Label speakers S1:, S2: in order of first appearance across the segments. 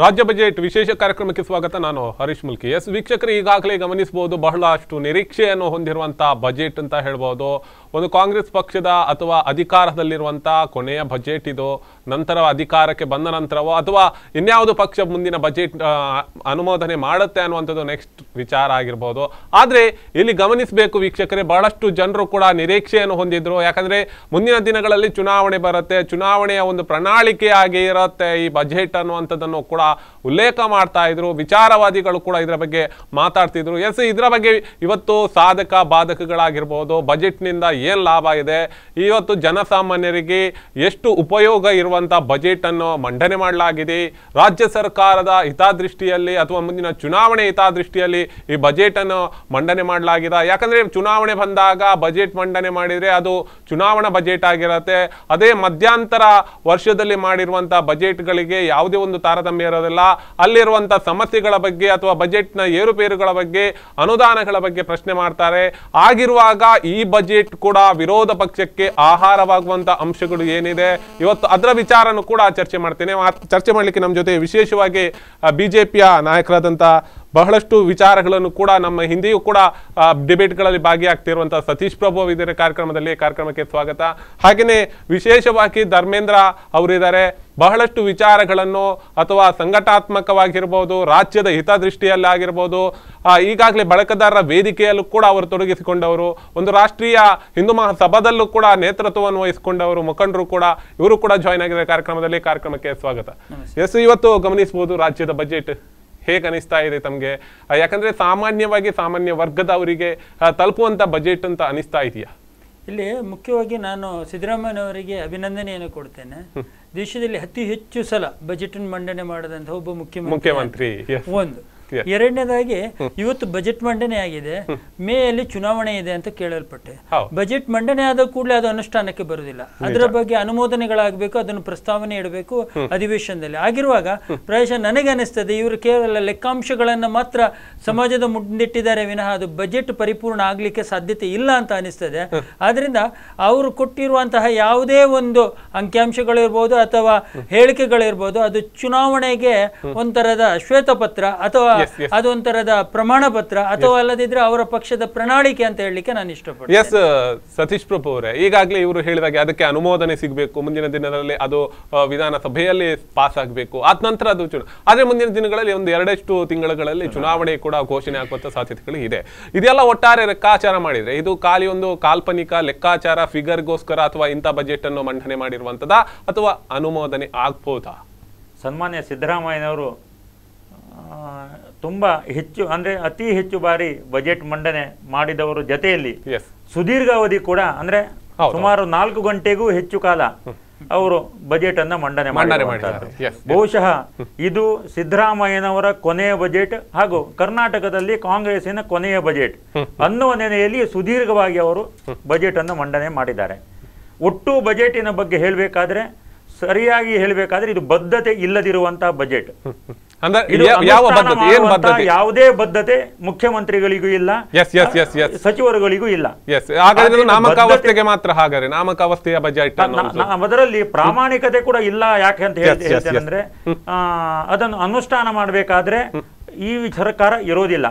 S1: ರಾಜ್ಯ ಬಜೆಟ್ ವಿಶೇಷ ಕಾರ್ಯಕ್ರಮಕ್ಕೆ ಸ್ವಾಗತ. ನಾನು ಹರೀಶ್ ಮುಲ್ಕಿ. ಎಸ್ ವೀಕ್ಷಕರು, ಈಗಾಗಲೇ ಗಮನಿಸಬಹುದು, ಬಹಳಷ್ಟು ನಿರೀಕ್ಷೆಯನ್ನು ಹೊಂದಿರುವಂತಹ ಬಜೆಟ್ ಅಂತ ಹೇಳ್ಬೋದು. ಒಂದು ಕಾಂಗ್ರೆಸ್ ಪಕ್ಷದ ಅಥವಾ ಅಧಿಕಾರದಲ್ಲಿರುವಂತಹ ಕೊನೆಯ ಬಜೆಟ್ ಇದು. ನಂತರ ಅಧಿಕಾರಕ್ಕೆ ಬಂದ ನಂತರವೋ ಅಥವಾ ಇನ್ಯಾವುದು ಪಕ್ಷ ಮುಂದಿನ ಬಜೆಟ್ ಅನುಮೋದನೆ ಮಾಡುತ್ತೆ ಅನ್ನುವಂಥದ್ದು ನೆಕ್ಸ್ಟ್ ವಿಚಾರ ಆಗಿರ್ಬೋದು. ಆದರೆ ಇಲ್ಲಿ ಗಮನಿಸಬೇಕು ವೀಕ್ಷಕರೇ, ಬಹಳಷ್ಟು ಜನರು ಕೂಡ ನಿರೀಕ್ಷೆಯನ್ನು ಹೊಂದಿದ್ರು. ಯಾಕಂದ್ರೆ ಮುಂದಿನ ದಿನಗಳಲ್ಲಿ ಚುನಾವಣೆ ಬರುತ್ತೆ, ಚುನಾವಣೆಯ ಒಂದು ಪ್ರಣಾಳಿಕೆಯಾಗಿ ಇರುತ್ತೆ ಈ ಬಜೆಟ್ ಅನ್ನುವಂಥದ್ದನ್ನು ಕೂಡ ಉಲ್ಲೇಖ ಮಾಡ್ತಾ ಇದ್ರು. ವಿಚಾರವಾದಿಗಳು ಕೂಡ ಇದರ ಬಗ್ಗೆ ಮಾತಾಡ್ತಿದ್ರು. ಎಸ್, ಇದರ ಬಗ್ಗೆ ಇವತ್ತು ಸಾಧಕ ಬಾಧಕಗಳಾಗಿರ್ಬೋದು, ಬಜೆಟ್ನಿಂದ ಏನ್ ಲಾಭ ಇದೆ, ಇವತ್ತು ಜನಸಾಮಾನ್ಯರಿಗೆ ಎಷ್ಟು ಉಪಯೋಗ ಇರುವಂತ ಬಜೆಟ್ ಅನ್ನು ಮಂಡನೆ ಮಾಡಲಾಗಿದೆ, ರಾಜ್ಯ ಸರ್ಕಾರದ ಹಿತದೃಷ್ಟಿಯಲ್ಲಿ ಅಥವಾ ಮುಂದಿನ ಚುನಾವಣೆ ಹಿತದೃಷ್ಟಿಯಲ್ಲಿ ಈ ಬಜೆಟ್ ಅನ್ನು ಮಂಡನೆ ಮಾಡಲಾಗಿದೆ. ಯಾಕಂದ್ರೆ ಚುನಾವಣೆ ಬಂದಾಗ ಬಜೆಟ್ ಮಂಡನೆ ಮಾಡಿದ್ರೆ ಅದು ಚುನಾವಣಾ ಬಜೆಟ್ ಆಗಿರುತ್ತೆ. ಅದೇ ಮಧ್ಯಂತರ ವರ್ಷದಲ್ಲಿ ಮಾಡಿರುವಂತಹ ಬಜೆಟ್ಗಳಿಗೆ ಯಾವುದೇ ಒಂದು ತಾರತಮ್ಯ ಇರೋದಿಲ್ಲ. ಅಲ್ಲಿರುವಂತಹ ಸಮಸ್ಯೆಗಳ ಬಗ್ಗೆ ಅಥವಾ ಬಜೆಟ್ನ ಏರುಪೇರುಗಳ ಬಗ್ಗೆ, ಅನುದಾನಗಳ ಬಗ್ಗೆ ಪ್ರಶ್ನೆ ಮಾಡ್ತಾರೆ. ಆಗಿರುವಾಗ ಈ ಬಜೆಟ್ ಕೂಡ ವಿರೋಧ ಪಕ್ಷಕ್ಕೆ ಆಹಾರವಾಗುವಂತ ಅಂಶಗಳು ಏನಿದೆ, ಇವತ್ತು ಅದರ ವಿಚಾರನೂ ಕೂಡ ಚರ್ಚೆ ಮಾಡ್ತೇನೆ. ಚರ್ಚೆ ಮಾಡಲಿಕ್ಕೆ ನಮ್ಮ ಜೊತೆ ವಿಶೇಷವಾಗಿ ಬಿಜೆಪಿಯ ನಾಯಕರಾದಂಥ ಬಹಳಷ್ಟು ವಿಚಾರಗಳನ್ನು ಕೂಡ ನಮ್ಮ ಹಿಂದೆಯೂ ಕೂಡ ಡಿಬೇಟ್ಗಳಲ್ಲಿ ಭಾಗಿಯಾಗ್ತಿರುವಂತಹ ಸತೀಶ್ ಪ್ರಭು ಇದ್ದಾರೆ ಕಾರ್ಯಕ್ರಮಕ್ಕೆ ಸ್ವಾಗತ. ಹಾಗೆಯೇ ವಿಶೇಷವಾಗಿ ಧರ್ಮೇಂದ್ರ ಅವರಿದ್ದಾರೆ. ಬಹಳಷ್ಟು ವಿಚಾರಗಳನ್ನು ಅಥವಾ ಸಂಘಟನಾತ್ಮಕವಾಗಿರ್ಬೋದು, ರಾಜ್ಯದ ಹಿತದೃಷ್ಟಿಯಲ್ಲಿ ಆಗಿರ್ಬೋದು, ಈಗಾಗಲೇ ಬಳಕೆದಾರರ ವೇದಿಕೆಯಲ್ಲೂ ಕೂಡ ಅವರು ತೊಡಗಿಸಿಕೊಂಡವರು, ಒಂದು ರಾಷ್ಟ್ರೀಯ ಹಿಂದೂ ಮಹಾಸಭಾದಲ್ಲೂ ಕೂಡ ನೇತೃತ್ವವನ್ನು ವಹಿಸಿಕೊಂಡವರು ಮುಖಂಡರು ಕೂಡ, ಇವರು ಕೂಡ ಜಾಯ್ನ್ ಆಗಿದ್ದಾರೆ ಕಾರ್ಯಕ್ರಮಕ್ಕೆ ಸ್ವಾಗತ. ಎಸ್, ಇವತ್ತು ಗಮನಿಸಬಹುದು ರಾಜ್ಯದ ಬಜೆಟ್ ಹೇಗೆ ಅನಿಸ್ತಾ ಇದೆ ತಮಗೆ? ಯಾಕಂದ್ರೆ ಸಾಮಾನ್ಯ ವರ್ಗದವರಿಗೆ ತಲುಪುವಂತ ಬಜೆಟ್ ಅಂತ ಅನಿಸ್ತಾ ಇದೆಯಾ?
S2: ಇಲ್ಲಿ ಮುಖ್ಯವಾಗಿ ನಾನು ಸಿದ್ದರಾಮಯ್ಯನವರಿಗೆ ಅಭಿನಂದನೆಯನ್ನು ಕೊಡ್ತೇನೆ. ದೇಶದಲ್ಲಿ ಅತಿ ಹೆಚ್ಚು ಸಲ ಬಜೆಟ್ ಮಂಡನೆ ಮಾಡದಂತ ಒಬ್ಬ ಮುಖ್ಯಮಂತ್ರಿ ಒಂದು. ಎರಡನೇದಾಗಿ ಇವತ್ತು ಬಜೆಟ್ ಮಂಡನೆ ಆಗಿದೆ, ಮೇ ಅಲ್ಲಿ ಚುನಾವಣೆ ಇದೆ ಅಂತ ಕೇಳಲ್ಪಟ್ಟೆ. ಬಜೆಟ್ ಮಂಡನೆ ಆದ ಕೂಡಲೇ ಅದು ಅನುಷ್ಠಾನಕ್ಕೆ ಬರುವುದಿಲ್ಲ. ಅದರ ಬಗ್ಗೆ ಅನುಮೋದನೆಗಳಾಗಬೇಕು, ಅದನ್ನು ಪ್ರಸ್ತಾವನೆ ಇಡಬೇಕು ಅಧಿವೇಶನದಲ್ಲಿ. ಆಗಿರುವಾಗ ಪ್ರಾಯಶಃ ನನಗೆ ಅನಿಸ್ತದೆ ಇವರು ಕೇವಲ ಲೆಕ್ಕಾಂಶಗಳನ್ನ ಮಾತ್ರ ಸಮಾಜದ ಮುಂದಿಟ್ಟಿದ್ದಾರೆ ವಿನಃ ಅದು ಬಜೆಟ್ ಪರಿಪೂರ್ಣ ಆಗ್ಲಿಕ್ಕೆ ಸಾಧ್ಯತೆ ಇಲ್ಲ ಅಂತ ಅನಿಸ್ತದೆ. ಆದ್ರಿಂದ ಅವರು ಕೊಟ್ಟಿರುವಂತಹ ಯಾವುದೇ ಒಂದು ಅಂಕಿಅಂಶಗಳಿರ್ಬೋದು ಅಥವಾ ಹೇಳಿಕೆಗಳಿರ್ಬೋದು, ಅದು ಚುನಾವಣೆಗೆ ಒಂಥರದ ಶ್ವೇತಪತ್ರ ಅಥವಾ ಅದೊಂಥರದ ಪ್ರಮಾಣ ಪತ್ರ ಅಥವಾ ಅಲ್ಲದಿದ್ರೆ ಅವರ ಪಕ್ಷದ ಪ್ರಣಾಳಿಕೆ ಅಂತ ಹೇಳಲಿಕ್ಕೆ ನಾನು ಇಷ್ಟಪಡ್ತೀನಿ.
S1: ಎಸ್, ಸತೀಶ್ ಪ್ರಭು ಅವರೇ, ಈಗಾಗಲೇ ಇವರು ಹೇಳಿದಾಗೆ ಅದಕ್ಕೆ ಅನುಮೋದನೆ ಸಿಗಬೇಕು, ಮುಂದಿನ ದಿನದಲ್ಲಿ ಅದು ವಿಧಾನಸಭೆಯಲ್ಲಿ ಪಾಸ್ ಆಗಬೇಕು, ಆದ ನಂತರ ಅದು ಆದ್ರೆ ಮುಂದಿನ ದಿನಗಳಲ್ಲಿ ಒಂದು 2 ತಿಂಗಳಲ್ಲಿ ಚುನಾವಣೆ ಕೂಡ ಘೋಷಣೆ ಆಗುವಂತ ಸಾಧ್ಯತೆಗಳು ಇದೆ. ಇದೆಲ್ಲ ಒಟ್ಟಾರೆ ಲೆಕ್ಕಾಚಾರ ಮಾಡಿದ್ರೆ ಇದು ಖಾಲಿ ಒಂದು ಕಾಲ್ಪನಿಕ ಲೆಕ್ಕಾಚಾರ, ಫಿಗರ್ಗೋಸ್ಕರ ಅಥವಾ ಇಂಥ ಬಜೆಟ್ ಅನ್ನು ಮಂಡನೆ ಮಾಡಿರುವಂತದ ಅಥವಾ ಅನುಮೋದನೆ ಆಗ್ಬೋದಾ?
S3: ಸನ್ಮಾನ್ಯ ಸಿದ್ದರಾಮಯ್ಯನವರು ತುಂಬಾ ಹೆಚ್ಚು ಅಂದ್ರೆ ಅತಿ ಹೆಚ್ಚು ಬಾರಿ ಬಜೆಟ್ ಮಂಡನೆ ಮಾಡಿದವರು ಜೊತೆಯಲ್ಲಿ ಸುದೀರ್ಘ ಅವಧಿ ಕೂಡ ಅಂದ್ರೆ ಸುಮಾರು 4 ಗಂಟೆಗೂ ಹೆಚ್ಚು ಕಾಲ ಅವರು ಬಜೆಟ್ ಅನ್ನ ಮಂಡನೆ ಮಾಡಿದ್ದಾರೆ. ಬಹುಶಃ ಇದು ಸಿದ್ದರಾಮಯ್ಯನವರ ಕೊನೆಯ ಬಜೆಟ್ ಹಾಗೂ ಕರ್ನಾಟಕದಲ್ಲಿ ಕಾಂಗ್ರೆಸ್ಸಿನ ಕೊನೆಯ ಬಜೆಟ್ ಅನ್ನುವ ನೆಲೆಯಲ್ಲಿ ಸುದೀರ್ಘವಾಗಿ ಅವರು ಬಜೆಟ್ ಅನ್ನು ಮಂಡನೆ ಮಾಡಿದ್ದಾರೆ. ಒಟ್ಟು ಬಜೆಟಿನ ಬಗ್ಗೆ ಸರಿಯಾಗಿ ಹೇಳಬೇಕಾದ್ರೆ ಇದು ಬದ್ಧತೆ ಇಲ್ಲದಿರುವಂತಹ ಬಜೆಟ್. ಯಾವುದೇ ಬದ್ಧತೆ ಮುಖ್ಯಮಂತ್ರಿಗಳಿಗೂ ಇಲ್ಲ, ಸಚಿವರುಗಳಿಗೂ ಇಲ್ಲ.
S1: ನಾಮಕಾವಸ್ಥೆಯ ಬಜೆಟ್
S3: ಅದರಲ್ಲಿ ಪ್ರಾಮಾಣಿಕತೆ ಕೂಡ ಇಲ್ಲ. ಯಾಕೆ ಅಂತ ಹೇಳ್ತೇನೆ ಅಂದ್ರೆ ಅದನ್ನು ಅನುಷ್ಠಾನ ಮಾಡಬೇಕಾದ್ರೆ ಈ ಸರ್ಕಾರ ಇರೋದಿಲ್ಲ.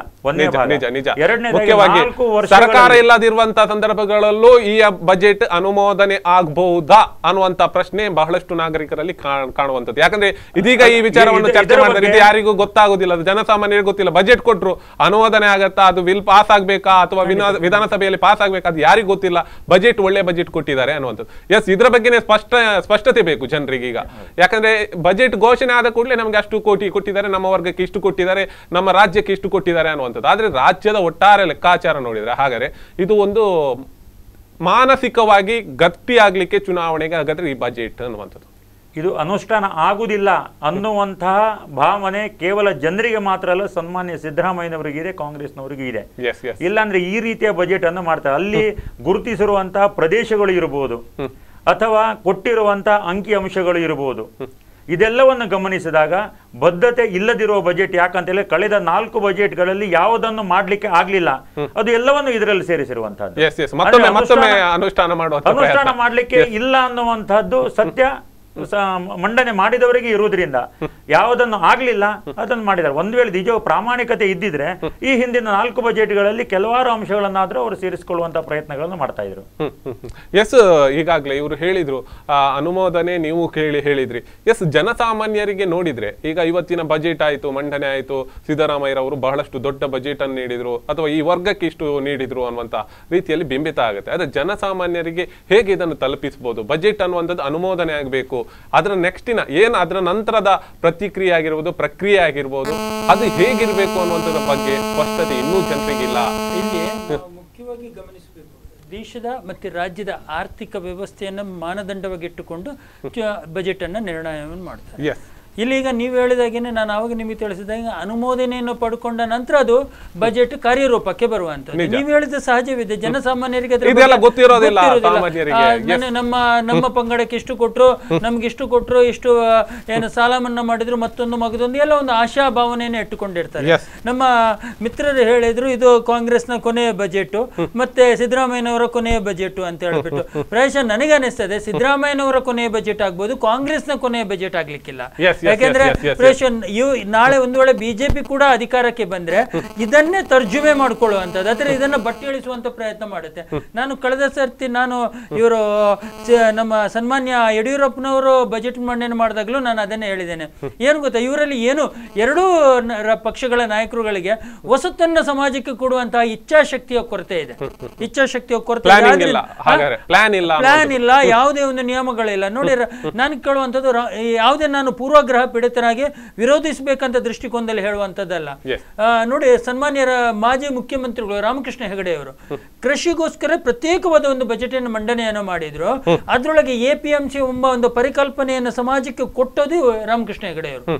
S1: ಸರ್ಕಾರ ಇಲ್ಲದಿರುವಂತಹ ಸಂದರ್ಭಗಳಲ್ಲೂ ಈ ಬಜೆಟ್ ಅನುಮೋದನೆ ಆಗಬಹುದಾ ಅನ್ನುವಂತ ಪ್ರಶ್ನೆ ಬಹಳಷ್ಟು ನಾಗರಿಕರಲ್ಲಿ ಕಾಣುವಂತದ್ದು. ಯಾಕಂದ್ರೆ ಇದೀಗ ಈ ವಿಚಾರವನ್ನು ಚರ್ಚೆ ಮಾಡಿದ್ರೆ ಇದು ಯಾರಿಗೂ ಗೊತ್ತಾಗುದಿಲ್ಲ, ಅದು ಜನಸಾಮಾನ್ಯರಿಗೆ ಗೊತ್ತಿಲ್ಲ. ಬಜೆಟ್ ಕೊಟ್ರು ಅನುಮೋದನೆ ಆಗತ್ತಾ, ಅದು ಬಿಲ್ ಪಾಸ್ ಆಗ್ಬೇಕಾ ಅಥವಾ ವಿಧಾನಸಭೆಯಲ್ಲಿ ಪಾಸ್ ಆಗ್ಬೇಕಾ, ಅದು ಯಾರಿಗೂ ಗೊತ್ತಿಲ್ಲ. ಬಜೆಟ್ ಒಳ್ಳೆ ಬಜೆಟ್ ಕೊಟ್ಟಿದ್ದಾರೆ ಅನ್ನುವಂಥದ್ದು. ಎಸ್, ಇದ್ರ ಬಗ್ಗೆ ಸ್ಪಷ್ಟತೆ ಬೇಕು ಜನರಿಗೆ ಈಗ. ಯಾಕಂದ್ರೆ ಬಜೆಟ್ ಘೋಷಣೆ ಆದ ಕೂಡಲೇ ನಮ್ಗೆ ಅಷ್ಟು ಕೋಟಿ ಕೊಟ್ಟಿದ್ದಾರೆ, ನಮ್ಮ ವರ್ಗಕ್ಕೆ ಇಷ್ಟು ಕೊಟ್ಟಿದ್ದಾರೆ, ನಮ್ಮ ರಾಜ್ಯಕ್ಕೆ ಇಷ್ಟು ಕೊಟ್ಟಿದ್ದಾರೆ ಅನ್ನುವಂಥದ್ದು. ಆದ್ರೆ ರಾಜ್ಯದ ಒಟ್ಟಾರೆ ಲೆಕ್ಕಾಚಾರ ನೋಡಿದ್ರೆ ಹಾಗಾದ್ರೆ ಇದು ಒಂದು ಮಾನಸಿಕವಾಗಿ ಗಟ್ಟಿ ಆಗ್ಲಿಕ್ಕೆ ಚುನಾವಣೆಗೆ ಹಾಗಾದ್ರೆ ಈ ಬಜೆಟ್ ಅನ್ನುವಂಥದ್ದು
S3: ಇದು ಅನುಷ್ಠಾನ ಆಗುವುದಿಲ್ಲ ಅನ್ನುವಂತಹ ಭಾವನೆ ಕೇವಲ ಜನರಿಗೆ ಮಾತ್ರ ಅಲ್ಲ, ಸನ್ಮಾನ್ಯ ಸಿದ್ದರಾಮಯ್ಯನವರಿಗಿದೆ, ಕಾಂಗ್ರೆಸ್ನವರಿಗೂ ಇದೆ. ಇಲ್ಲಾಂದ್ರೆ ಈ ರೀತಿಯ ಬಜೆಟ್ ಅನ್ನು ಮಾಡ್ತಾರೆ. ಅಲ್ಲಿ ಗುರುತಿಸಿರುವಂತಹ ಪ್ರದೇಶಗಳು ಇರಬಹುದು ಅಥವಾ ಕೊಟ್ಟಿರುವಂತಹ ಅಂಕಿಅಂಶಗಳು ಇರಬಹುದು. ಇದೆಲ್ಲವನ್ನು ಗಮನಿಸಿದಾಗ ಬದ್ಧತೆ ಇಲ್ಲದಿರುವ ಬಜೆಟ್. ಯಾಕಂತ ಕಳೆದ 4 ಬಜೆಟ್ಗಳಲ್ಲಿ ಯಾವುದನ್ನು ಮಾಡ್ಲಿಕ್ಕೆ ಆಗ್ಲಿಲ್ಲ, ಅದು ಎಲ್ಲವನ್ನು ಇದರಲ್ಲಿ ಸೇರಿಸಿರುವಂತಹದ್ದು. ಅನುಷ್ಠಾನ ಮಾಡ್ಲಿಕ್ಕೆ ಇಲ್ಲ ಅನ್ನುವಂತಹದ್ದು ಸತ್ಯ. ಮಂಡನೆ ಮಾಡಿದವರಿಗೆ ಇರುವುದರಿಂದ ಯಾವುದನ್ನು ಆಗ್ಲಿಲ್ಲ ಅದನ್ನು ಮಾಡಿದ್ದಾರೆ. ಒಂದು ವೇಳೆ ನಿಜ ಪ್ರಾಮಾಣಿಕತೆ ಇದ್ದಿದ್ರೆ ಈ ಹಿಂದಿನ 4 ಬಜೆಟ್ಗಳಲ್ಲಿ ಕೆಲವಾರು ಅಂಶಗಳನ್ನಾದ್ರೂ ಅವರು ಸೇರಿಸಿಕೊಳ್ಳುವಂತಹ ಪ್ರಯತ್ನಗಳನ್ನು ಮಾಡ್ತಾ ಇದ್ರು.
S1: ಎಸ್, ಈಗಾಗಲೇ ಇವರು ಹೇಳಿದ್ರು ಅನುಮೋದನೆ ನೀವು ಹೇಳಿದ್ರಿ. ಎಸ್, ಜನಸಾಮಾನ್ಯರಿಗೆ ನೋಡಿದ್ರೆ ಈಗ ಇವತ್ತಿನ ಬಜೆಟ್ ಆಯ್ತು, ಮಂಡನೆ ಆಯ್ತು, ಸಿದ್ದರಾಮಯ್ಯರವರು ಬಹಳಷ್ಟು ದೊಡ್ಡ ಬಜೆಟ್ ಅನ್ನು ನೀಡಿದ್ರು ಅಥವಾ ಈ ವರ್ಗಕ್ಕೆ ಇಷ್ಟು ನೀಡಿದ್ರು ಅನ್ನುವಂತ ರೀತಿಯಲ್ಲಿ ಬಿಂಬಿತ ಆಗುತ್ತೆ. ಆದ್ರೆ ಜನಸಾಮಾನ್ಯರಿಗೆ ಹೇಗೆ ಇದನ್ನು ತಲುಪಿಸಬಹುದು? ಬಜೆಟ್ ಅನ್ನುವಂಥದ್ದು ಅನುಮೋದನೆ ಆಗಬೇಕು, ಅದರ ನೆಕ್ಸ್ಟಿನ ಅದರ ನಂತರದ ಪ್ರತಿಕ್ರಿಯೆ ಆಗಿರ್ಬೋದು, ಪ್ರಕ್ರಿಯೆ ಆಗಿರ್ಬೋದು, ಅದು ಹೇಗಿರ್ಬೇಕು ಅನ್ನುವಂಥದ್ರ ಬಗ್ಗೆ ಸ್ಪಷ್ಟತೆ ಇನ್ನೂ ಜನರಿಗಿಲ್ಲ.
S2: ಇಲ್ಲಿ ಮುಖ್ಯವಾಗಿ ಗಮನಿಸಬೇಕು, ದೇಶದ ಮತ್ತು ರಾಜ್ಯದ ಆರ್ಥಿಕ ವ್ಯವಸ್ಥೆಯನ್ನು ಮಾನದಂಡವಾಗಿಟ್ಟುಕೊಂಡು ಬಜೆಟ್ ಅನ್ನು ನಿರ್ಣಯವನ್ನು ಮಾಡ್ತಾರೆ. ಇಲ್ಲಿ ಈಗ ನೀವು ಹೇಳಿದಾಗೇನೆ ನಾನು ಆವಾಗ ನಿಮಗೆ ತಿಳಿಸಿದಾಗ ಅನುಮೋದನೆಯನ್ನು ಪಡ್ಕೊಂಡ ನಂತರ ಅದು ಬಜೆಟ್ ಕಾರ್ಯರೂಪಕ್ಕೆ ಬರುವಂತದ್ದು. ನೀವು ಹೇಳಿದ ಸಹಜವಿದೆ, ಜನಸಾಮಾನ್ಯರಿಗೆ ನಮ್ಮ ಪಂಗಡಕ್ಕೆ ಇಷ್ಟು ಕೊಟ್ಟರು, ನಮ್ಗೆ ಇಷ್ಟು ಕೊಟ್ಟರು, ಇಷ್ಟು ಏನು ಸಾಲ ಮನ್ನಾ ಮಾಡಿದ್ರು, ಮತ್ತೊಂದು ಮಗದೊಂದು ಎಲ್ಲ ಒಂದು ಆಶಾ ಭಾವನೆಯನ್ನು ಇಟ್ಟುಕೊಂಡಿರ್ತಾರೆ. ನಮ್ಮ ಮಿತ್ರರು ಹೇಳಿದ್ರು ಇದು ಕಾಂಗ್ರೆಸ್ನ ಕೊನೆಯ ಬಜೆಟ್ ಮತ್ತೆ ಸಿದ್ದರಾಮಯ್ಯನವರ ಕೊನೆಯ ಬಜೆಟ್ ಅಂತ ಹೇಳ್ಬಿಟ್ಟು. ಪ್ರಾಯಶಃ ನನಗೆ ಅನಿಸ್ತದೆ ಸಿದ್ದರಾಮಯ್ಯನವರ ಕೊನೆಯ ಬಜೆಟ್ ಆಗ್ಬೋದು, ಕಾಂಗ್ರೆಸ್ನ ಕೊನೆಯ ಬಜೆಟ್ ಆಗ್ಲಿಕ್ಕಿಲ್ಲ. ಯಾಕೆಂದ್ರೆ ನಾಳೆ ಒಂದು ವೇಳೆ ಬಿಜೆಪಿ ಕೂಡ ಅಧಿಕಾರಕ್ಕೆ ಬಂದ್ರೆ ಇದನ್ನೇ ತರ್ಜುಮೆ ಮಾಡ್ಕೊಳ್ಳುವಂಥದ್ದು, ಅಂದ್ರೆ ಇದನ್ನ ಬಟ್ಟಿ ಇಳಿಸುವಂತ ಪ್ರಯತ್ನ ಮಾಡುತ್ತೆ. ನಾನು ಕಳೆದ ಸರ್ತಿ ಇವರು ನಮ್ಮ ಸನ್ಮಾನ್ಯ ಯಡಿಯೂರಪ್ಪನವರು ಬಜೆಟ್ ಮಂಡನೆ ಮಾಡಿದಾಗಲೂ ನಾನು ಅದನ್ನೇ ಹೇಳಿದ್ದೇನೆ. ಏನು ಗೊತ್ತಾ, ಇವರಲ್ಲಿ ಏನು ಎರಡೂ ಪಕ್ಷಗಳ ನಾಯಕರುಗಳಿಗೆ ಹೊಸತನ್ನ ಸಮಾಜಕ್ಕೆ ಕೊಡುವಂತಹ ಇಚ್ಛಾಶಕ್ತಿಯ ಕೊರತೆ ಇದೆ. ಇಚ್ಛಾಶಕ್ತಿಯ ಕೊರತೆ, ಪ್ಲಾನ್ ಇಲ್ಲ, ಯಾವುದೇ ಒಂದು ನಿಯಮಗಳಿಲ್ಲ. ನೋಡಿ, ನಾನು ಕೇಳುವಂಥದ್ದು ಯಾವುದೇ ನಾನು ಪೂರ್ವಗ್ರಹ ಪೀಡಿತರಾಗಿ ವಿರೋಧಿಸಬೇಕಂತ ದೃಷ್ಟಿಕೋನದಲ್ಲಿ ಹೇಳುವಂತದ್ದಲ್ಲ. ನೋಡಿ, ಸನ್ಮಾನ್ಯರ ಮಾಜಿ ಮುಖ್ಯಮಂತ್ರಿಗಳು ರಾಮಕೃಷ್ಣ ಹೆಗಡೆ ಅವರು ಕೃಷಿಗೋಸ್ಕರ ಪ್ರತ್ಯೇಕವಾದ ಒಂದು ಬಜೆಟ್ ಅನ್ನು ಮಂಡನೆಯನ್ನು ಮಾಡಿದ್ರು. ಅದರೊಳಗೆ APMC ಎಂಬ ಒಂದು ಪರಿಕಲ್ಪನೆಯನ್ನು ಸಮಾಜಕ್ಕೆ ಕೊಟ್ಟೋದು ರಾಮಕೃಷ್ಣ ಹೆಗಡೆ ಅವರು.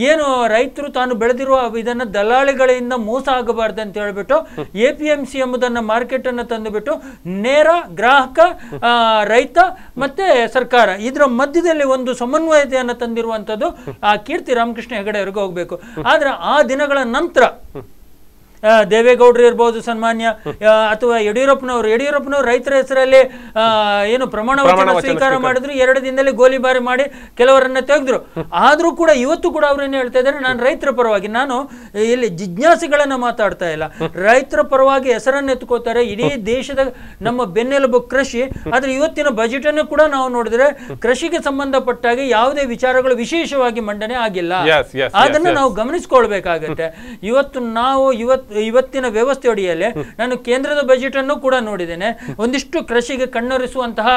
S2: ಏನು ರೈತರು ತಾನು ಬೆಳೆದಿರುವ ಇದನ್ನ ದಲ್ಲಾಳಿಗಳಿಂದ ಮೋಸ ಆಗಬಾರ್ದು ಅಂತ ಹೇಳ್ಬಿಟ್ಟು APMC ಎಂಬುದನ್ನ ಮಾರ್ಕೆಟ್ ಅನ್ನು ತಂದುಬಿಟ್ಟು ನೇರ ಗ್ರಾಹಕ, ರೈತ ಮತ್ತೆ ಸರ್ಕಾರ ಇದರ ಮಧ್ಯದಲ್ಲಿ ಒಂದು ಸಮನ್ವಯತೆಯನ್ನು ತಂದಿರುವಂತದ್ದು ಆ ಕೀರ್ತಿ ರಾಮಕೃಷ್ಣ ಹೆಗಡೆ ಅವರಿಗೆ ಹೋಗ್ಬೇಕು. ಆದ್ರೆ ಆ ದಿನಗಳ ನಂತರ ದೇವೇಗೌಡರು ಇರ್ಬೋದು, ಸನ್ಮಾನ್ಯ ಅಥವಾ ಯಡಿಯೂರಪ್ಪನವರು ರೈತರ ಹೆಸರಲ್ಲಿ ಏನು ಪ್ರಮಾಣ ವಚನ ಸ್ವೀಕಾರ ಮಾಡಿದ್ರು, 2 ದಿನದಲ್ಲಿ ಗೋಲಿಬಾರಿ ಮಾಡಿ ಕೆಲವರನ್ನ ತೆಗೆದ್ರು. ಆದ್ರೂ ಕೂಡ ಇವತ್ತು ಕೂಡ ಅವ್ರೇನು ಹೇಳ್ತಾ ಇದ್ದಾರೆ, ನಾನು ರೈತರ ಪರವಾಗಿ, ನಾನು ಇಲ್ಲಿ ಜಿಜ್ಞಾಸಿಗಳನ್ನ ಮಾತಾಡ್ತಾ ಇಲ್ಲ, ರೈತರ ಪರವಾಗಿ ಹೆಸರನ್ನು ಎತ್ಕೋತಾರೆ. ಇಡೀ ದೇಶದ ನಮ್ಮ ಬೆನ್ನೆಲುಬು ಕೃಷಿ. ಆದ್ರೆ ಇವತ್ತಿನ ಬಜೆಟ್ ಅನ್ನು ಕೂಡ ನಾವು ನೋಡಿದ್ರೆ ಕೃಷಿಗೆ ಸಂಬಂಧಪಟ್ಟಾಗಿ ಯಾವುದೇ ವಿಚಾರಗಳು ವಿಶೇಷವಾಗಿ ಮಂಡನೆ ಆಗಿಲ್ಲ. ಅದನ್ನು ನಾವು ಗಮನಿಸಿಕೊಳ್ಬೇಕಾಗತ್ತೆ. ಇವತ್ತಿನ ವ್ಯವಸ್ಥೆ ಅಡಿಯಲ್ಲಿ ನಾನು ಕೇಂದ್ರದ ಬಜೆಟ್ ಅನ್ನು ಕೂಡ ನೋಡಿದ್ದೇನೆ. ಒಂದಿಷ್ಟು ಕೃಷಿಗೆ ಕಣ್ಣೊರೆಸುವಂತಹ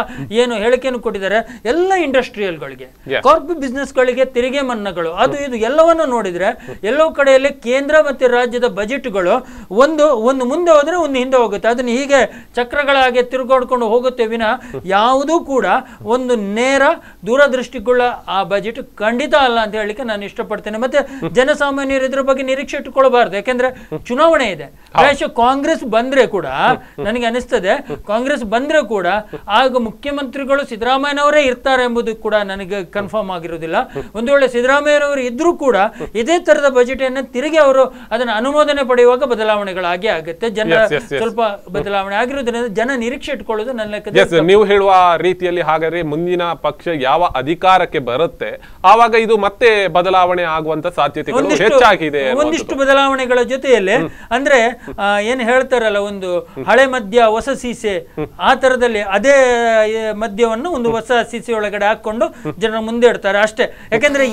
S2: ಏನು ಹೇಳಿಕೆಯನ್ನು ಕೊಟ್ಟಿದ್ದಾರೆ, ಎಲ್ಲ ಇಂಡಸ್ಟ್ರಿಯಲ್ಗಳಿಗೆ, ಕಾರ್ಪೊರೇಟ್ ಬಿಸ್ನೆಸ್ ಗಳಿಗೆ ತೆರಿಗೆ ಮನ್ನಾಗಳು, ಅದು ಇದು ಎಲ್ಲವನ್ನು ನೋಡಿದ್ರೆ ಎಲ್ಲೋ ಕಡೆಯಲ್ಲಿ ಕೇಂದ್ರ ಮತ್ತೆ ರಾಜ್ಯದ ಬಜೆಟ್ಗಳು ಒಂದು ಮುಂದೆ ಹೋದ್ರೆ ಒಂದು ಹಿಂದೆ ಹೋಗುತ್ತೆ. ಅದನ್ನ ಹೀಗೆ ಚಕ್ರಗಳ ಹಾಗೆ ತಿರುಗಾಡ್ಕೊಂಡು ಹೋಗುತ್ತೆ ವಿನ ಯಾವುದೂ ಕೂಡ ಒಂದು ನೇರ ದೂರದೃಷ್ಟಿಗಳ ಆ ಬಜೆಟ್ ಖಂಡಿತ ಅಲ್ಲ ಅಂತ ಹೇಳಲಿಕ್ಕೆ ನಾನು ಇಷ್ಟಪಡ್ತೇನೆ. ಮತ್ತೆ ಜನಸಾಮಾನ್ಯರು ಇದ್ರ ಬಗ್ಗೆ ನಿರೀಕ್ಷೆ ಇಟ್ಟುಕೊಳ್ಬಾರ್ದು. ಯಾಕೆಂದ್ರೆ ಚುನಾವಣೆ ಇದೆ. ಪ್ರಾಯಶಃ ಕಾಂಗ್ರೆಸ್ ಬಂದ್ರೆ ಕೂಡ ನನಗೆ ಅನಿಸ್ತದೆ, ಕಾಂಗ್ರೆಸ್ ಬಂದ್ರೆ ಕೂಡ ಆಗ ಮುಖ್ಯಮಂತ್ರಿಗಳು ಸಿದ್ದರಾಮಯ್ಯನವರೇ ಇರ್ತಾರೆ ಎಂಬುದು ಕೂಡ ನನಗೆ ಕನ್ಫರ್ಮ್ ಆಗಿರೋದಿಲ್ಲ. ಒಂದು ವೇಳೆ ಸಿದ್ದರಾಮಯ್ಯನವರು ಇದ್ರೂ ಕೂಡ ಇದೇ ತರದ ಬಜೆಟ್ ಅನ್ನು ತಿರುಗಿ ಅವರು ಅದನ್ನ ಅನುಮೋದನೆ ಪಡೆಯುವಾಗ ಬದಲಾವಣೆಗಳಾಗೇ ಆಗುತ್ತೆ. ಜನ ಸ್ವಲ್ಪ ಬದಲಾವಣೆ ಆಗಿರೋದ್ರಿಂದ ಜನ ನಿರೀಕ್ಷೆ ಇಟ್ಕೊಳ್ಳೋದು ನನ್ನ ಲೆಕ್ಕದಲ್ಲಿ.
S1: ನೀವು ಹೇಳುವ ರೀತಿಯಲ್ಲಿ ಹಾಗಾದ್ರೆ ಮುಂದಿನ ಪಕ್ಷ ಯಾವ ಅಧಿಕಾರಕ್ಕೆ ಬರುತ್ತೆ ಆವಾಗ ಇದು ಮತ್ತೆ ಬದಲಾವಣೆ ಆಗುವಂತ ಸಾಧ್ಯತೆಗಳು ಹೆಚ್ಚಾಗಿದೆ.
S2: ಒಂದಿಷ್ಟು ಬದಲಾವಣೆಗಳ ಜೊತೆಯಲ್ಲಿ ಅಂದ್ರೆ ಏನ್ ಹೇಳ್ತಾರಲ್ಲ, ಒಂದು ಹಳೆ ಮದ್ಯ ಹೊಸ ಸೀಸೆ, ಆ ತರದಲ್ಲಿ ಅದೇ ಮದ್ಯವನ್ನು ಒಂದು ಹೊಸ ಸೀಸೆ ಒಳಗಡೆ ಹಾಕೊಂಡು ಜನರ ಮುಂದೆ ಇಡ್ತಾರೆ ಅಷ್ಟೇ. ಯಾಕಂದ್ರೆ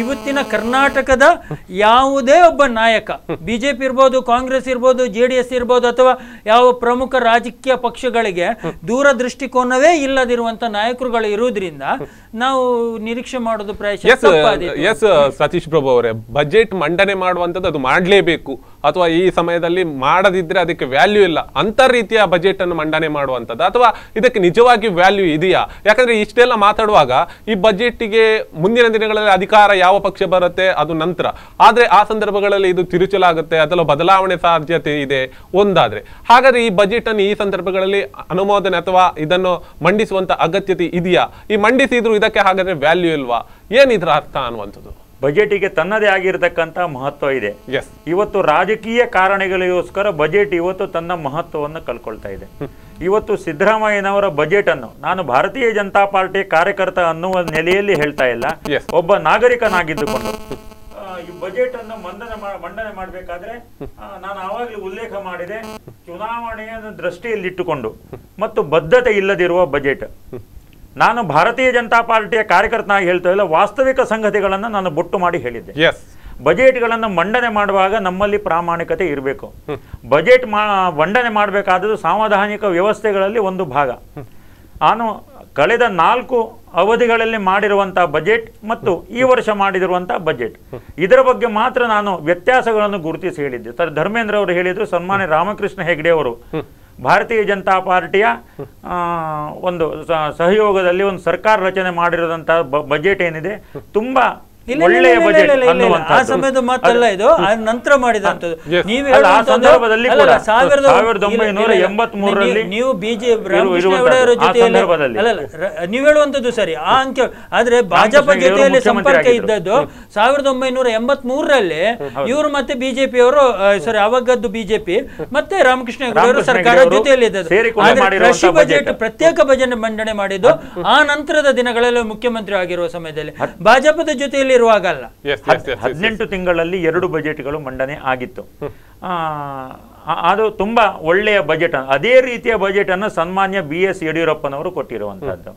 S2: ಇವತ್ತಿನ ಕರ್ನಾಟಕದ ಯಾವುದೇ ಒಬ್ಬ ನಾಯಕ, ಬಿಜೆಪಿ ಇರ್ಬೋದು, ಕಾಂಗ್ರೆಸ್ ಇರ್ಬೋದು, JDS ಇರ್ಬೋದು, ಅಥವಾ ಯಾವ ಪ್ರಮುಖ ರಾಜಕೀಯ ಪಕ್ಷಗಳಿಗೆ ದೂರದೃಷ್ಟಿಕೋನವೇ ಇಲ್ಲದಿರುವಂತ ನಾಯಕರುಗಳು ಇರುವುದರಿಂದ ನಾವು ನಿರೀಕ್ಷೆ ಮಾಡೋದು ಪ್ರಾಯಶಃ.
S1: ಸತೀಶ್ ಪ್ರಭು ಅವರೇ, ಬಜೆಟ್ ಮಂಡನೆ ಮಾಡುವಂತದ್ದು ಅದು ಮಾಡಲೇಬೇಕು ಅಥವಾ ಈ ಸಮಯದಲ್ಲಿ ಮಾಡದಿದ್ರೆ ಅದಕ್ಕೆ ವ್ಯಾಲ್ಯೂ ಇಲ್ಲ ಅಂತ ರೀತಿಯ ಬಜೆಟ್ ಅನ್ನು ಮಂಡನೆ ಮಾಡುವಂತದ್ದು, ಅಥವಾ ಇದಕ್ಕೆ ನಿಜವಾಗಿ ವ್ಯಾಲ್ಯೂ ಇದೆಯಾ? ಯಾಕಂದ್ರೆ ಇಷ್ಟೆಲ್ಲ ಮಾತಾಡುವಾಗ ಈ ಬಜೆಟ್ಗೆ ಮುಂದಿನ ದಿನಗಳಲ್ಲಿ ಅಧಿಕಾರ ಯಾವ ಪಕ್ಷ ಬರುತ್ತೆ ಅದು ನಂತರ, ಆದ್ರೆ ಆ ಸಂದರ್ಭಗಳಲ್ಲಿ ಇದು ತಿರುಚಲಾಗುತ್ತೆ ಅಥವಾ ಬದಲಾವಣೆ ಸಾಧ್ಯತೆ ಇದೆ ಒಂದಾದ್ರೆ, ಹಾಗಾದ್ರೆ ಈ ಬಜೆಟ್ ಅನ್ನು ಈ ಸಂದರ್ಭಗಳಲ್ಲಿ ಅನುಮೋದನೆ ಅಥವಾ ಇದನ್ನು ಮಂಡಿಸುವಂತ ಅಗತ್ಯತೆ ಇದೆಯಾ? ಈ ಮಂಡಿಸಿದ್ರು ಇದಕ್ಕೆ ಹಾಗಾದ್ರೆ ವ್ಯಾಲ್ಯೂ ಇಲ್ವಾ? ಏನಿದ್ರ ಅರ್ಥ ಅನ್ನುವಂಥದ್ದು?
S3: ಬಜೆಟಿಗೆ ತನ್ನದೇ ಆಗಿರತಕ್ಕಂಥ ಮಹತ್ವ ಇದೆ. ಇವತ್ತು ರಾಜಕೀಯ ಕಾರಣಗಳಿಗೋಸ್ಕರ ಬಜೆಟ್ ಇವತ್ತು ತನ್ನ ಮಹತ್ವವನ್ನು ಕಳ್ಕೊಳ್ತಾ ಇದೆ. ಇವತ್ತು ಸಿದ್ದರಾಮಯ್ಯನವರ ಬಜೆಟ್ ಅನ್ನು ನಾನು ಭಾರತೀಯ ಜನತಾ ಪಾರ್ಟಿ ಕಾರ್ಯಕರ್ತ ಅನ್ನುವ ನೆಲೆಯಲ್ಲಿ ಹೇಳ್ತಾ ಇಲ್ಲ, ಒಬ್ಬ ನಾಗರಿಕನಾಗಿದ್ದುಕೊಂಡು ಈ ಬಜೆಟ್ ಅನ್ನು ಮಂಡನೆ ಮಾಡಬೇಕಾದ್ರೆ ನಾನು ಆವಾಗಲೇ ಉಲ್ಲೇಖ ಮಾಡಿದೆ, ಚುನಾವಣೆಯನ್ನು ದೃಷ್ಟಿಯಲ್ಲಿಟ್ಟುಕೊಂಡು ಮತ್ತು ಬದ್ಧತೆ ಇಲ್ಲದಿರುವ ಬಜೆಟ್. ನಾನು ಭಾರತೀಯ ಜನತಾ ಪಾರ್ಟಿಯ ಕಾರ್ಯಕರ್ತನಾಗಿ ಹೇಳ್ತಾ ಇಲ್ಲ, ವಾಸ್ತವಿಕ ಸಂಗತಿಗಳನ್ನು ನಾನು ಬೊಟ್ಟು ಮಾಡಿ ಹೇಳಿದ್ದೆ. ಬಜೆಟ್ಗಳನ್ನು ಮಂಡನೆ ಮಾಡುವಾಗ ನಮ್ಮಲ್ಲಿ ಪ್ರಾಮಾಣಿಕತೆ ಇರಬೇಕು. ಬಜೆಟ್ ಮಂಡನೆ ಮಾಡಬೇಕಾದದ್ದು ಸಾಂವಿಧಾನಿಕ ವ್ಯವಸ್ಥೆಗಳಲ್ಲಿ ಒಂದು ಭಾಗ. ನಾನು ಕಳೆದ 4 ಅವಧಿಗಳಲ್ಲಿ ಮಾಡಿರುವಂತಹ ಬಜೆಟ್ ಮತ್ತು ಈ ವರ್ಷ ಮಾಡಿರುವಂತಹ ಬಜೆಟ್ ಇದರ ಬಗ್ಗೆ ಮಾತ್ರ ನಾನು ವ್ಯತ್ಯಾಸಗಳನ್ನು ಗುರುತಿಸಿ ಹೇಳಿದ್ದೆ. ಧರ್ಮೇಂದ್ರ ಅವರು ಹೇಳಿದ್ರು, ಸನ್ಮಾನ್ಯ ರಾಮಕೃಷ್ಣ ಹೆಗಡೆ ಅವರು ಭಾರತೀಯ ಜನತಾ ಪಾರ್ಟಿಯ ಒಂದು ಸಹಯೋಗದಲ್ಲಿ ಒಂದು ಸರ್ಕಾರ ರಚನೆ ಮಾಡಿರೋದಂತಹ ಬಜೆಟ್ ಏನಿದೆ ತುಂಬಾ ಒಳ್ಳೆಯ ಬಜೆಟ್ ಅನ್ನುವಂತ
S2: ಆ ಸಮಯದ ಮಾತಲ್ಲ ಇದು, ನಂತರ ಮಾಡಿದಂತದ್ದು.
S3: ಆ ಸಂದರ್ಭದಲ್ಲಿ ಕೂಡ 1983ರಲ್ಲಿ
S2: ನೀವು ಬಿಜೆಪಿ ನೀವು ಹೇಳುವಂತದ್ದು ಸರಿ, ಆ ಅಂಕೆ. ಆದ್ರೆ ಭಾಜಪ ಜೊತೆಯಲ್ಲಿ ಸಂಪರ್ಕ ಇದ್ದದ್ದು 1983ರಲ್ಲಿ ಇವರು ಮತ್ತೆ ಬಿಜೆಪಿಯವರು, ಸಾರಿ ಅವಾಗದ್ದು ಬಿಜೆಪಿ ಮತ್ತೆ ರಾಮಕೃಷ್ಣ ಹೆಗಡೆ ಸರ್ಕಾರ ಜೊತೆಯಲ್ಲಿ ಇದ್ದದ್ದು. ಕೃಷಿ ಬಜೆಟ್ ಪ್ರತ್ಯೇಕ ಬಜೆಟ್ ಮಂಡನೆ ಮಾಡಿದ್ದು ಆ ನಂತರದ ದಿನಗಳಲ್ಲಿ ಮುಖ್ಯಮಂತ್ರಿ ಆಗಿರುವ ಸಮಯದಲ್ಲಿ, ಭಾಜಪದ ಜೊತೆಯಲ್ಲಿ ಇರುವಾಗಲ್ಲ.
S3: 18 ತಿಂಗಳಲ್ಲಿ 2 ಬಜೆಟ್ಗಳು ಮಂಡನೆ ಆಗಿತ್ತು. ಅದು ತುಂಬಾ ಒಳ್ಳೆಯ ಬಜೆಟ್. ಅದೇ ರೀತಿಯ ಬಜೆಟ್ ಅನ್ನು ಸನ್ಮಾನ್ಯ BS ಯಡಿಯೂರಪ್ಪನವರು ಕೊಟ್ಟಿರುವಂತಹದ್ದು.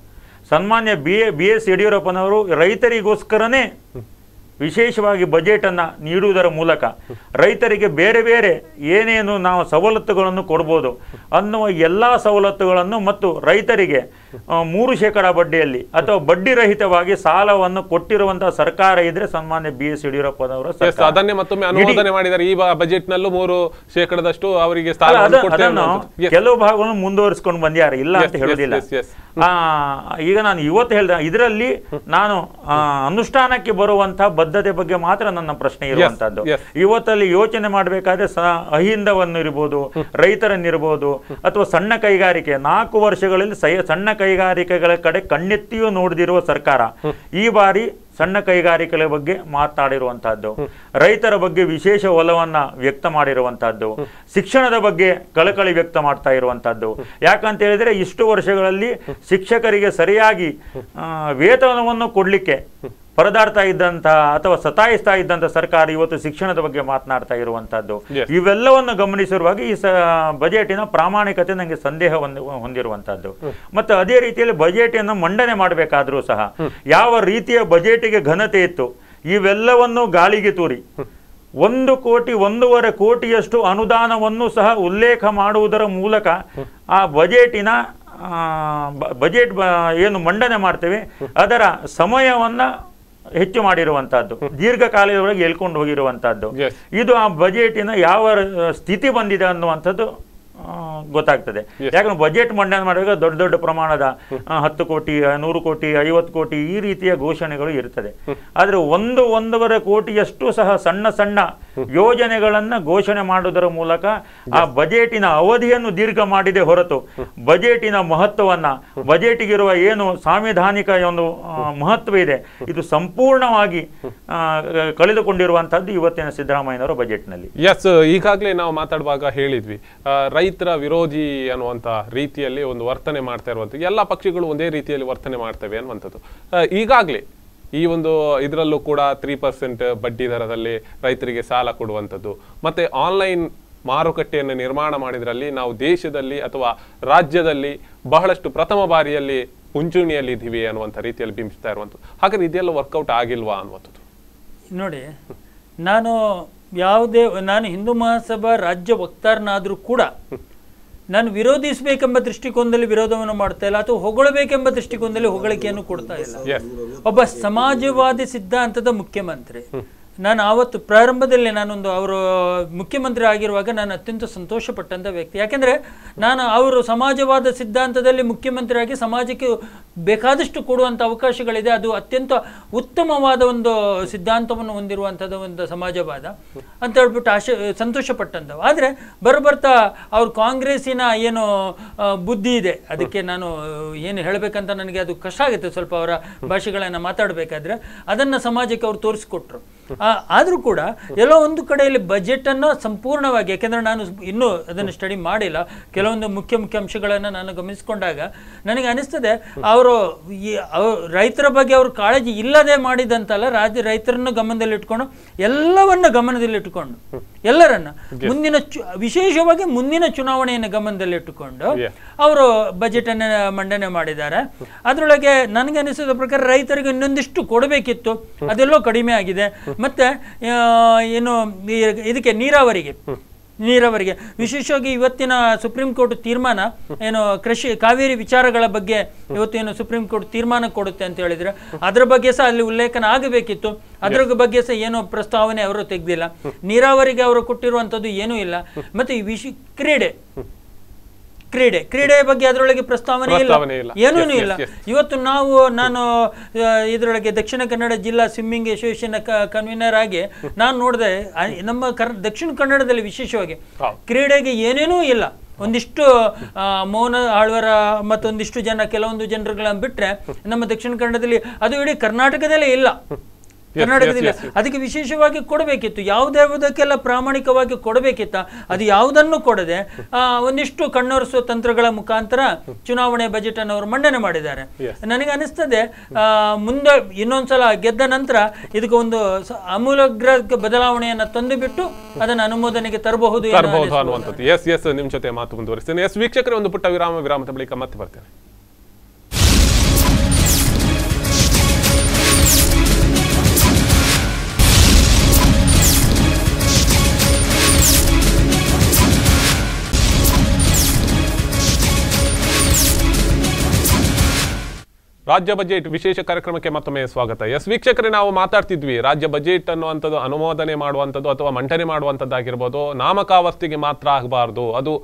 S3: ಸನ್ಮಾನ್ಯ BS ಯಡಿಯೂರಪ್ಪನವರು ರೈತರಿಗೋಸ್ಕರನೇ ವಿಶೇಷವಾಗಿ ಬಜೆಟ್ ಅನ್ನ ನೀಡುವುದರ ಮೂಲಕ ರೈತರಿಗೆ ಬೇರೆ ಬೇರೆ ಏನೇನು ನಾವು ಸವಲತ್ತುಗಳನ್ನು ಕೊಡಬಹುದು ಅನ್ನುವ ಎಲ್ಲಾ ಸವಲತ್ತುಗಳನ್ನು ಮತ್ತು ರೈತರಿಗೆ 3% ಬಡ್ಡಿಯಲ್ಲಿ ಅಥವಾ ಬಡ್ಡಿ ರಹಿತವಾಗಿ ಸಾಲವನ್ನು ಕೊಟ್ಟಿರುವಂತಹ ಸರ್ಕಾರ ಇದ್ರೆ ಸನ್ಮಾನ್ಯ BS ಯಡಿಯೂರಪ್ಪನವರ ಸರ್ಕಾರ.
S1: ಅದನ್ನೇ ಮತ್ತೊಮ್ಮೆ ಅನುಮೋದನೆ ಮಾಡಿದ್ದಾರೆ. ಈ ಬಜೆಟ್ ನಲ್ಲೂ 3% ಅವರಿಗೆ
S3: ಕೆಲವು ಭಾಗವನ್ನು ಮುಂದುವರಿಸಿಕೊಂಡು ಬಂದಿದ್ದಾರೆ, ಇಲ್ಲ ಅಂತ ಹೇಳುದಿಲ್ಲ. ಈಗ ನಾನು ಇವತ್ತು ಹೇಳಿದ ಇದರಲ್ಲಿ ನಾನು ಅನುಷ್ಠಾನಕ್ಕೆ ಬರುವಂತಹ ಬದ್ಧತೆ ಬಗ್ಗೆ ಮಾತ್ರ ನನ್ನ ಪ್ರಶ್ನೆ ಇರುವಂತಹದ್ದು. ಇವತ್ತಲ್ಲಿ ಯೋಚನೆ ಮಾಡಬೇಕಾದ್ರೆ ಅಹಿಂದವನ್ನು ಇರ್ಬೋದು, ರೈತರನ್ನಿರ್ಬೋದು ಅಥವಾ ಸಣ್ಣ ಕೈಗಾರಿಕೆ 4 ವರ್ಷಗಳಲ್ಲಿ ಸಣ್ಣ ಕೈಗಾರಿಕೆಗಳ ಕಡೆ ಕಣ್ಣೆತ್ತಿಯೂ ನೋಡದಿರುವ ಸರ್ಕಾರ ಈ ಬಾರಿ ಸಣ್ಣ ಕೈಗಾರಿಕೆಗಳ ಬಗ್ಗೆ ಮಾತನಾಡಿರುವಂತಹದ್ದು, ರೈತರ ಬಗ್ಗೆ ವಿಶೇಷ ಒಲವನ್ನ ವ್ಯಕ್ತ ಮಾಡಿರುವಂತಹದ್ದು, ಶಿಕ್ಷಣದ ಬಗ್ಗೆ ಕಳಕಳಿ ವ್ಯಕ್ತ ಮಾಡ್ತಾ ಇರುವಂತಹದ್ದು. ಯಾಕಂತ ಹೇಳಿದ್ರೆ ಇಷ್ಟು ವರ್ಷಗಳಲ್ಲಿ ಶಿಕ್ಷಕರಿಗೆ ಸರಿಯಾಗಿ ವೇತನವನ್ನು ಕೊಡ್ಲಿಕ್ಕೆ ಪರದಾಡ್ತಾ ಇದ್ದಂತಹ ಅಥವಾ ಸತಾಯಿಸ್ತಾ ಇದ್ದಂತ ಸರ್ಕಾರ ಇವತ್ತು ಶಿಕ್ಷಣದ ಬಗ್ಗೆ ಮಾತನಾಡ್ತಾ ಇರುವಂತಹದ್ದು. ಇವೆಲ್ಲವನ್ನು ಗಮನಿಸಿರುವಾಗ ಈ ಬಜೆಟಿನ ಪ್ರಾಮಾಣಿಕತೆ ನನಗೆ ಸಂದೇಹ ಹೊಂದಿರುವಂತಹದ್ದು. ಮತ್ತು ಅದೇ ರೀತಿಯಲ್ಲಿ ಬಜೆಟ್ ಅನ್ನು ಮಂಡನೆ ಮಾಡಬೇಕಾದ್ರೂ ಸಹ ಯಾವ ರೀತಿಯ ಬಜೆಟಿಗೆ ಘನತೆ ಇತ್ತು ಇವೆಲ್ಲವನ್ನು ಗಾಳಿಗೆ ತೂರಿ 1 ಕೋಟಿ 1.5 ಕೋಟಿಯಷ್ಟು ಅನುದಾನವನ್ನು ಸಹ ಉಲ್ಲೇಖ ಮಾಡುವುದರ ಮೂಲಕ ಆ ಬಜೆಟಿನ ಬಜೆಟ್ ಏನು ಮಂಡನೆ ಮಾಡ್ತೇವೆ ಅದರ ಸಮಯವನ್ನ ಹೆಚ್ಚು ಮಾಡಿರುವಂತಹದ್ದು, ದೀರ್ಘಕಾಲದವರೆಗೆ ಹೇಳ್ಕೊಂಡು ಹೋಗಿರುವಂತಹದ್ದು. ಇದು ಆ ಬಜೆಟಿನ ಯಾವ ಸ್ಥಿತಿ ಬಂದಿದೆ ಅನ್ನುವಂಥದ್ದು ಗೊತ್ತಾಗ್ತದೆ. ಯಾಕಂದ್ರೆ ಬಜೆಟ್ ಮಂಡನೆ ಮಾಡುವಾಗ ದೊಡ್ಡ ದೊಡ್ಡ ಪ್ರಮಾಣದ 10 ಕೋಟಿ 100 ಕೋಟಿ 50 ಕೋಟಿ ಈ ರೀತಿಯ ಘೋಷಣೆಗಳು ಇರ್ತದೆ. ಆದ್ರೆ 1-1.5 ಕೋಟಿಯಷ್ಟು ಸಹ ಸಣ್ಣ ಸಣ್ಣ ಯೋಜನೆಗಳನ್ನ ಘೋಷಣೆ ಮಾಡುವುದರ ಮೂಲಕ ಆ ಬಜೆಟಿನ ಅವಧಿಯನ್ನು ದೀರ್ಘ ಮಾಡಿದೆ ಹೊರತು ಬಜೆಟಿನ ಮಹತ್ವವನ್ನ, ಬಜೆಟಿಗಿರುವ ಏನು ಸಾಂವಿಧಾನಿಕ ಒಂದು ಮಹತ್ವ ಇದೆ ಇದು ಸಂಪೂರ್ಣವಾಗಿ ಕಳೆದುಕೊಂಡಿರುವಂತಹದ್ದು ಇವತ್ತಿನ ಸಿದ್ದರಾಮಯ್ಯನವರ ಬಜೆಟ್ನಲ್ಲಿ.
S1: ಈಗಾಗಲೇ ನಾವು ಮಾತಾಡುವಾಗ ಹೇಳಿದ್ವಿ, ರೈತರ ವಿರೋಧಿ ಅನ್ನುವಂಥ ರೀತಿಯಲ್ಲಿ ಒಂದು ವರ್ತನೆ ಮಾಡ್ತಾ ಇರುವಂಥದ್ದು, ಎಲ್ಲ ಪಕ್ಷಗಳು ಒಂದೇ ರೀತಿಯಲ್ಲಿ ವರ್ತನೆ ಮಾಡ್ತವೆ ಅನ್ನುವಂಥದ್ದು. ಈಗಾಗಲೇ ಈ ಒಂದು ಇದರಲ್ಲೂ ಕೂಡ 3% ಬಡ್ಡಿ ದರದಲ್ಲಿ ರೈತರಿಗೆ ಸಾಲ ಕೊಡುವಂಥದ್ದು, ಮತ್ತೆ ಆನ್ಲೈನ್ ಮಾರುಕಟ್ಟೆಯನ್ನು ನಿರ್ಮಾಣ ಮಾಡಿದ್ರಲ್ಲಿ ನಾವು ದೇಶದಲ್ಲಿ ಅಥವಾ ರಾಜ್ಯದಲ್ಲಿ ಬಹಳಷ್ಟು ಪ್ರಥಮ ಬಾರಿಯಲ್ಲಿ ಮುಂಚೂಣಿಯಲ್ಲಿ ಇದ್ದೀವಿ ಅನ್ನುವಂಥ ರೀತಿಯಲ್ಲಿ ಬಿಂಬಿಸ್ತಾ ಇರುವಂಥದ್ದು. ಹಾಗಾದ್ರೆ ಇದೆಲ್ಲ ವರ್ಕೌಟ್ ಆಗಿಲ್ವಾ ಅನ್ನುವಂಥದ್ದು
S2: ನೋಡಿ. ನಾನು ಹಿಂದೂ ಮಹಾಸಭಾ ರಾಜ್ಯ ವಕ್ತಾರನಾದರೂ ಕೂಡ ನಾನು ವಿರೋಧಿಸಬೇಕೆಂಬ ದೃಷ್ಟಿಕೋನದಲ್ಲಿ ವಿರೋಧವನ್ನು ಮಾಡ್ತಾ ಇಲ್ಲ, ಅಥವಾ ಹೊಗಳಬೇಕೆಂಬ ದೃಷ್ಟಿಕೋನದಲ್ಲಿ ಹೊಗಳಿಕೆಯನ್ನು ಕೊಡ್ತಾ ಇಲ್ಲ. ಒಬ್ಬ ಸಮಾಜವಾದಿ ಸಿದ್ಧಾಂತದ ಮುಖ್ಯಮಂತ್ರಿ ನಾನು ಆವತ್ತು ಪ್ರಾರಂಭದಲ್ಲಿ ನಾನೊಂದು ಅವರು ಮುಖ್ಯಮಂತ್ರಿ ಆಗಿರುವಾಗ ನಾನು ಅತ್ಯಂತ ಸಂತೋಷಪಟ್ಟಂಥ ವ್ಯಕ್ತಿ. ಯಾಕೆಂದರೆ ನಾನು ಅವರು ಸಮಾಜವಾದ ಸಿದ್ಧಾಂತದಲ್ಲಿ ಮುಖ್ಯಮಂತ್ರಿಯಾಗಿ ಸಮಾಜಕ್ಕೆ ಬೇಕಾದಷ್ಟು ಕೊಡುವಂಥ ಅವಕಾಶಗಳಿದೆ. ಅದು ಅತ್ಯಂತ ಉತ್ತಮವಾದ ಒಂದು ಸಿದ್ಧಾಂತವನ್ನು ಹೊಂದಿರುವಂಥದ್ದು ಒಂದು ಸಮಾಜವಾದ ಅಂತ ಹೇಳ್ಬಿಟ್ಟು ಸಂತೋಷಪಟ್ಟಂಥವು. ಆದರೆ ಬರ್ತಾ ಅವ್ರು ಕಾಂಗ್ರೆಸ್ಸಿನ ಏನು ಬುದ್ಧಿ ಇದೆ ಅದಕ್ಕೆ ನಾನು ಏನು ಹೇಳಬೇಕಂತ ನನಗೆ ಅದು ಕಷ್ಟ ಆಗುತ್ತೆ ಸ್ವಲ್ಪ ಅವರ ಭಾಷೆಗಳನ್ನು ಮಾತಾಡಬೇಕಾದ್ರೆ. ಅದನ್ನು ಸಮಾಜಕ್ಕೆ ಅವ್ರು ತೋರಿಸ್ಕೊಟ್ರು. ಆದರೂ ಕೂಡ ಎಲ್ಲೋ ಒಂದು ಕಡೆಯಲ್ಲಿ ಬಜೆಟನ್ನು ಸಂಪೂರ್ಣವಾಗಿ, ಯಾಕೆಂದರೆ ನಾನು ಇನ್ನೂ ಅದನ್ನು ಸ್ಟಡಿ ಮಾಡಿಲ್ಲ, ಕೆಲವೊಂದು ಮುಖ್ಯ ಅಂಶಗಳನ್ನು ನಾನು ಗಮನಿಸಿಕೊಂಡಾಗ ನನಗೆ ಅನಿಸ್ತದೆ ಅವರು ರೈತರ ಬಗ್ಗೆ ಅವರು ಕಾಳಜಿ ಇಲ್ಲದೆ ಮಾಡಿದಂತಲ್ಲ, ರೈತರನ್ನು ಗಮನದಲ್ಲಿಟ್ಕೊಂಡು ಎಲ್ಲವನ್ನ ಗಮನದಲ್ಲಿಟ್ಟುಕೊಂಡು ಎಲ್ಲರನ್ನ ವಿಶೇಷವಾಗಿ ಮುಂದಿನ ಚುನಾವಣೆಯನ್ನು ಗಮನದಲ್ಲಿಟ್ಟುಕೊಂಡು ಅವರು ಬಜೆಟ್ ಅನ್ನು ಮಂಡನೆ ಮಾಡಿದ್ದಾರೆ. ಅದರೊಳಗೆ ನನಗೆ ಅನಿಸಿದ ಪ್ರಕಾರ ರೈತರಿಗೆ ಇನ್ನೊಂದಿಷ್ಟು ಕೊಡಬೇಕಿತ್ತು, ಅದೆಲ್ಲೋ ಕಡಿಮೆ ಆಗಿದೆ. ಮತ್ತೆ ಏನು ಇದಕ್ಕೆ ನೀರಾವರಿಗೆ ವಿಶೇಷವಾಗಿ ಇವತ್ತಿನ ಸುಪ್ರೀಂ ಕೋರ್ಟ್ ತೀರ್ಮಾನ ಏನು ಕಾವೇರಿ ವಿಚಾರಗಳ ಬಗ್ಗೆ ಇವತ್ತೇನು ಸುಪ್ರೀಂ ಕೋರ್ಟ್ ತೀರ್ಮಾನ ಕೊಡುತ್ತೆ ಅಂತ ಹೇಳಿದ್ರೆ ಅದರ ಬಗ್ಗೆ ಸಹ ಅಲ್ಲಿ ಉಲ್ಲೇಖನ ಆಗಬೇಕಿತ್ತು. ಅದರ ಬಗ್ಗೆ ಸಹ ಏನೋ ಪ್ರಸ್ತಾವನೆ ಅವರು ತೆಗೆದಿಲ್ಲ. ನೀರಾವರಿಗೆ ಅವರು ಕೊಟ್ಟಿರುವಂಥದ್ದು ಏನೂ ಇಲ್ಲ. ಮತ್ತೆ ಕ್ರೀಡೆಯ ಬಗ್ಗೆ ಅದರೊಳಗೆ ಪ್ರಸ್ತಾವನೆ ಇಲ್ಲ, ಏನೂ ಇಲ್ಲ. ಇವತ್ತು ನಾನು ಇದರೊಳಗೆ ದಕ್ಷಿಣ ಕನ್ನಡ ಜಿಲ್ಲಾ ಸ್ವಿಮ್ಮಿಂಗ್ ಅಸೋಸಿಯೇಷನ್ ಕನ್ವೀನರ್ ಆಗಿ ನಾನು ನೋಡಿದೆ, ನಮ್ಮ ದಕ್ಷಿಣ ಕನ್ನಡದಲ್ಲಿ ವಿಶೇಷವಾಗಿ ಕ್ರೀಡೆಗೆ ಏನೇನೂ ಇಲ್ಲ. ಒಂದಿಷ್ಟು ಮೌನ ಆಳ್ವರ ಮತ್ತೊಂದಿಷ್ಟು ಕೆಲವೊಂದು ಜನರುಗಳನ್ನು ಬಿಟ್ಟರೆ ನಮ್ಮ ದಕ್ಷಿಣ ಕನ್ನಡದಲ್ಲಿ, ಅದು ಇಡೀ ಕರ್ನಾಟಕದಲ್ಲೇ ಇಲ್ಲ, ಕರ್ನಾಟಕದಲ್ಲಿ. ಅದಕ್ಕೆ ವಿಶೇಷವಾಗಿ ಕೊಡಬೇಕಿತ್ತು, ಯಾವುದಕ್ಕೆಲ್ಲ ಪ್ರಾಮಾಣಿಕವಾಗಿ ಕೊಡಬೇಕಿತ್ತ, ಅದು ಯಾವುದನ್ನು ಕೊಡದೆ ಒಂದಿಷ್ಟು ಕಣ್ಣೊರೆಸುವ ತಂತ್ರಗಳ ಮುಖಾಂತರ ಚುನಾವಣೆ ಬಜೆಟ್ ಅನ್ನು ಅವರು ಮಂಡನೆ ಮಾಡಿದ್ದಾರೆ. ನನಗೆ ಅನಿಸ್ತದೆ ಮುಂದೆ ಇನ್ನೊಂದ್ಸಲ ಗೆದ್ದ ನಂತರ ಇದಕ್ಕೆ ಒಂದು ಆಮೂಲಾಗ್ರ ಬದಲಾವಣೆಯನ್ನು ತಂದು ಬಿಟ್ಟು ಅದನ್ನು ಅನುಮೋದನೆಗೆ ತರಬಹುದು
S1: ಅನ್ನುವಂಥದ್ದು. ಎಸ್ ನಿಮ್ಮ ಜೊತೆ ಮಾತು ಮುಂದುವರಿಸ್ತೇನೆ. ಎಸ್ ವೀಕ್ಷಕರೇ, ಒಂದು ಪುಟ್ಟ ವಿರಾಮದ ಬಳಿಕ ಮತ್ತೆ ಬರ್ತೇನೆ. ರಾಜ್ಯ ಬಜೆಟ್ ವಿಶೇಷ ಕಾರ್ಯಕ್ರಮಕ್ಕೆ ಮತ್ತೊಮ್ಮೆ ಸ್ವಾಗತ. ಎಸ್ ವೀಕ್ಷಕರೇ, ನಾವು ಮಾತಾಡ್ತಿದ್ವಿ ರಾಜ್ಯ ಬಜೆಟ್ ಅನ್ನುವಂಥದ್ದು ಅನುಮೋದನೆ ಮಾಡುವಂಥದ್ದು ಅಥವಾ ಮಂಡನೆ ಮಾಡುವಂಥದ್ದಾಗಿರ್ಬೋದು, ನಾಮಕಾವಸ್ತಿಗೆ ಮಾತ್ರ ಆಗಬಾರ್ದು, ಅದು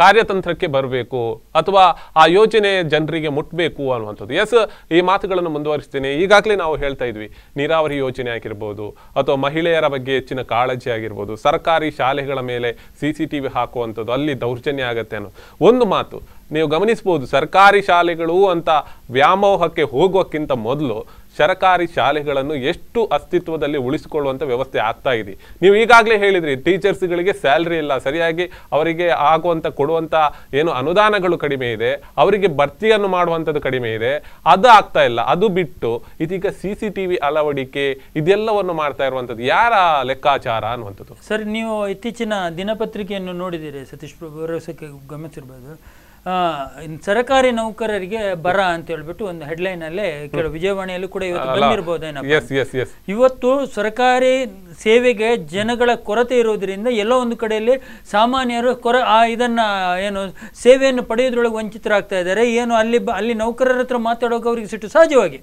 S1: ಕಾರ್ಯತಂತ್ರಕ್ಕೆ ಬರಬೇಕು ಅಥವಾ ಆ ಯೋಜನೆ ಜನರಿಗೆ ಮುಟ್ಟಬೇಕು ಅನ್ನುವಂಥದ್ದು. ಎಸ್, ಈ ಮಾತುಗಳನ್ನು ಮುಂದುವರಿಸ್ತೀನಿ. ಈಗಾಗಲೇ ನಾವು ಹೇಳ್ತಾ ಇದ್ವಿ, ನೀರಾವರಿ ಯೋಜನೆ ಆಗಿರ್ಬೋದು ಅಥವಾ ಮಹಿಳೆಯರ ಬಗ್ಗೆ ಹೆಚ್ಚಿನ ಕಾಳಜಿ ಆಗಿರ್ಬೋದು, ಸರ್ಕಾರಿ ಶಾಲೆಗಳ ಮೇಲೆ CCTV ಹಾಕುವಂಥದ್ದು, ಅಲ್ಲಿ ದೌರ್ಜನ್ಯ ಆಗತ್ತೆ ಅನ್ನೋ ಒಂದು ಮಾತು ನೀವು ಗಮನಿಸಬಹುದು. ಸರ್ಕಾರಿ ಶಾಲೆಗಳು ಅಂತ ವ್ಯಾಮೋಹಕ್ಕೆ ಹೋಗೋಕ್ಕಿಂತ ಮೊದಲು ಸರ್ಕಾರಿ ಶಾಲೆಗಳನ್ನು ಎಷ್ಟು ಅಸ್ತಿತ್ವದಲ್ಲಿ ಉಳಿಸಿಕೊಳ್ಳುವಂಥ ವ್ಯವಸ್ಥೆ ಆಗ್ತಾ ಇದೆ. ನೀವು ಈಗಾಗಲೇ ಹೇಳಿದ್ರಿ, ಟೀಚರ್ಸ್ಗಳಿಗೆ ಸ್ಯಾಲ್ರಿ ಇಲ್ಲ, ಸರಿಯಾಗಿ ಅವರಿಗೆ ಕೊಡುವಂಥ ಏನು ಅನುದಾನಗಳು ಕಡಿಮೆ ಇದೆ, ಅವರಿಗೆ ಭರ್ತಿಯನ್ನು ಮಾಡುವಂಥದ್ದು ಕಡಿಮೆ ಇದೆ, ಅದು ಆಗ್ತಾ ಇಲ್ಲ. ಅದು ಬಿಟ್ಟು ಇದೀಗ CCTV ಅಳವಡಿಕೆ ಇದೆಲ್ಲವನ್ನು ಮಾಡ್ತಾ ಇರುವಂಥದ್ದು ಯಾರ ಲೆಕ್ಕಾಚಾರ ಅನ್ನುವಂಥದ್ದು?
S2: ಸರ್, ನೀವು ಇತ್ತೀಚಿನ ದಿನಪತ್ರಿಕೆಯನ್ನು ನೋಡಿದ್ದೀರಿ ಸತೀಶ್ ಪ್ರಭು ಅವರು, ಗಮನಿಸಿರ್ಬೋದು. ಸರ್ಕಾರಿ ನೌಕರರಿಗೆ ಬರ ಅಂತ ಹೇಳ್ಬಿಟ್ಟು ಒಂದು ಹೆಡ್ಲೈನ್ ಅಲ್ಲೇ ಕೆಲವು ವಿಜಯವಾಣಿಯಲ್ಲೂ ಕೂಡ ಇವತ್ತು ಬಂದಿರಬಹುದೇನೋ. ಇವತ್ತು ಸರ್ಕಾರಿ ಸೇವೆಗೆ ಜನಗಳ ಕೊರತೆ ಇರುವುದರಿಂದ ಎಲ್ಲೋ ಒಂದು ಕಡೆಯಲ್ಲಿ ಸಾಮಾನ್ಯರು ಇದನ್ನ ಏನು ಸೇವೆಯನ್ನು ಪಡೆಯೋದ್ರೊಳಗೆ ವಂಚಿತರಾಗ್ತಾ ಇದ್ದಾರೆ. ಏನು ಅಲ್ಲಿ ನೌಕರರ ಹತ್ರ ಮಾತಾಡೋಕೆ ಅವರಿಗೆ ಸಿಟ್ಟು ಸಹಜವಾಗಿ.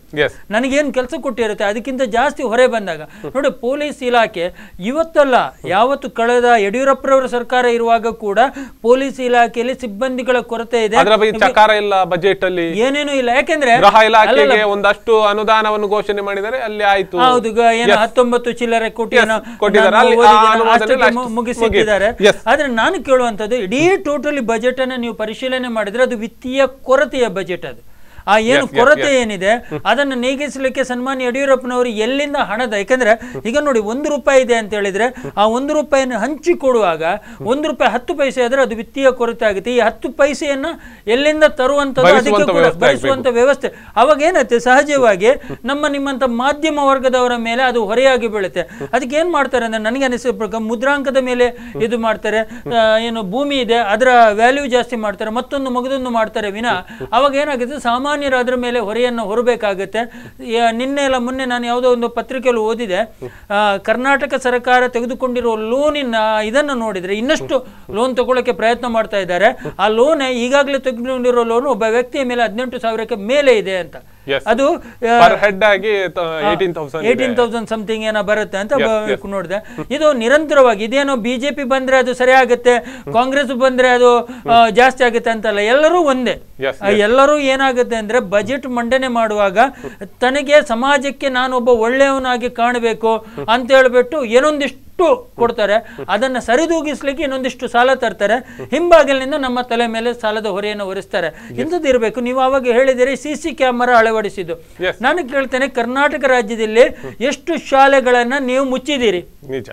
S2: ನನಗೇನು ಕೆಲಸ ಕೊಟ್ಟಿರುತ್ತೆ ಅದಕ್ಕಿಂತ ಜಾಸ್ತಿ ಹೊರೆ ಬಂದಾಗ ನೋಡಿ, ಪೊಲೀಸ್ ಇಲಾಖೆ ಇವತ್ತಲ್ಲ ಯಾವತ್ತು ಕಳೆದ ಯಡಿಯೂರಪ್ಪರವರ ಸರ್ಕಾರ ಇರುವಾಗ ಕೂಡ ಪೊಲೀಸ್ ಇಲಾಖೆಯಲ್ಲಿ ಸಿಬ್ಬಂದಿಗಳ ಕೊರತೆ ಇದೆ,
S1: ಬಜೆಟ್ ಅಲ್ಲಿ
S2: ಏನೇನು ಇಲ್ಲ. ಯಾಕೆಂದ್ರೆ
S1: ಗೃಹ ಇಲಾಖೆಗೆ ಒಂದಷ್ಟು ಅನುದಾನವನ್ನು ಘೋಷಣೆ ಮಾಡಿದರೆ ಅಲ್ಲಿ ಆಯ್ತು,
S2: ಹೌದು, ಏನು 19 ಚಿಲ್ಲರೆ ಕೋಟಿ ಮುಗಿಸಿದ್ದಾರೆ. ಆದ್ರೆ ನಾನು ಕೇಳುವಂತದ್ದು, ಇಡೀ ಟೋಟಲಿ ಬಜೆಟ್ ಅನ್ನ ನೀವು ಪರಿಶೀಲನೆ ಮಾಡಿದ್ರೆ ಅದು ವಿತ್ತೀಯ ಕೊರತೆಯ ಬಜೆಟ್. ಅದು ಏನು ಕೊರತೆ ಏನಿದೆ ಅದನ್ನು ನೀಗಿಸಲಿಕ್ಕೆ ಸನ್ಮಾನ್ಯ ಯಡಿಯೂರಪ್ಪನವರು ಎಲ್ಲಿಂದ ಹಣದ, ಯಾಕಂದ್ರೆ ಈಗ ನೋಡಿ 1 ರೂಪಾಯಿ ಇದೆ ಅಂತ ಹೇಳಿದ್ರೆ ಆ 1 ರೂಪಾಯಿಯನ್ನು ಹಂಚಿಕೊಡುವಾಗ 1 ರೂಪಾಯಿ 10 ಪೈಸೆ ಆದ್ರೆ ಅದು ವಿತ್ತೀಯ ಕೊರತೆ ಆಗುತ್ತೆ. ಈ 10 ಪೈಸೆಯನ್ನ ಎಲ್ಲಿಂದ ತರುವಂತದ್ದು ಅದಕ್ಕೆ ಕೂಡ ಭರಿಸುವಂತ ವ್ಯವಸ್ಥೆ. ಅವಾಗ ಏನತ್ತೆ, ಸಹಜವಾಗಿ ನಿಮ್ಮಂತ ಮಾಧ್ಯಮ ವರ್ಗದವರ ಮೇಲೆ ಅದು ಹೊರೆಯಾಗಿ ಬೀಳುತ್ತೆ. ಅದಕ್ಕೆ ಏನ್ ಮಾಡ್ತಾರೆ ಅಂದ್ರೆ ನನಗೆ ಅನಿಸಿದ ಪ್ರಕಾರ ಮುದ್ರಾಂಕದ ಮೇಲೆ ಇದು ಮಾಡ್ತಾರೆ, ಏನು ಭೂಮಿ ಇದೆ ಅದರ ವ್ಯಾಲ್ಯೂ ಜಾಸ್ತಿ ಮಾಡ್ತಾರೆ, ಮಗದೊಂದು ಮಾಡ್ತಾರೆ ವಿನ ಅವಾಗ ಏನಾಗುತ್ತೆ, ಸಾಮಾನ್ಯ ಅದರ ಮೇಲೆ ಹೊರೆಯನ್ನು ಹೊರಬೇಕಾಗುತ್ತೆ. ಮೊನ್ನೆ ನಾನು ಯಾವುದೋ ಒಂದು ಪತ್ರಿಕೆಯಲ್ಲಿ ಓದಿದೆ, ಕರ್ನಾಟಕ ಸರ್ಕಾರ ತೆಗೆದುಕೊಂಡಿರುವ ಲೋನಿನ ಇದನ್ನು ನೋಡಿದ್ರೆ ಇನ್ನಷ್ಟು ಲೋನ್ ತಗೊಳ್ಳಕ್ಕೆ ಪ್ರಯತ್ನ ಮಾಡ್ತಾ ಇದ್ದಾರೆ. ಆ ಲೋನ್ ಈಗಾಗಲೇ ತೆಗೆದುಕೊಂಡಿರೋ ಲೋನ್ ಒಬ್ಬ ವ್ಯಕ್ತಿಯ ಮೇಲೆ 18,000ಕ್ಕೆ ಮೇಲೆ ಇದೆ ಅಂತ. ಅದು
S1: ಪರ್ ಹೆಡ್ ಆಗಿ 18,000
S2: ಸಮಥಿಂಗ್ ಏನೋ ಬರುತ್ತೆ ಅಂತ ನೋಡಿದೆ. ಇದು ನಿರಂತರವಾಗಿ ಇದೇನೋ ಬಿಜೆಪಿ ಬಂದ್ರೆ ಅದು ಸರಿ ಆಗುತ್ತೆ, ಕಾಂಗ್ರೆಸ್ ಬಂದ್ರೆ ಅದು ಜಾಸ್ತಿ ಆಗುತ್ತೆ ಅಂತಲ್ಲ, ಎಲ್ಲರೂ ಒಂದೇ. ಎಲ್ಲರೂ ಏನಾಗುತ್ತೆ ಅಂದ್ರೆ ಬಜೆಟ್ ಮಂಡನೆ ಮಾಡುವಾಗ ತನಗೆ ಸಮಾಜಕ್ಕೆ ನಾನೊಬ್ಬ ಒಳ್ಳೆಯವನಾಗಿ ಕಾಣಬೇಕು ಅಂತ ಹೇಳ್ಬಿಟ್ಟು ಏನೊಂದಿಷ್ಟು ಕೊಡ್ತಾರೆ, ಅದನ್ನ ಸರಿದೂಗಿಸ್ಲಿಕ್ಕೆ ಇನ್ನೊಂದಿಷ್ಟು ಸಾಲ ತರ್ತಾರೆ, ಹಿಂಬಾಗಿಲಿನಿಂದ ನಮ್ಮ ತಲೆ ಮೇಲೆ ಸಾಲದ ಹೊರೆಯನ್ನು ಹೊರಿಸ್ತಾರೆ. ಇಂಥದ್ದು ಇರಬೇಕು. ನೀವು ಅವಾಗ ಹೇಳಿದಿರಿ CC ಕ್ಯಾಮರಾ ಅಳವಡಿಸಿದ್ದು. ನಾನು ಕೇಳ್ತೇನೆ, ಕರ್ನಾಟಕ ರಾಜ್ಯದಲ್ಲಿ ಎಷ್ಟು ಶಾಲೆಗಳನ್ನ ನೀವು ಮುಚ್ಚಿದ್ದೀರಿ?
S1: ನಿಜ.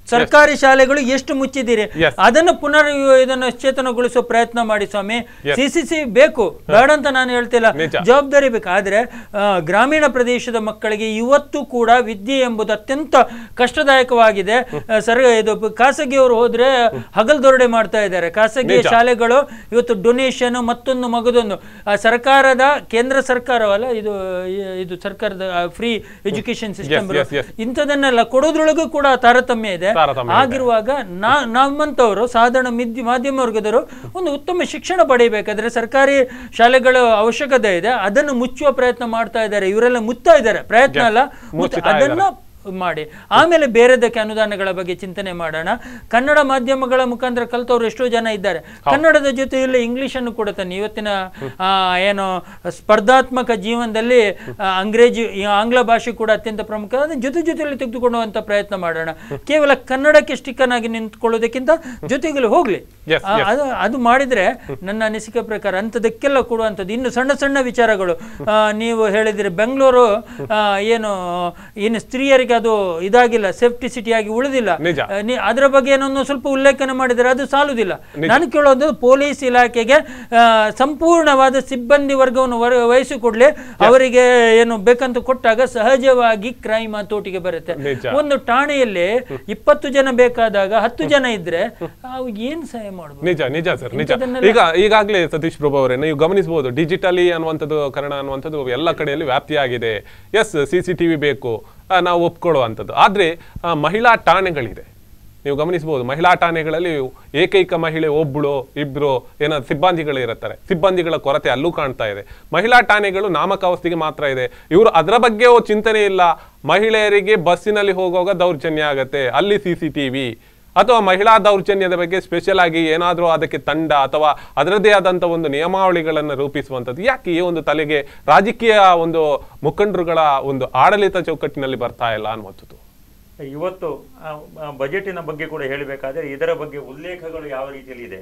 S2: ಸರ್ಕಾರಿ ಶಾಲೆಗಳು ಎಷ್ಟು ಮುಚ್ಚಿದ್ದೀರಿ? ಅದನ್ನು ಪುನರ್ ಇದನ್ನು ಚೇತನಗೊಳಿಸುವ ಪ್ರಯತ್ನ ಮಾಡಿ ಸ್ವಾಮಿ. CCC ಬೇಕು, ಬೇಡ ಅಂತ ನಾನು ಹೇಳ್ತಿಲ್ಲ, ಜವಾಬ್ದಾರಿ ಬೇಕು. ಆದ್ರೆ ಗ್ರಾಮೀಣ ಪ್ರದೇಶದ ಮಕ್ಕಳಿಗೆ ಇವತ್ತು ಕೂಡ ವಿದ್ಯೆ ಎಂಬುದು ಅತ್ಯಂತ ಕಷ್ಟದಾಯಕವಾಗಿದೆ. ಇದು ಖಾಸಗಿಯವರು ಹೋದ್ರೆ ಹಗಲ್ ದೊರಡೆ ಮಾಡ್ತಾ ಇದ್ದಾರೆ. ಖಾಸಗಿ ಶಾಲೆಗಳು ಇವತ್ತು ಡೊನೇಷನ್ ಮತ್ತೊಂದು ಮಗದೊಂದು ಸರ್ಕಾರದ ಕೇಂದ್ರ ಸರ್ಕಾರವಲ್ಲ, ಇದು ಸರ್ಕಾರದ ಫ್ರೀ ಎಜುಕೇಶನ್ ಸಿಸ್ಟಮ್ ಇಂಥದನ್ನೆಲ್ಲ ಕೊಡೋದ್ರೊಳಗೂ ಕೂಡ ತಾರತಮ್ಯ ಇದೆ. ಆಗಿರುವಾಗ ನಮ್ಮಂತವರು ಸಾಧಾರಣ ಮಾಧ್ಯಮ ವರ್ಗದವರು ಒಂದು ಉತ್ತಮ ಶಿಕ್ಷಣ ಪಡೆಯಬೇಕಾದ್ರೆ ಸರ್ಕಾರಿ ಶಾಲೆಗಳ ಅವಶ್ಯಕತೆ ಇದೆ. ಅದನ್ನು ಮುಚ್ಚುವ ಪ್ರಯತ್ನ ಮಾಡ್ತಾ ಇದ್ದಾರೆ. ಇವರೆಲ್ಲ ಮುಚ್ತಾ ಇದ್ದಾರೆ, ಪ್ರಯತ್ನ ಅಲ್ಲ, ಅದನ್ನ ಮಾಡಿ ಆಮೇಲೆ ಬೇರೆದಕ್ಕೆ ಅನುದಾನಗಳ ಬಗ್ಗೆ ಚಿಂತನೆ ಮಾಡೋಣ. ಕನ್ನಡ ಮಾಧ್ಯಮಗಳ ಮುಖಾಂತರ ಕಲ್ತವ್ರು ಎಷ್ಟೋ ಜನ ಇದ್ದಾರೆ. ಕನ್ನಡದ ಜೊತೆಯಲ್ಲಿ ಇಂಗ್ಲಿಷ್ ಅನ್ನು ಕೂಡ ತನ್ನ ಇವತ್ತಿನ ಏನು ಸ್ಪರ್ಧಾತ್ಮಕ ಜೀವನದಲ್ಲಿ ಆಂಗ್ಲ ಭಾಷೆ ಕೂಡ ಅತ್ಯಂತ ಪ್ರಮುಖ. ಅದನ್ನ ಜೊತೆಯಲ್ಲಿ ತೆಗೆದುಕೊಳ್ಳುವಂತ ಪ್ರಯತ್ನ ಮಾಡೋಣ. ಕೇವಲ ಕನ್ನಡಕ್ಕೆ ಸ್ಟಿಕ್ಕನ್ ಆಗಿ ನಿಂತ್ಕೊಳ್ಳೋದಕ್ಕಿಂತ ಜೊತೆಗೆ ಹೋಗ್ಲಿ. ಅದು ಮಾಡಿದ್ರೆ ನನ್ನ ಅನಿಸಿಕೆ ಪ್ರಕಾರ ಅಂಥದಕ್ಕೆಲ್ಲ ಕೊಡುವಂಥದ್ದು. ಇನ್ನು ಸಣ್ಣ ವಿಚಾರಗಳು ನೀವು ಹೇಳಿದ್ರೆ ಬೆಂಗಳೂರು ಏನು ಸ್ತ್ರೀಯರಿಗೆ ಅದು ಇದಾಗಿಲ್ಲ, ಸೇಫ್ಟಿ ಸಿಟಿ ಆಗಿ ಉಳಿದಿಲ್ಲ. ಅದರ ಬಗ್ಗೆ ಏನೊಂದು ಸ್ವಲ್ಪ ಉಲ್ಲೇಖನ ಮಾಡಿದರೆ ಅದು ಸಾಲುದಿಲ್ಲ. ನಾನು ಕೇಳೋದು ಪೊಲೀಸ್ ಇಲಾಖೆಗೆ ಸಂಪೂರ್ಣವಾದ ಸಿಬ್ಬಂದಿ ವರ್ಗವನ್ನು ವಹಿಸಿಕೊಡ್ಲಿ. ಅವರಿಗೆ ಏನು ಬೇಕಂತ ಕೊಟ್ಟಾಗ ಸಹಜವಾಗಿ ಕ್ರೈಮ್ ಹತೋಟಿಗೆ ಬರುತ್ತೆ. ಒಂದು ಠಾಣೆಯಲ್ಲಿ 20 ಜನ ಬೇಕಾದಾಗ 10 ಜನ ಇದ್ರೆ ಏನ್ ಸಹಾಯ ಮಾಡಬಹುದು?
S1: ನಿಜ ಸರ್, ನಿಜ. ಈಗಾಗಲೇ ಸತೀಶ್ ಪ್ರಭು ಅವರೇ ನೀವು ಗಮನಿಸಬಹುದು, ಡಿಜಿಟಲಿ ಅನ್ನುವಂಥದ್ದು ಕನ್ನಡ ಅನ್ನುವಂಥದ್ದು ಎಲ್ಲ ಕಡೆಯಲ್ಲಿ ವ್ಯಾಪ್ತಿಯಾಗಿದೆ. CCTV ಬೇಕು, ನಾವು ಒಪ್ಕೊಳ್ಳುವಂಥದ್ದು. ಆದರೆ ಮಹಿಳಾ ಠಾಣೆಗಳಿದೆ, ನೀವು ಗಮನಿಸಬಹುದು. ಮಹಿಳಾ ಠಾಣೆಗಳಲ್ಲಿ ಏಕೈಕ ಮಹಿಳೆ ಒಬ್ಬಳು ಇಬ್ಬರು ಏನಾದ್ರು ಸಿಬ್ಬಂದಿಗಳು ಇರುತ್ತಾರೆ. ಸಿಬ್ಬಂದಿಗಳ ಕೊರತೆ ಅಲ್ಲೂ ಕಾಣ್ತಾ ಇದೆ. ಮಹಿಳಾ ಠಾಣೆಗಳು ನಾಮಕಾವಸ್ಥೆಗೆ ಮಾತ್ರ ಇದೆ. ಇವರು ಅದರ ಬಗ್ಗೆ ಚಿಂತನೆ ಇಲ್ಲ. ಮಹಿಳೆಯರಿಗೆ ಬಸ್ಸಿನಲ್ಲಿ ಹೋಗುವಾಗ ದೌರ್ಜನ್ಯ ಆಗತ್ತೆ, ಅಲ್ಲಿ CCTV, ಅಥವಾ ಮಹಿಳಾ ದೌರ್ಜನ್ಯದ ಬಗ್ಗೆ ಸ್ಪೆಷಲ್ ಆಗಿ ಏನಾದರೂ ಅದಕ್ಕೆ ತಂಡ ಅಥವಾ ಅದರದೇ ಆದಂಥ ಒಂದು ನಿಯಮಾವಳಿಗಳನ್ನು ರೂಪಿಸುವಂಥದ್ದು ಯಾಕೆ ಈ ಒಂದು ತಲೆಗೆ ರಾಜಕೀಯ ಒಂದು ಮುಖಂಡರುಗಳ ಒಂದು ಆಡಳಿತ ಚೌಕಟ್ಟಿನಲ್ಲಿ ಬರ್ತಾ ಇಲ್ಲ ಅನ್ನುವಂಥದ್ದು.
S3: ಇವತ್ತು ಬಜೆಟಿನ ಬಗ್ಗೆ ಕೂಡ ಹೇಳಬೇಕಾದ್ರೆ ಇದರ ಬಗ್ಗೆ ಉಲ್ಲೇಖಗಳು ಯಾವ ರೀತಿಯಲ್ಲಿ ಇದೆ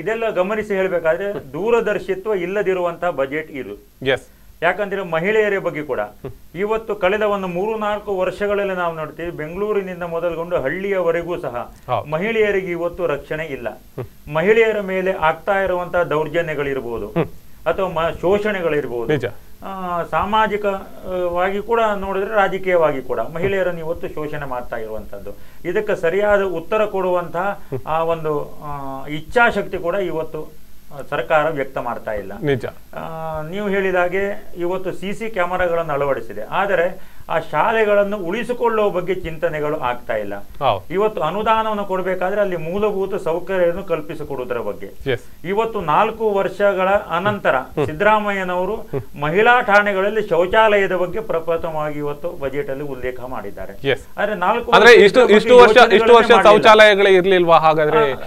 S3: ಇದೆಲ್ಲ ಗಮನಿಸಿ ಹೇಳಬೇಕಾದ್ರೆ ದೂರದರ್ಶಿತ್ವ ಇಲ್ಲದಿರುವಂತಹ ಬಜೆಟ್ ಇದು. ಯಾಕಂದ್ರೆ ಮಹಿಳೆಯರ ಬಗ್ಗೆ ಕೂಡ ಇವತ್ತು ಕಳೆದ ಒಂದು 3-4 ವರ್ಷಗಳಲ್ಲಿ ನಾವು ನೋಡ್ತೀವಿ, ಬೆಂಗಳೂರಿನಿಂದ ಮೊದಲುಗೊಂಡು ಹಳ್ಳಿಯವರೆಗೂ ಸಹ ಮಹಿಳೆಯರಿಗೆ ಇವತ್ತು ರಕ್ಷಣೆ ಇಲ್ಲ. ಮಹಿಳೆಯರ ಮೇಲೆ ಆಗ್ತಾ ಇರುವಂತಹ ದೌರ್ಜನ್ಯಗಳಿರ್ಬೋದು ಅಥವಾ ಶೋಷಣೆಗಳಿರ್ಬೋದು, ಸಾಮಾಜಿಕವಾಗಿ ಕೂಡ ನೋಡಿದ್ರೆ ರಾಜಕೀಯವಾಗಿ ಕೂಡ ಮಹಿಳೆಯರನ್ನು ಇವತ್ತು ಶೋಷಣೆ ಮಾಡ್ತಾ ಇರುವಂತದ್ದು. ಇದಕ್ಕೆ ಸರಿಯಾದ ಉತ್ತರ ಕೊಡುವಂತಹ ಆ ಒಂದು ಇಚ್ಛಾಶಕ್ತಿ ಕೂಡ ಇವತ್ತು ಸರ್ಕಾರ ವ್ಯಕ್ತ ಮಾಡ್ತಾ ಇಲ್ಲ. ನೀವು ಹೇಳಿದಾಗೆ ಇವತ್ತು CC ಕ್ಯಾಮೆರಾಗಳನ್ನು ಅಳವಡಿಸಿದೆ, ಆದರೆ ಆ ಶಾಲೆಗಳನ್ನು ಉಳಿಸಿಕೊಳ್ಳುವ ಬಗ್ಗೆ ಚಿಂತನೆಗಳು ಆಗ್ತಾ ಇಲ್ಲ. ಇವತ್ತು ಅನುದಾನವನ್ನು ಕೊಡಬೇಕಾದ್ರೆ ಅಲ್ಲಿ ಮೂಲಭೂತ ಸೌಕರ್ಯವನ್ನು ಕಲ್ಪಿಸಿಕೊಡುವುದರ ಬಗ್ಗೆ ಇವತ್ತು 4 ವರ್ಷಗಳ ಅನಂತರ ಸಿದ್ದರಾಮಯ್ಯನವರು ಮಹಿಳಾ ಠಾಣೆಗಳಲ್ಲಿ ಶೌಚಾಲಯದ ಬಗ್ಗೆ ಪ್ರಪ್ರಥಮವಾಗಿ ಇವತ್ತು ಬಜೆಟ್ ಅಲ್ಲಿ ಉಲ್ಲೇಖ ಮಾಡಿದ್ದಾರೆ.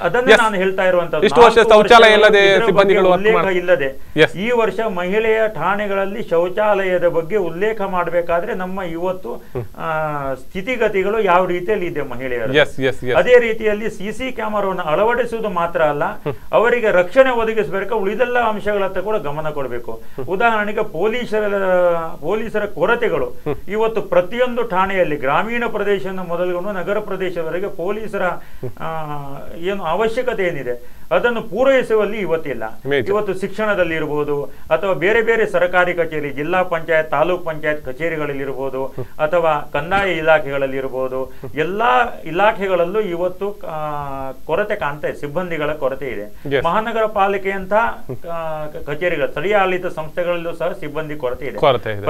S3: ಅದನ್ನೇ ನಾನು ಹೇಳ್ತಾ ಇರುವಂತದ್ದು, ಉಲ್ಲೇಖ ಇಲ್ಲದೆ ಈ ವರ್ಷ ಮಹಿಳೆಯ ಠಾಣೆಗಳಲ್ಲಿ ಶೌಚಾಲಯದ ಬಗ್ಗೆ ಉಲ್ಲೇಖ ಮಾಡಬೇಕಾದ್ರೆ ನಮ್ಮ ಇವತ್ತು ಸ್ಥಿತಿಗತಿಗಳು ಯಾವ ರೀತಿಯಲ್ಲಿ ಇದೆ ಮಹಿಳೆಯರು. ಅದೇ ರೀತಿಯಲ್ಲಿ CC ಕ್ಯಾಮೆರಾವನ್ನು ಅಳವಡಿಸುವುದು ಮಾತ್ರ ಅಲ್ಲ, ಅವರಿಗೆ ರಕ್ಷಣೆ ಒದಗಿಸಬೇಕು, ಉಳಿದೆಲ್ಲ ಅಂಶಗಳತ್ತ ಕೂಡ ಗಮನ ಕೊಡಬೇಕು. ಉದಾಹರಣೆಗೆ ಪೊಲೀಸರ ಕೊರತೆಗಳು ಇವತ್ತು ಪ್ರತಿಯೊಂದು ಠಾಣೆಯಲ್ಲಿ ಗ್ರಾಮೀಣ ಪ್ರದೇಶದಿಂದ ಮೊದಲುಗೊಂಡು ನಗರ ಪ್ರದೇಶದವರೆಗೆ ಪೊಲೀಸರ ಏನು ಅವಶ್ಯಕತೆ ಏನಿದೆ ಅದನ್ನು ಪೂರೈಸುವಲ್ಲಿ ಇವತ್ತಿಲ್ಲ. ಇವತ್ತು ಶಿಕ್ಷಣದಲ್ಲಿ ಇರಬಹುದು ಅಥವಾ ಬೇರೆ ಬೇರೆ ಸರ್ಕಾರಿ ಕಚೇರಿ, ಜಿಲ್ಲಾ ಪಂಚಾಯತ್, ತಾಲೂಕ್ ಪಂಚಾಯತ್ ಕಚೇರಿಗಳಲ್ಲಿ ಇರಬಹುದು ಅಥವಾ ಕಂದಾಯ ಇಲಾಖೆಗಳಲ್ಲಿ ಇರಬಹುದು, ಎಲ್ಲಾ ಇಲಾಖೆಗಳಲ್ಲೂ ಇವತ್ತು ಕೊರತೆ ಕಾಣ್ತಾ ಇದೆ, ಸಿಬ್ಬಂದಿಗಳ ಕೊರತೆ ಇದೆ. ಮಹಾನಗರ ಪಾಲಿಕೆಯಂತ ಕಚೇರಿಗಳ ಸ್ಥಳೀಯ ಆಡಳಿತ ಸಂಸ್ಥೆಗಳಲ್ಲೂ ಸಹ ಸಿಬ್ಬಂದಿ ಕೊರತೆ ಇದೆ.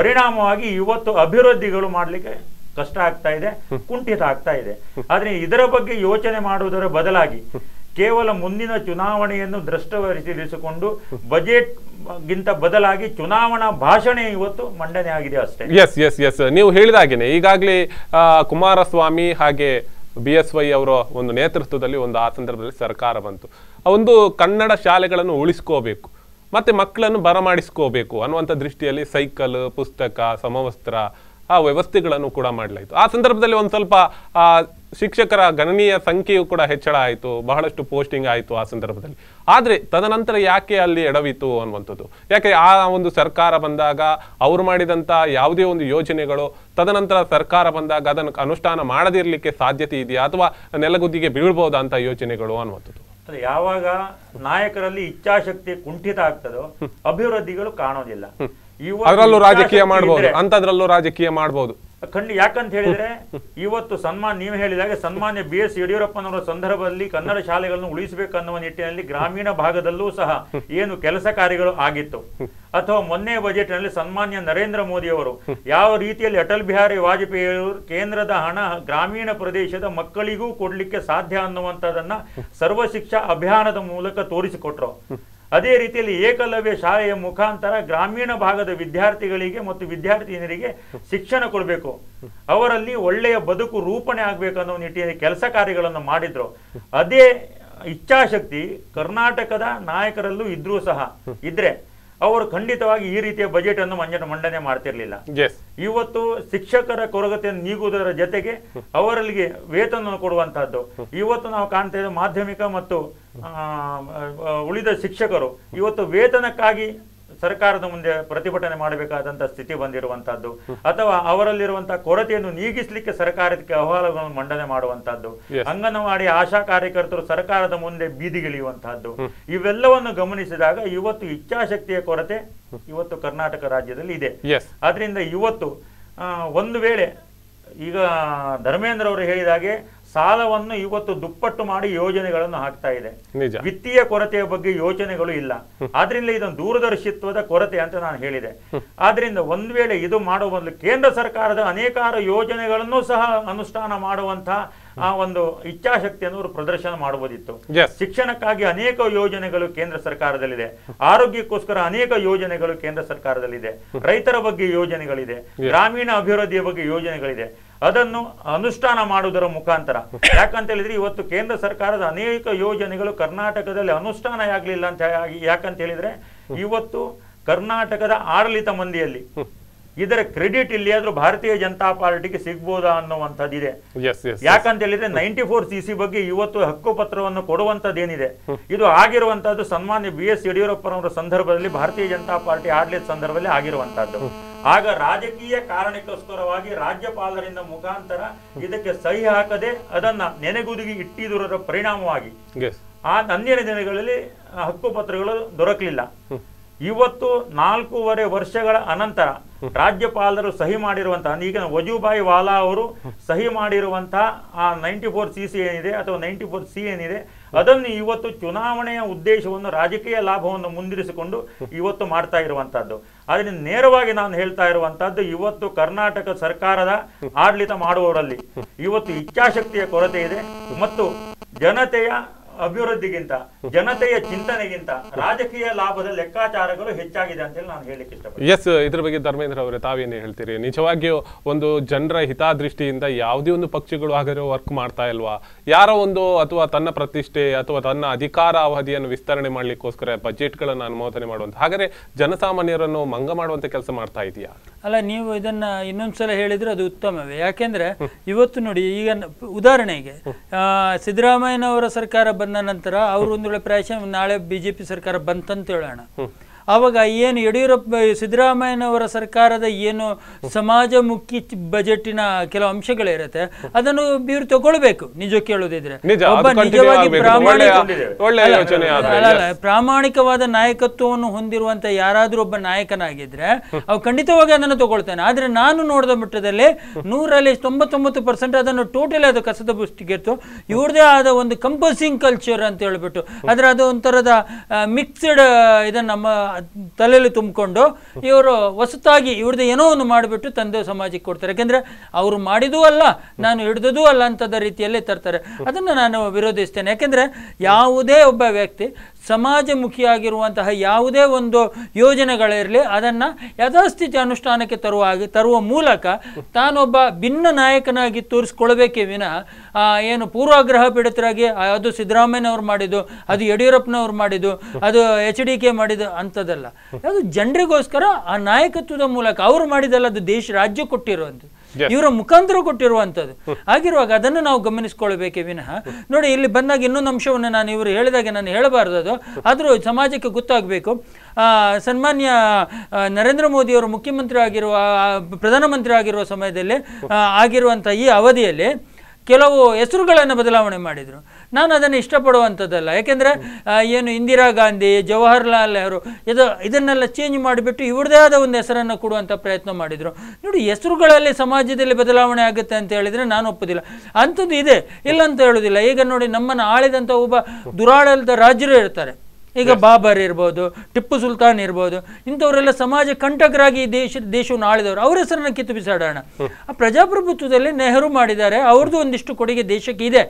S3: ಪರಿಣಾಮವಾಗಿ ಇವತ್ತು ಅಭಿವೃದ್ಧಿಗಳು ಮಾಡ್ಲಿಕ್ಕೆ ಕಷ್ಟ ಆಗ್ತಾ ಇದೆ, ಕುಂಠಿತ ಆಗ್ತಾ ಇದೆ. ಆದ್ರೆ ಇದರ ಬಗ್ಗೆ ಯೋಚನೆ ಮಾಡುವುದರ ಬದಲಾಗಿ ಕೇವಲ ಮುಂದಿನ ಚುನಾವಣೆಯನ್ನು ದೃಷ್ಟವರಿಸಿಕೊಂಡು ಬಜೆಟ್ ಗಿಂತ ಬದಲಾಗಿ ಚುನಾವಣಾ ಭಾಷಣ ಇವತ್ತು ಮಂಡನೆ ಆಗಿದೆ ಅಷ್ಟೇ.
S1: ಎಸ್ ಎಸ್ ಎಸ್ ನೀವು ಹೇಳಿದಾಗೇನೆ ಈಗಾಗಲೇ ಕುಮಾರಸ್ವಾಮಿ ಹಾಗೆ BSY ಅವರ ಒಂದು ನೇತೃತ್ವದಲ್ಲಿ ಒಂದು ಆ ಸಂದರ್ಭದಲ್ಲಿ ಸರ್ಕಾರ ಬಂತು. ಒಂದು ಕನ್ನಡ ಶಾಲೆಗಳನ್ನು ಉಳಿಸ್ಕೋಬೇಕು ಮತ್ತೆ ಮಕ್ಕಳನ್ನು ಬರಮಾಡಿಸ್ಕೋಬೇಕು ಅನ್ನುವಂಥ ದೃಷ್ಟಿಯಲ್ಲಿ ಸೈಕಲ್, ಪುಸ್ತಕ, ಸಮವಸ್ತ್ರ ಆ ವ್ಯವಸ್ಥೆಗಳನ್ನು ಕೂಡ ಮಾಡಲಾಯಿತು. ಆ ಸಂದರ್ಭದಲ್ಲಿ ಒಂದು ಸ್ವಲ್ಪ ಶಿಕ್ಷಕರ ಗಣನೀಯ ಸಂಖ್ಯೆಯು ಕೂಡ ಹೆಚ್ಚಳ ಆಯಿತು, ಬಹಳಷ್ಟು ಪೋಸ್ಟಿಂಗ್ ಆಯಿತು ಆ ಸಂದರ್ಭದಲ್ಲಿ. ಆದರೆ ತದನಂತರ ಯಾಕೆ ಅಲ್ಲಿ ಎಡವಿತು ಅನ್ನುವಂಥದ್ದು, ಯಾಕೆ ಆ ಒಂದು ಸರ್ಕಾರ ಬಂದಾಗ ಅವರು ಮಾಡಿದಂಥ ಯಾವುದೇ ಒಂದು ಯೋಜನೆಗಳು ತದನಂತರ ಸರ್ಕಾರ ಬಂದಾಗ ಅದನ್ನು ಅನುಷ್ಠಾನ ಮಾಡದಿರಲಿಕ್ಕೆ ಸಾಧ್ಯತೆ ಇದೆಯಾ ಅಥವಾ ನೆಲಗುದ್ದಿಗೆ ಬೀಳ್ಬೋದಾ ಅಂತ ಯೋಜನೆಗಳು ಅನ್ನುವಂಥದ್ದು?
S3: ಯಾವಾಗ ನಾಯಕರಲ್ಲಿ ಇಚ್ಛಾಶಕ್ತಿ ಕುಂಠಿತ ಆಗ್ತದೋ ಅಭಿವೃದ್ಧಿಗಳು ಕಾಣೋದಿಲ್ಲ.
S1: ಅದರಲ್ಲೂ ರಾಜಕೀಯ ಮಾಡಬಹುದು, ಅಂತದ್ರಲ್ಲೂ ರಾಜಕೀಯ ಮಾಡಬಹುದು.
S3: ಯಾಕಂತ ಹೇಳಿದ್ರೆ ಇವತ್ತು ನೀವು ಹೇಳಿದಾಗ ಸನ್ಮಾನ್ಯ BS ಯಡಿಯೂರಪ್ಪನವರ ಸಂದರ್ಭದಲ್ಲಿ ಕನ್ನಡ ಶಾಲೆಗಳನ್ನು ಉಳಿಸಬೇಕನ್ನುವ ನಿಟ್ಟಿನಲ್ಲಿ ಗ್ರಾಮೀಣ ಭಾಗದಲ್ಲೂ ಸಹ ಏನು ಕೆಲಸ ಕಾರ್ಯಗಳು ಆಗಿತ್ತು, ಅಥವಾ ಮೊನ್ನೆ ಬಜೆಟ್ ನಲ್ಲಿ ಸನ್ಮಾನ್ಯ ನರೇಂದ್ರ ಮೋದಿ ಅವರು ಯಾವ ರೀತಿಯಲ್ಲಿ ಅಟಲ್ ಬಿಹಾರಿ ವಾಜಪೇಯಿ ಅವರು ಕೇಂದ್ರದ ಹಣ ಗ್ರಾಮೀಣ ಪ್ರದೇಶದ ಮಕ್ಕಳಿಗೂ ಕೊಡ್ಲಿಕ್ಕೆ ಸಾಧ್ಯ ಅನ್ನುವಂಥದ್ದನ್ನ ಸರ್ವ ಶಿಕ್ಷಾ ಅಭಿಯಾನದ ಮೂಲಕ ತೋರಿಸಿಕೊಟ್ರು. ಅದೇ ರೀತಿಯಲ್ಲಿ ಏಕಲವ್ಯ ಶಾಲೆಯ ಮುಖಾಂತರ ಗ್ರಾಮೀಣ ಭಾಗದ ವಿದ್ಯಾರ್ಥಿಗಳಿಗೆ ಮತ್ತು ವಿದ್ಯಾರ್ಥಿನಿಯರಿಗೆ ಶಿಕ್ಷಣ ಕೊಡಬೇಕು, ಅವರಲ್ಲಿ ಒಳ್ಳೆಯ ಬದುಕು ರೂಪಣೆ ಆಗ್ಬೇಕು ಅನ್ನೋ ನಿಟ್ಟಿನಲ್ಲಿ ಕೆಲಸ ಕಾರ್ಯಗಳನ್ನು ಮಾಡಿದ್ರು. ಅದೇ ಇಚ್ಛಾಶಕ್ತಿ ಕರ್ನಾಟಕದ ನಾಯಕರಲ್ಲೂ ಇದ್ರೆ ಅವರು ಖಂಡಿತವಾಗಿ ಈ ರೀತಿಯ ಬಜೆಟ್ ಅನ್ನು ಮಂಡನೆ ಮಾಡ್ತಿರ್ಲಿಲ್ಲ. ಇವತ್ತು ಶಿಕ್ಷಕರ ಕೊರಗತೆಯನ್ನು ನೀಗುವುದರ ಜೊತೆಗೆ ಅವರಿಗೆ ವೇತನ ಕೊಡುವಂತಹದ್ದು ಇವತ್ತು ನಾವು ಕಾಣ್ತಾ ಇದ್ದೇವೆ. ಮಾಧ್ಯಮಿಕ ಮತ್ತು ಉಳಿದ ಶಿಕ್ಷಕರು ಇವತ್ತು ವೇತನಕ್ಕಾಗಿ ಸರ್ಕಾರದ ಮುಂದೆ ಪ್ರತಿಭಟನೆ ಮಾಡಬೇಕಾದಂತ ಸ್ಥಿತಿ ಬಂದಿರುವಂತಹದ್ದು, ಅಥವಾ ಅವರಲ್ಲಿರುವಂತಹ ಕೊರತೆಯನ್ನು ನೀಗಿಸಲಿಕ್ಕೆ ಸರ್ಕಾರಕ್ಕೆ ಅಹವಾಲುಗಳನ್ನು ಮಂಡನೆ ಮಾಡುವಂತಹದ್ದು, ಅಂಗನವಾಡಿ ಆಶಾ ಕಾರ್ಯಕರ್ತರು ಸರ್ಕಾರದ ಮುಂದೆ ಬೀದಿಗಿಳಿಯುವಂತಹದ್ದು, ಇವೆಲ್ಲವನ್ನು ಗಮನಿಸಿದಾಗ ಇವತ್ತು ಇಚ್ಛಾಶಕ್ತಿಯ ಕೊರತೆ ಇವತ್ತು ಕರ್ನಾಟಕ ರಾಜ್ಯದಲ್ಲಿ ಇದೆ. ಆದ್ರಿಂದ ಇವತ್ತು ಒಂದು ವೇಳೆ ಈಗ ಧರ್ಮೇಂದ್ರ ಅವರು ಹೇಳಿದಾಗೆ ಸಾಲವನ್ನು ಇವತ್ತು ದುಪ್ಪಟ್ಟು ಮಾಡಿ ಯೋಜನೆಗಳನ್ನು ಹಾಕ್ತಾ ಇದೆ. ವಿತ್ತೀಯ ಕೊರತೆಯ ಬಗ್ಗೆ ಯೋಜನೆಗಳು ಇಲ್ಲ. ಆದ್ರಿಂದ ಇದೊಂದು ದೂರದರ್ಶಿತ್ವದ ಕೊರತೆ ಅಂತ ನಾನು ಹೇಳಿದೆ. ಆದ್ರಿಂದ ಒಂದ್ ವೇಳೆ ಇದು ಮಾಡುವ ಬದಲು ಕೇಂದ್ರ ಸರ್ಕಾರದ ಅನೇಕಾರು ಯೋಜನೆಗಳನ್ನು ಸಹ ಅನುಷ್ಠಾನ ಮಾಡುವಂತಹ ಆ ಒಂದು ಇಚ್ಛಾಶಕ್ತಿಯನ್ನು ಅವರು ಪ್ರದರ್ಶನ ಮಾಡಬಹುದಿತ್ತು. ಶಿಕ್ಷಣಕ್ಕಾಗಿ ಅನೇಕ ಯೋಜನೆಗಳು ಕೇಂದ್ರ ಸರ್ಕಾರದಲ್ಲಿದೆ, ಆರೋಗ್ಯಕ್ಕೋಸ್ಕರ ಅನೇಕ ಯೋಜನೆಗಳು ಕೇಂದ್ರ ಸರ್ಕಾರದಲ್ಲಿದೆ, ರೈತರ ಬಗ್ಗೆ ಯೋಜನೆಗಳಿದೆ, ಗ್ರಾಮೀಣ ಅಭಿವೃದ್ಧಿಯ ಬಗ್ಗೆ ಯೋಜನೆಗಳಿದೆ. ಅದನ್ನು ಅನುಷ್ಠಾನ ಮಾಡುವುದರ ಮುಖಾಂತರ, ಯಾಕಂತ ಹೇಳಿದ್ರೆ ಇವತ್ತು ಕೇಂದ್ರ ಸರ್ಕಾರದ ಅನೇಕ ಯೋಜನೆಗಳು ಕರ್ನಾಟಕದಲ್ಲಿ ಅನುಷ್ಠಾನ ಆಗ್ಲಿಲ್ಲ ಅಂತ ಯಾಕಂತ ಹೇಳಿದ್ರೆ ಇವತ್ತು ಕರ್ನಾಟಕದ ಆಡಳಿತ ಮಂದಿಯಲ್ಲಿ ಇದರ ಕ್ರೆಡಿಟ್ ಇಲ್ಲಿ ಆದ್ರೂ ಭಾರತೀಯ ಜನತಾ ಪಾರ್ಟಿಗೆ ಸಿಗ್ಬೋದಾ ಅನ್ನುವಂಥದ್ದಿದೆ. ಯಾಕಂತ ಹೇಳಿದ್ರೆ 94CC ಬಗ್ಗೆ ಇವತ್ತು ಹಕ್ಕುಪತ್ರವನ್ನು ಕೊಡುವಂತದ್ದೇನಿದೆ ಇದು ಆಗಿರುವಂತಹದ್ದು ಸನ್ಮಾನ್ಯ BS ಯಡಿಯೂರಪ್ಪನವರ ಸಂದರ್ಭದಲ್ಲಿ ಭಾರತೀಯ ಜನತಾ ಪಾರ್ಟಿ ಆಡಳಿತ ಸಂದರ್ಭದಲ್ಲಿ ಆಗಿರುವಂತಹದ್ದು. ಆಗ ರಾಜಕೀಯ ಕಾರಣಕ್ಕೋಸ್ಕರವಾಗಿ ರಾಜ್ಯಪಾಲರಿಂದ ಮುಖಾಂತರ ಇದಕ್ಕೆ ಸಹಿ ಹಾಕದೆ ಅದನ್ನ ನೆನೆಗುದಿಗೆ ಇಟ್ಟಿದುದರ ಪರಿಣಾಮವಾಗಿ ಆ ಅಂದಿನ ದಿನಗಳಲ್ಲಿ ಹಕ್ಕುಪತ್ರಗಳು ದೊರಕಲಿಲ್ಲ. ಇವತ್ತು 4.5 ವರ್ಷಗಳ ಅನಂತರ ರಾಜ್ಯಪಾಲರು ಸಹಿ ಮಾಡಿರುವಂತಹ ಈಗ ವಜೂಭಾಯಿ ವಾಲಾ ಅವರು ಸಹಿ ಮಾಡಿರುವಂತಹ ಆ 94CC ಏನಿದೆ ಅಥವಾ 94C ಏನಿದೆ ಅದನ್ನು ಇವತ್ತು ಚುನಾವಣೆಯ ಉದ್ದೇಶವನ್ನು ರಾಜಕೀಯ ಲಾಭವನ್ನು ಮುಂದಿರಿಸಿಕೊಂಡು ಇವತ್ತು ಮಾಡ್ತಾ ಇರುವಂತಹದ್ದು. ಅದರಿಂದ ನೇರವಾಗಿ ನಾನು ಹೇಳ್ತಾ ಇರುವಂತಹದ್ದು ಇವತ್ತು ಕರ್ನಾಟಕ ಸರ್ಕಾರದ ಆಡಳಿತ ಮಾಡುವವರಲ್ಲಿ ಇವತ್ತು ಇಚ್ಛಾಶಕ್ತಿಯ ಕೊರತೆ ಇದೆ ಮತ್ತು ಜನತೆಯ ಅಭಿವೃದ್ಧಿಗಿಂತ ಜನತೆಯ ಚಿಂತನೆಗಿಂತ ರಾಜಕೀಯ ಲಾಭದ ಲೆಕ್ಕಾಚಾರಗಳು ಹೆಚ್ಚಾಗಿದೆ ಅಂತ ಹೇಳಿ ನಾನು ಹೇಳಲಿಕ್ಕೆ ಇಷ್ಟಪಡ್ತೀನಿ.
S1: ಎಸ್, ಇದ್ರ ಬಗ್ಗೆ ಧರ್ಮೇಂದ್ರ ಅವರೇ ತಾವೇನು ಹೇಳ್ತೀರಿ? ನಿಜವಾಗಿಯೂ ಒಂದು ಜನರ ಹಿತದೃಷ್ಟಿಯಿಂದ ಯಾವುದೇ ಒಂದು ಪಕ್ಷಗಳು ಹಾಗಾದ್ರೆ ವರ್ಕ್ ಮಾಡ್ತಾ ಇಲ್ವಾ? ಯಾರೋ ಒಂದು ಅಥವಾ ತನ್ನ ಪ್ರತಿಷ್ಠೆ ಅಥವಾ ತನ್ನ ಅಧಿಕಾರ ಅವಧಿಯನ್ನು ವಿಸ್ತರಣೆ ಮಾಡ್ಲಿಕ್ಕೋಸ್ಕರ ಬಜೆಟ್ಗಳನ್ನು ಅನುಮೋದನೆ ಮಾಡುವಂತ ಹಾಗಾದ್ರೆ ಜನಸಾಮಾನ್ಯರನ್ನು ಮಂಗ ಮಾಡುವಂತ ಕೆಲಸ ಮಾಡ್ತಾ ಇದೆಯಾ?
S2: ಅಲ್ಲ, ನೀವು ಇದನ್ನ ಇನ್ನೊಂದ್ಸಲ ಹೇಳಿದ್ರೆ ಅದು ಉತ್ತಮವೇ. ಯಾಕೆಂದ್ರೆ ಇವತ್ತು ನೋಡಿ, ಈಗ ಉದಾಹರಣೆಗೆ ಸಿದ್ದರಾಮಯ್ಯನವರ ಸರ್ಕಾರ ಬಂದ ನಂತರ ಅವರು ಒಂದು ವೇಳೆ ಪ್ರಾಯಶಃ ನಾಳೆ BJP ಸರ್ಕಾರ ಬಂತಂತ ಹೇಳೋಣ, ಆವಾಗ ಏನು ಯಡಿಯೂರಪ್ಪ ಸಿದ್ದರಾಮಯ್ಯನವರ ಸರ್ಕಾರದ ಏನು ಸಮಾಜಮುಖಿ ಬಜೆಟಿನ ಕೆಲವು ಅಂಶಗಳಿರುತ್ತೆ ಅದನ್ನು ಇವರು ತಗೊಳ್ಬೇಕು. ನಿಜ ಕೇಳೋದಿದ್ರೆ ಒಬ್ಬ ನಿಜವಾಗಿ ಪ್ರಾಮಾಣಿಕವಾದ ನಾಯಕತ್ವವನ್ನು ಹೊಂದಿರುವಂತ ಯಾರಾದ್ರೂ ಒಬ್ಬ ನಾಯಕನಾಗಿದ್ರೆ ಅವು ಖಂಡಿತವಾಗಿ ಅದನ್ನು ತಗೊಳ್ತಾನೆ. ಆದ್ರೆ ನಾನು ನೋಡಿದ ಮಟ್ಟದಲ್ಲಿ 100ರಲ್ಲಿ 99% ಅದನ್ನು ಟೋಟಲಿ ಅದು ಕಸದ ಬುಷ್ಟಿಗೆತ್ತು. ಇವ್ರದೇ ಆದ ಒಂದು ಕಂಪೋಸಿಂಗ್ ಕಲ್ಚರ್ ಅಂತ ಹೇಳ್ಬಿಟ್ಟು ಆದ್ರೆ ಅದು ಒಂಥರದ ಮಿಕ್ಸ್ಡ್ ಇದನ್ನ ನಮ್ಮ ತಲೆಯಲ್ಲಿ ತುಂಬಿಕೊಂಡು ಇವರು ಹೊಸತಾಗಿ ಇವ್ರದ್ದು ಏನೋ ಒಂದು ಮಾಡಿಬಿಟ್ಟು ತಂದೆ ಸಮಾಜಕ್ಕೆ ಕೊಡ್ತಾರೆ. ಯಾಕೆಂದ್ರೆ ಅವರು ಮಾಡಿದೂ ಅಲ್ಲ, ನಾನು ಹಿಡಿದೂ ಅಲ್ಲ ಅಂತದ ರೀತಿಯಲ್ಲೇ ತರ್ತಾರೆ. ಅದನ್ನು ನಾನು ವಿರೋಧಿಸ್ತೇನೆ. ಯಾಕೆಂದ್ರೆ ಯಾವುದೇ ಒಬ್ಬ ವ್ಯಕ್ತಿ ಸಮಾಜಮುಖಿಯಾಗಿರುವಂತಹ ಯಾವುದೇ ಒಂದು ಯೋಜನೆಗಳಿರಲಿ ಅದನ್ನು ಯಥಾಸ್ಥಿತಿ ಅನುಷ್ಠಾನಕ್ಕೆ ತರುವ ಮೂಲಕ ತಾನೊಬ್ಬ ಭಿನ್ನ ನಾಯಕನಾಗಿ ತೋರಿಸ್ಕೊಳ್ಬೇಕೇ ವಿನಃ ಏನು ಪೂರ್ವಾಗ್ರಹ ಪೀಡಿತರಾಗಿ ಅದು ಸಿದ್ದರಾಮಯ್ಯನವ್ರು ಮಾಡಿದ್ದು, ಅದು ಯಡಿಯೂರಪ್ಪನವ್ರು ಮಾಡಿದ್ದು, ಅದು HDK ಮಾಡಿದ್ದು ಅಂಥದ್ದಲ್ಲ. ಅದು ಜನರಿಗೋಸ್ಕರ ಆ ನಾಯಕತ್ವದ ಮೂಲಕ ಅವರು ಮಾಡಿದಲ್ಲ, ಅದು ರಾಜ್ಯ ಕೊಟ್ಟಿರುವಂಥದ್ದು, ಇವರ ಮುಖಾಂತರ ಕೊಟ್ಟಿರುವಂಥದ್ದು. ಆಗಿರುವಾಗ ಅದನ್ನು ನಾವು ಗಮನಿಸ್ಕೊಳ್ಬೇಕೇ ವಿನಃ ನೋಡಿ ಇಲ್ಲಿ ಬಂದಾಗ ಇನ್ನೊಂದು ಅಂಶವನ್ನು ನಾನು ಇವರು ಹೇಳಿದಾಗೆ ನಾನು ಹೇಳಬಾರ್ದು, ಅದು ಆದರೂ ಸಮಾಜಕ್ಕೆ ಗೊತ್ತಾಗಬೇಕು. ಸನ್ಮಾನ್ಯ ನರೇಂದ್ರ ಮೋದಿಯವರು ಮುಖ್ಯಮಂತ್ರಿ ಆಗಿರುವ ಪ್ರಧಾನಮಂತ್ರಿ ಆಗಿರುವ ಸಮಯದಲ್ಲಿ ಆಗಿರುವಂಥ ಈ ಅವಧಿಯಲ್ಲಿ ಕೆಲವು ಹೆಸರುಗಳನ್ನು ಬದಲಾವಣೆ ಮಾಡಿದರು. ನಾನು ಅದನ್ನು ಇಷ್ಟಪಡುವಂಥದ್ದಲ್ಲ. ಯಾಕೆಂದರೆ ಏನು ಇಂದಿರಾ ಗಾಂಧಿ, ಜವಾಹರ್ಲಾಲ್ ನೆಹರು ಇದನ್ನೆಲ್ಲ ಚೇಂಜ್ ಮಾಡಿಬಿಟ್ಟು ಇವ್ರದೇ ಆದ ಒಂದು ಹೆಸರನ್ನು ಕೊಡುವಂಥ ಪ್ರಯತ್ನ ಮಾಡಿದರು. ನೋಡಿ, ಹೆಸರುಗಳಲ್ಲಿ ಸಮಾಜದಲ್ಲಿ ಬದಲಾವಣೆ ಆಗುತ್ತೆ ಅಂತ ಹೇಳಿದರೆ ನಾನು ಒಪ್ಪೋದಿಲ್ಲ. ಅಂಥದ್ದು ಇದೆ, ಇಲ್ಲ ಅಂತ ಹೇಳೋದಿಲ್ಲ. ಈಗ ನೋಡಿ, ನಮ್ಮನ್ನು ಆಳಿದಂಥ ಒಬ್ಬ ದುರಾಡಳಿತ ರಾಜರು ಇರ್ತಾರೆ. ಈಗ ಬಾಬರ್ ಇರ್ಬೋದು, ಟಿಪ್ಪು ಸುಲ್ತಾನ್ ಇರ್ಬೋದು, ಇಂಥವರೆಲ್ಲ ಸಮಾಜ ಕಂಟಕರಾಗಿ ದೇಶವನ್ನು ಆಳಿದವರು. ಅವರ ಹೆಸರನ್ನು ಕಿತ್ತು ಬಿಸಾಡೋಣ. ಆ ಪ್ರಜಾಪ್ರಭುತ್ವದಲ್ಲಿ ನೆಹರು ಮಾಡಿದ್ದಾರೆ, ಅವ್ರದ್ದು ಒಂದಿಷ್ಟು ಕೊಡುಗೆ ದೇಶಕ್ಕೆ ಇದೆ.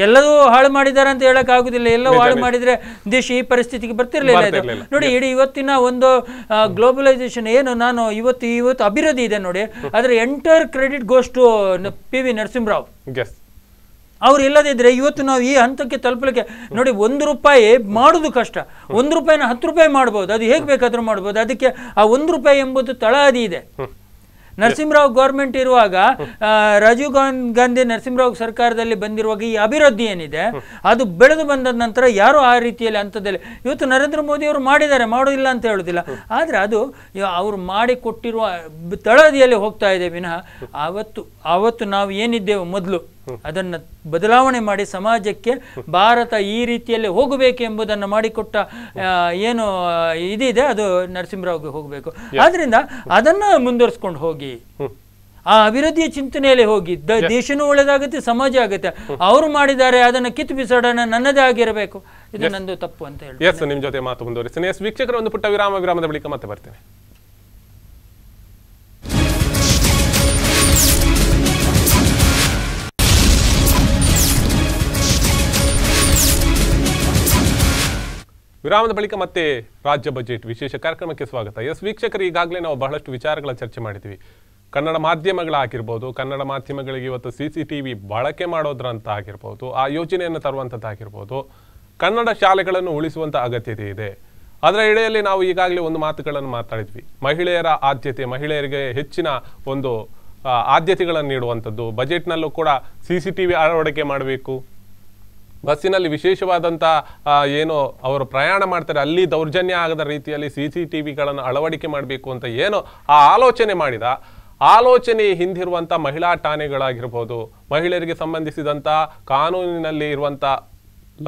S2: ಎಲ್ಲದೂ ಹಾಳು ಮಾಡಿದ್ದಾರೆ ಅಂತ ಹೇಳಕ್ ಆಗುದಿಲ್ಲ. ಎಲ್ಲ ಹಾಳು ಮಾಡಿದ್ರೆ ದೇಶ ಈ ಪರಿಸ್ಥಿತಿಗೆ ಬರ್ತಿರ್ಲಿಲ್ಲ. ನೋಡಿ, ಇಡೀ ಇವತ್ತಿನ ಒಂದು ಗ್ಲೋಬಲೈಸೇಷನ್ ಏನು, ನಾನು ಇವತ್ತು ಅಭಿವೃದ್ಧಿ ಇದೆ ನೋಡಿ, ಅದರ entire credit goes to PV Narasimha Rao. ಅವ್ರು ಇಲ್ಲದಿದ್ರೆ ಇವತ್ತು ನಾವು ಈ ಹಂತಕ್ಕೆ ತಲುಪಲಿಕ್ಕೆ ನೋಡಿ, ₹1 ಮಾಡೋದು ಕಷ್ಟ. ₹1 ₹10 ಮಾಡ್ಬೋದು, ಅದು ಹೇಗೆ ಬೇಕಾದ್ರೂ ಮಾಡ್ಬೋದು. ಅದಕ್ಕೆ ಆ ₹1 ಎಂಬುದು ತಳಹದಿ ಇದೆ. ನರಸಿಂಹರಾವ್ ಗೌರ್ಮೆಂಟ್ ಇರುವಾಗ, ರಾಜೀವ್ ಗಾಂಧಿ ನರಸಿಂಹರಾವ್ ಸರ್ಕಾರದಲ್ಲಿ ಬಂದಿರುವಾಗ ಈ ಅಭಿವೃದ್ಧಿ ಏನಿದೆ ಅದು ಬೆಳೆದು ಬಂದ ನಂತರ ಯಾರು ಆ ರೀತಿಯಲ್ಲಿ ಹಂತದಲ್ಲಿ ಇವತ್ತು ನರೇಂದ್ರ ಮೋದಿ ಅವರು ಮಾಡಿದ್ದಾರೆ, ಮಾಡೋದಿಲ್ಲ ಅಂತ ಹೇಳೋದಿಲ್ಲ. ಆದರೆ ಅದು ಅವರು ಮಾಡಿಕೊಟ್ಟಿರುವ ತಳಹದಿಯಲ್ಲಿ ಹೋಗ್ತಾ ಇದೆ ವಿನಃ ಆವತ್ತು ನಾವು ಏನಿದ್ದೇವೆ ಮೊದಲು ಅದನ್ನು ಬದಲಾವಣೆ ಮಾಡಿ ಸಮಾಜಕ್ಕೆ ಭಾರತ ಈ ರೀತಿಯಲ್ಲಿ ಹೋಗಬೇಕು ಎಂಬುದನ್ನು ಮಾಡಿಕೊಟ್ಟ ಏನು ಇದಿದೆ ಅದು ನರಸಿಂಹರಾವ್ಗೆ ಹೋಗಬೇಕು. ಆದ್ರಿಂದ ಅದನ್ನು ಮುಂದುವರಿಸ್ಕೊಂಡು ಹೋಗಿ ಆ ಅಭಿವೃದ್ಧಿಯ ಚಿಂತನೆಯಲ್ಲಿ ಹೋಗಿ ದೇಶನೂ ಒಳ್ಳೆದಾಗುತ್ತೆ, ಸಮಾಜ ಆಗುತ್ತೆ. ಅವರು ಮಾಡಿದ್ದಾರೆ, ಅದನ್ನು ಕಿತ್ತು ಬಿಸಾಡೋಣ, ನನ್ನದೇ ಆಗಿರಬೇಕು, ಇದು ನಂದು ತಪ್ಪು ಅಂತ ಹೇಳಿ
S1: ನಿಮ್ ಜೊತೆ ಮಾತು ಮುಂದುವರಿಸ್ತೀನಿ. ವೀಕ್ಷಕರು, ಒಂದು ಪುಟ್ಟ ವಿರಾಮದ ಬಳಿಕ ಮತ್ತೆ ಬರ್ತೇನೆ. ವಿರಾಮದ ಬಳಿಕ ಮತ್ತೆ ರಾಜ್ಯ ಬಜೆಟ್ ವಿಶೇಷ ಕಾರ್ಯಕ್ರಮಕ್ಕೆ ಸ್ವಾಗತ. ವೀಕ್ಷಕರು, ಈಗಾಗಲೇ ನಾವು ಬಹಳಷ್ಟು ವಿಚಾರಗಳ ಚರ್ಚೆ ಮಾಡಿದ್ವಿ. ಕನ್ನಡ ಮಾಧ್ಯಮಗಳಾಗಿರ್ಬೋದು, ಕನ್ನಡ ಮಾಧ್ಯಮಗಳಿಗೆ ಇವತ್ತು CCTV ಬಳಕೆ ಮಾಡೋದ್ರಂತ ಆಗಿರ್ಬೋದು, ಆ ಯೋಜನೆಯನ್ನು ತರುವಂಥದ್ದಾಗಿರ್ಬೋದು, ಕನ್ನಡ ಶಾಲೆಗಳನ್ನು ಉಳಿಸುವಂಥ ಅಗತ್ಯತೆ ಇದೆ. ಅದರ ಎಡೆಯಲ್ಲಿ ನಾವು ಈಗಾಗಲೇ ಒಂದು ಮಾತುಗಳನ್ನು ಮಾತಾಡಿದ್ವಿ. ಮಹಿಳೆಯರ ಆದ್ಯತೆ, ಮಹಿಳೆಯರಿಗೆ ಹೆಚ್ಚಿನ ಒಂದು ಆದ್ಯತೆಗಳನ್ನು ನೀಡುವಂಥದ್ದು. ಬಜೆಟ್ನಲ್ಲೂ ಕೂಡ CCTV ಅಳವಡಿಕೆ ಮಾಡಬೇಕು. ಬಸ್ಸಿನಲ್ಲಿ ವಿಶೇಷವಾದಂಥ ಏನು ಅವರು ಪ್ರಯಾಣ ಮಾಡ್ತಾರೆ ಅಲ್ಲಿ ದೌರ್ಜನ್ಯ ಆಗದ ರೀತಿಯಲ್ಲಿ CCTVಗಳನ್ನು ಅಳವಡಿಕೆ ಮಾಡಬೇಕು ಅಂತ ಏನು ಆ ಆಲೋಚನೆ ಮಾಡಿದ, ಆಲೋಚನೆ ಹಿಂದಿರುವಂಥ ಮಹಿಳಾ ಠಾಣೆಗಳಾಗಿರ್ಬೋದು, ಮಹಿಳೆಯರಿಗೆ ಸಂಬಂಧಿಸಿದಂಥ ಕಾನೂನಿನಲ್ಲಿ ಇರುವಂಥ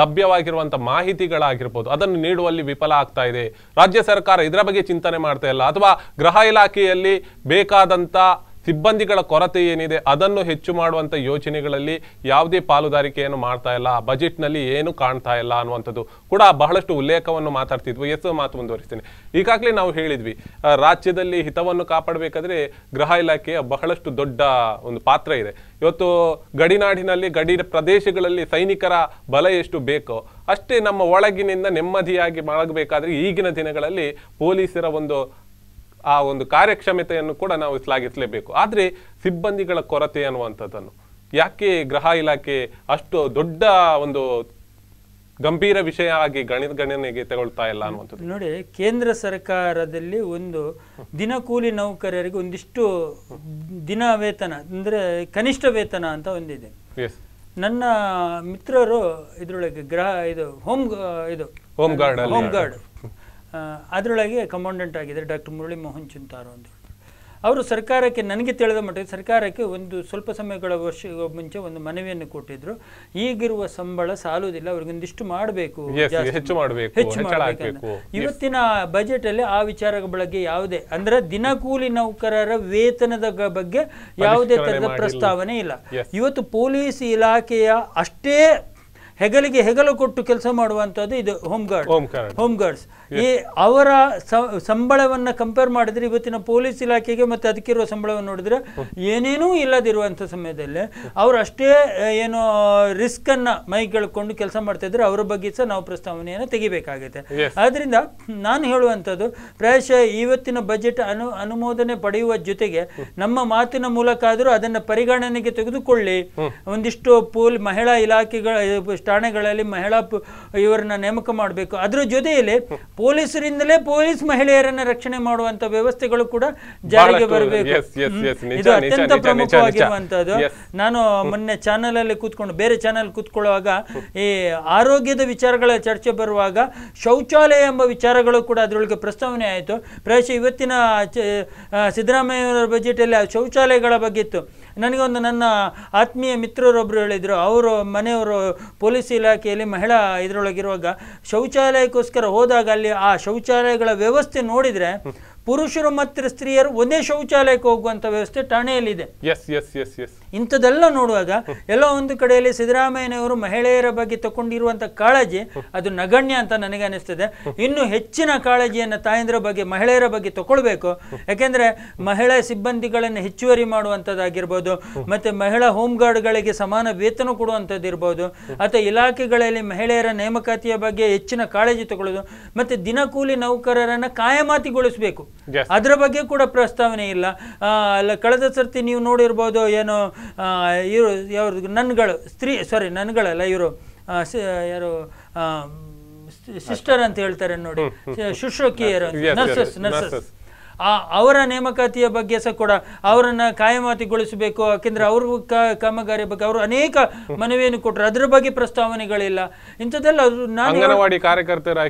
S1: ಲಭ್ಯವಾಗಿರುವಂಥ ಮಾಹಿತಿಗಳಾಗಿರ್ಬೋದು, ಅದನ್ನು ನೀಡುವಲ್ಲಿ ವಿಫಲ ಆಗ್ತಾ ಇದೆ. ರಾಜ್ಯ ಸರ್ಕಾರ ಇದರ ಬಗ್ಗೆ ಚಿಂತನೆ ಮಾಡ್ತಾ ಇಲ್ಲ. ಅಥವಾ ಗೃಹ ಇಲಾಖೆಯಲ್ಲಿ ಬೇಕಾದಂಥ ಸಿಬ್ಬಂದಿಗಳ ಕೊರತೆ ಏನಿದೆ ಅದನ್ನು ಹೆಚ್ಚು ಮಾಡುವಂಥ ಯೋಜನೆಗಳಲ್ಲಿ ಯಾವುದೇ ಪಾಲುದಾರಿಕೆಯನ್ನು ಮಾಡ್ತಾ ಇಲ್ಲ, ಬಜೆಟ್ನಲ್ಲಿ ಏನು ಕಾಣ್ತಾ ಇಲ್ಲ ಅನ್ನುವಂಥದ್ದು ಕೂಡ ಬಹಳಷ್ಟು ಉಲ್ಲೇಖವನ್ನು ಮಾತಾಡ್ತಿದ್ವಿ. ಮಾತು ಮುಂದುವರಿಸ್ತೀನಿ. ಈಗಾಗಲೇ ನಾವು ಹೇಳಿದ್ವಿ, ರಾಜ್ಯದಲ್ಲಿ ಹಿತವನ್ನು ಕಾಪಾಡಬೇಕಾದ್ರೆ ಗೃಹ ಇಲಾಖೆಯ ಬಹಳಷ್ಟು ದೊಡ್ಡ ಒಂದು ಪಾತ್ರ ಇದೆ. ಇವತ್ತು ಗಡಿನಾಡಿನಲ್ಲಿ, ಗಡಿ ಪ್ರದೇಶಗಳಲ್ಲಿ ಸೈನಿಕರ ಬಲ ಎಷ್ಟು ಬೇಕೋ ಅಷ್ಟೇ ನಮ್ಮ ಒಳಗಿನಿಂದ ನೆಮ್ಮದಿಯಾಗಿ ಮಾಡಬೇಕಾದ್ರೆ ಈಗಿನ ದಿನಗಳಲ್ಲಿ ಪೊಲೀಸರ ಆ ಒಂದು ಕಾರ್ಯಕ್ಷಮತೆಯನ್ನು ಕೂಡ ನಾವು ಶ್ಲಾಘಿಸಲೇಬೇಕು. ಆದರೆ ಸಿಬ್ಬಂದಿಗಳ ಕೊರತೆ ಅನ್ನುವಂಥದ್ದನ್ನು ಯಾಕೆ ಗೃಹ ಇಲಾಖೆ ಅಷ್ಟು ದೊಡ್ಡ ಒಂದು ಗಂಭೀರ ವಿಷಯ ಆಗಿ ಗಣನೆಗೆ ತಗೊಳ್ತಾ ಇಲ್ಲ ಅನ್ನುವಂಥದ್ದು?
S2: ನೋಡಿ, ಕೇಂದ್ರ ಸರ್ಕಾರದಲ್ಲಿ ಒಂದು ದಿನಕೂಲಿ ನೌಕರರಿಗೆ ಒಂದಿಷ್ಟು ದಿನ ವೇತನ ಅಂದ್ರೆ ಕನಿಷ್ಠ ವೇತನ ಅಂತ ಒಂದಿದೆ. ನನ್ನ ಮಿತ್ರರು ಇದರೊಳಗೆ ಹೋಮ್ ಗಾರ್ಡ್ ಅದರೊಳಗೆ ಕಮಾಂಡೆಂಟ್ ಆಗಿದ್ದಾರೆ, ಡಾಕ್ಟರ್ ಮುರಳಿ ಮೋಹನ್ ಚುಂತಾರು ಅಂತ. ಅವರು ಸರ್ಕಾರಕ್ಕೆ, ನನಗೆ ತಿಳಿದ ಮಟ್ಟಿಗೆ ಸರ್ಕಾರಕ್ಕೆ ಒಂದು ಸ್ವಲ್ಪ ಸಮಯಗಳ ಮುಂಚೆ ಒಂದು ಮನವಿಯನ್ನು ಕೊಟ್ಟಿದ್ರು. ಈಗಿರುವ ಸಂಬಳ ಸಾಲುವುದಿಲ್ಲ, ಅವ್ರಿಗೊಂದಿಷ್ಟು ಮಾಡಬೇಕು, ಹೆಚ್ಚು ಮಾಡಬೇಕು. ಇವತ್ತಿನ ಬಜೆಟ್ ಅಲ್ಲಿ ಆ ವಿಚಾರದ ಬಗ್ಗೆ ಯಾವುದೇ ಅಂದ್ರೆ ದಿನಕೂಲಿ ನೌಕರರ ವೇತನದ ಬಗ್ಗೆ ಯಾವುದೇ ತರದ ಪ್ರಸ್ತಾವನೆ ಇಲ್ಲ. ಇವತ್ತು ಪೊಲೀಸ್ ಇಲಾಖೆಯ ಅಷ್ಟೇ ಹೆಗಲಿಗೆ ಹೆಗಲು ಕೊಟ್ಟು ಕೆಲಸ ಮಾಡುವಂಥದ್ದು ಇದು ಹೋಮ್ ಗಾರ್ಡ್ಸ್. ಈ ಅವರ ಸಂಬಳವನ್ನ ಕಂಪೇರ್ ಮಾಡಿದ್ರೆ ಇವತ್ತಿನ ಪೊಲೀಸ್ ಇಲಾಖೆಗೆ ಮತ್ತೆ ಅದಕ್ಕಿರುವ ಸಂಬಳವನ್ನು ನೋಡಿದ್ರೆ ಏನೇನೂ ಇಲ್ಲದಿರುವಂತ ಸಮಯದಲ್ಲಿ ಅವರು ಅಷ್ಟೇ ಏನು ರಿಸ್ಕ್ ಅನ್ನ ಮೈಗೆಳ್ಕೊಂಡು ಕೆಲಸ ಮಾಡ್ತಾ ಇದ್ರೆ ಅವರ ಬಗ್ಗೆ ಸಹ ನಾವು ಪ್ರಸ್ತಾವನೆಯನ್ನು ತೆಗಿಬೇಕಾಗುತ್ತೆ. ಆದ್ರಿಂದ ನಾನು ಹೇಳುವಂಥದ್ದು ಪ್ರಾಯಶಃ ಇವತ್ತಿನ ಬಜೆಟ್ ಅನುಮೋದನೆ ಪಡೆಯುವ ಜೊತೆಗೆ ನಮ್ಮ ಮಾತಿನ ಮೂಲಕ ಆದರೂ ಅದನ್ನ ಪರಿಗಣನೆಗೆ ತೆಗೆದುಕೊಳ್ಳಿ. ಒಂದಿಷ್ಟು ಮಹಿಳಾ ಇಲಾಖೆಗಳ ಠಾಣೆಗಳಲ್ಲಿ ಮಹಿಳಾ ಇವರನ್ನ ನೇಮಕ ಮಾಡಬೇಕು. ಅದರ ಜೊತೆಯಲ್ಲಿ ಪೊಲೀಸರಿಂದಲೇ ಪೊಲೀಸ್ ಮಹಿಳೆಯರನ್ನ ರಕ್ಷಣೆ ಮಾಡುವಂತ ವ್ಯವಸ್ಥೆಗಳು ಕೂಡ ಜಾರಿಗೆ ಬರಬೇಕು. ಇದು ಅತ್ಯಂತ ಪ್ರಮುಖವಾಗಿರುವಂತದ್ದು. ನಾನು ಮೊನ್ನೆ ಚಾನೆಲ್ ಅಲ್ಲಿ ಕೂತ್ಕೊಂಡು ಬೇರೆ ಚಾನೆಲ್ ಕೂತ್ಕೊಳ್ಳುವಾಗ ಈ ಆರೋಗ್ಯದ ವಿಚಾರಗಳ ಚರ್ಚೆ ಬರುವಾಗ ಶೌಚಾಲಯ ಎಂಬ ವಿಚಾರಗಳು ಕೂಡ ಅದರೊಳಗೆ ಪ್ರಸ್ತಾವನೆ ಆಯಿತು. ಪ್ರಾಯಶಃ ಇವತ್ತಿನ ಸಿದ್ದರಾಮಯ್ಯ ಬಜೆಟ್ ಅಲ್ಲಿ ಶೌಚಾಲಯಗಳ ಬಗ್ಗೆ ಇತ್ತು. ನನಗೊಂದು ನನ್ನ ಆತ್ಮೀಯ ಮಿತ್ರರೊಬ್ಬರು ಹೇಳಿದರು, ಅವರು ಮನೆಯವರು ಪೊಲೀಸ್ ಇಲಾಖೆಯಲ್ಲಿ ಮಹಿಳಾ ಇದರೊಳಗಿರುವಾಗ ಶೌಚಾಲಯಕ್ಕೋಸ್ಕರ ಹೋದಾಗ ಅಲ್ಲಿ ಆ ಶೌಚಾಲಯಗಳ ವ್ಯವಸ್ಥೆ ನೋಡಿದರೆ ಪುರುಷರು ಮತ್ತು ಸ್ತ್ರೀಯರು ಒಂದೇ ಶೌಚಾಲಯಕ್ಕೆ ಹೋಗುವಂತ ವ್ಯವಸ್ಥೆ ಠಾಣೆಯಲ್ಲಿದೆ. ಇಂಥದ್ದೆಲ್ಲ ನೋಡುವಾಗ ಎಲ್ಲೋ ಒಂದು ಕಡೆಯಲ್ಲಿ ಸಿದ್ದರಾಮಯ್ಯನವರು ಮಹಿಳೆಯರ ಬಗ್ಗೆ ತಗೊಂಡಿರುವಂತ ಕಾಳಜಿ ಅದು ನಗಣ್ಯ ಅಂತ ನನಗೆ ಅನಿಸ್ತದೆ. ಇನ್ನು ಹೆಚ್ಚಿನ ಕಾಳಜಿಯನ್ನು ತಾಯಂದ್ರ ಬಗ್ಗೆ ಮಹಿಳೆಯರ ಬಗ್ಗೆ ತಗೊಳ್ಬೇಕು. ಯಾಕೆಂದ್ರೆ ಮಹಿಳಾ ಸಿಬ್ಬಂದಿಗಳನ್ನು ಹೆಚ್ಚುವರಿ ಮಾಡುವಂಥದ್ದಾಗಿರ್ಬೋದು, ಮತ್ತೆ ಮಹಿಳಾ ಹೋಮ್ ಗಾರ್ಡ್ಗಳಿಗೆ ಸಮಾನ ವೇತನ ಕೊಡುವಂಥದ್ದು ಇರ್ಬೋದು, ಅಥವಾ ಇಲಾಖೆಗಳಲ್ಲಿ ಮಹಿಳೆಯರ ನೇಮಕಾತಿಯ ಬಗ್ಗೆ ಹೆಚ್ಚಿನ ಕಾಳಜಿ ತಗೊಳ್ಳೋದು, ಮತ್ತೆ ದಿನಕೂಲಿ ನೌಕರರನ್ನ ಕಾಯಮಾತಿಗೊಳಿಸಬೇಕು. ಅದರ ಬಗ್ಗೆ ಕೂಡ ಪ್ರಸ್ತಾವನೆ ಇಲ್ಲ. ಕಳೆದ ಸರ್ತಿ ನೀವು ನೋಡಿರ್ಬೋದು, ಏನು ಇವರು ನನ್ಗಳು ನನ್ಗಳಲ್ಲ, ಇವರು ಯಾರು ಸಿಸ್ಟರ್ ಅಂತ ಹೇಳ್ತಾರೆ ನೋಡಿ, ಶುಶ್ರೂಷಕಿಯರು, ನರ್ಸಸ್ ಅವರ ನೇಮಕಾತಿಯ ಬಗ್ಗೆ ಸಹ ಕೂಡ ಅವರನ್ನ ಕಾಯಮಾತಿಗೊಳಿಸಬೇಕು. ಯಾಕೆಂದ್ರೆ ಅವ್ರ ಕಾಮಗಾರಿ ಬಗ್ಗೆ ಅವರು ಅನೇಕ ಮನವಿಯನ್ನು ಕೊಟ್ಟರು, ಅದರ ಬಗ್ಗೆ ಪ್ರಸ್ತಾವನೆಗಳಿಲ್ಲ. ಇಂಥದ್ದೆಲ್ಲ ಅಂಗನವಾಡಿ ಕಾರ್ಯಕರ್ತರು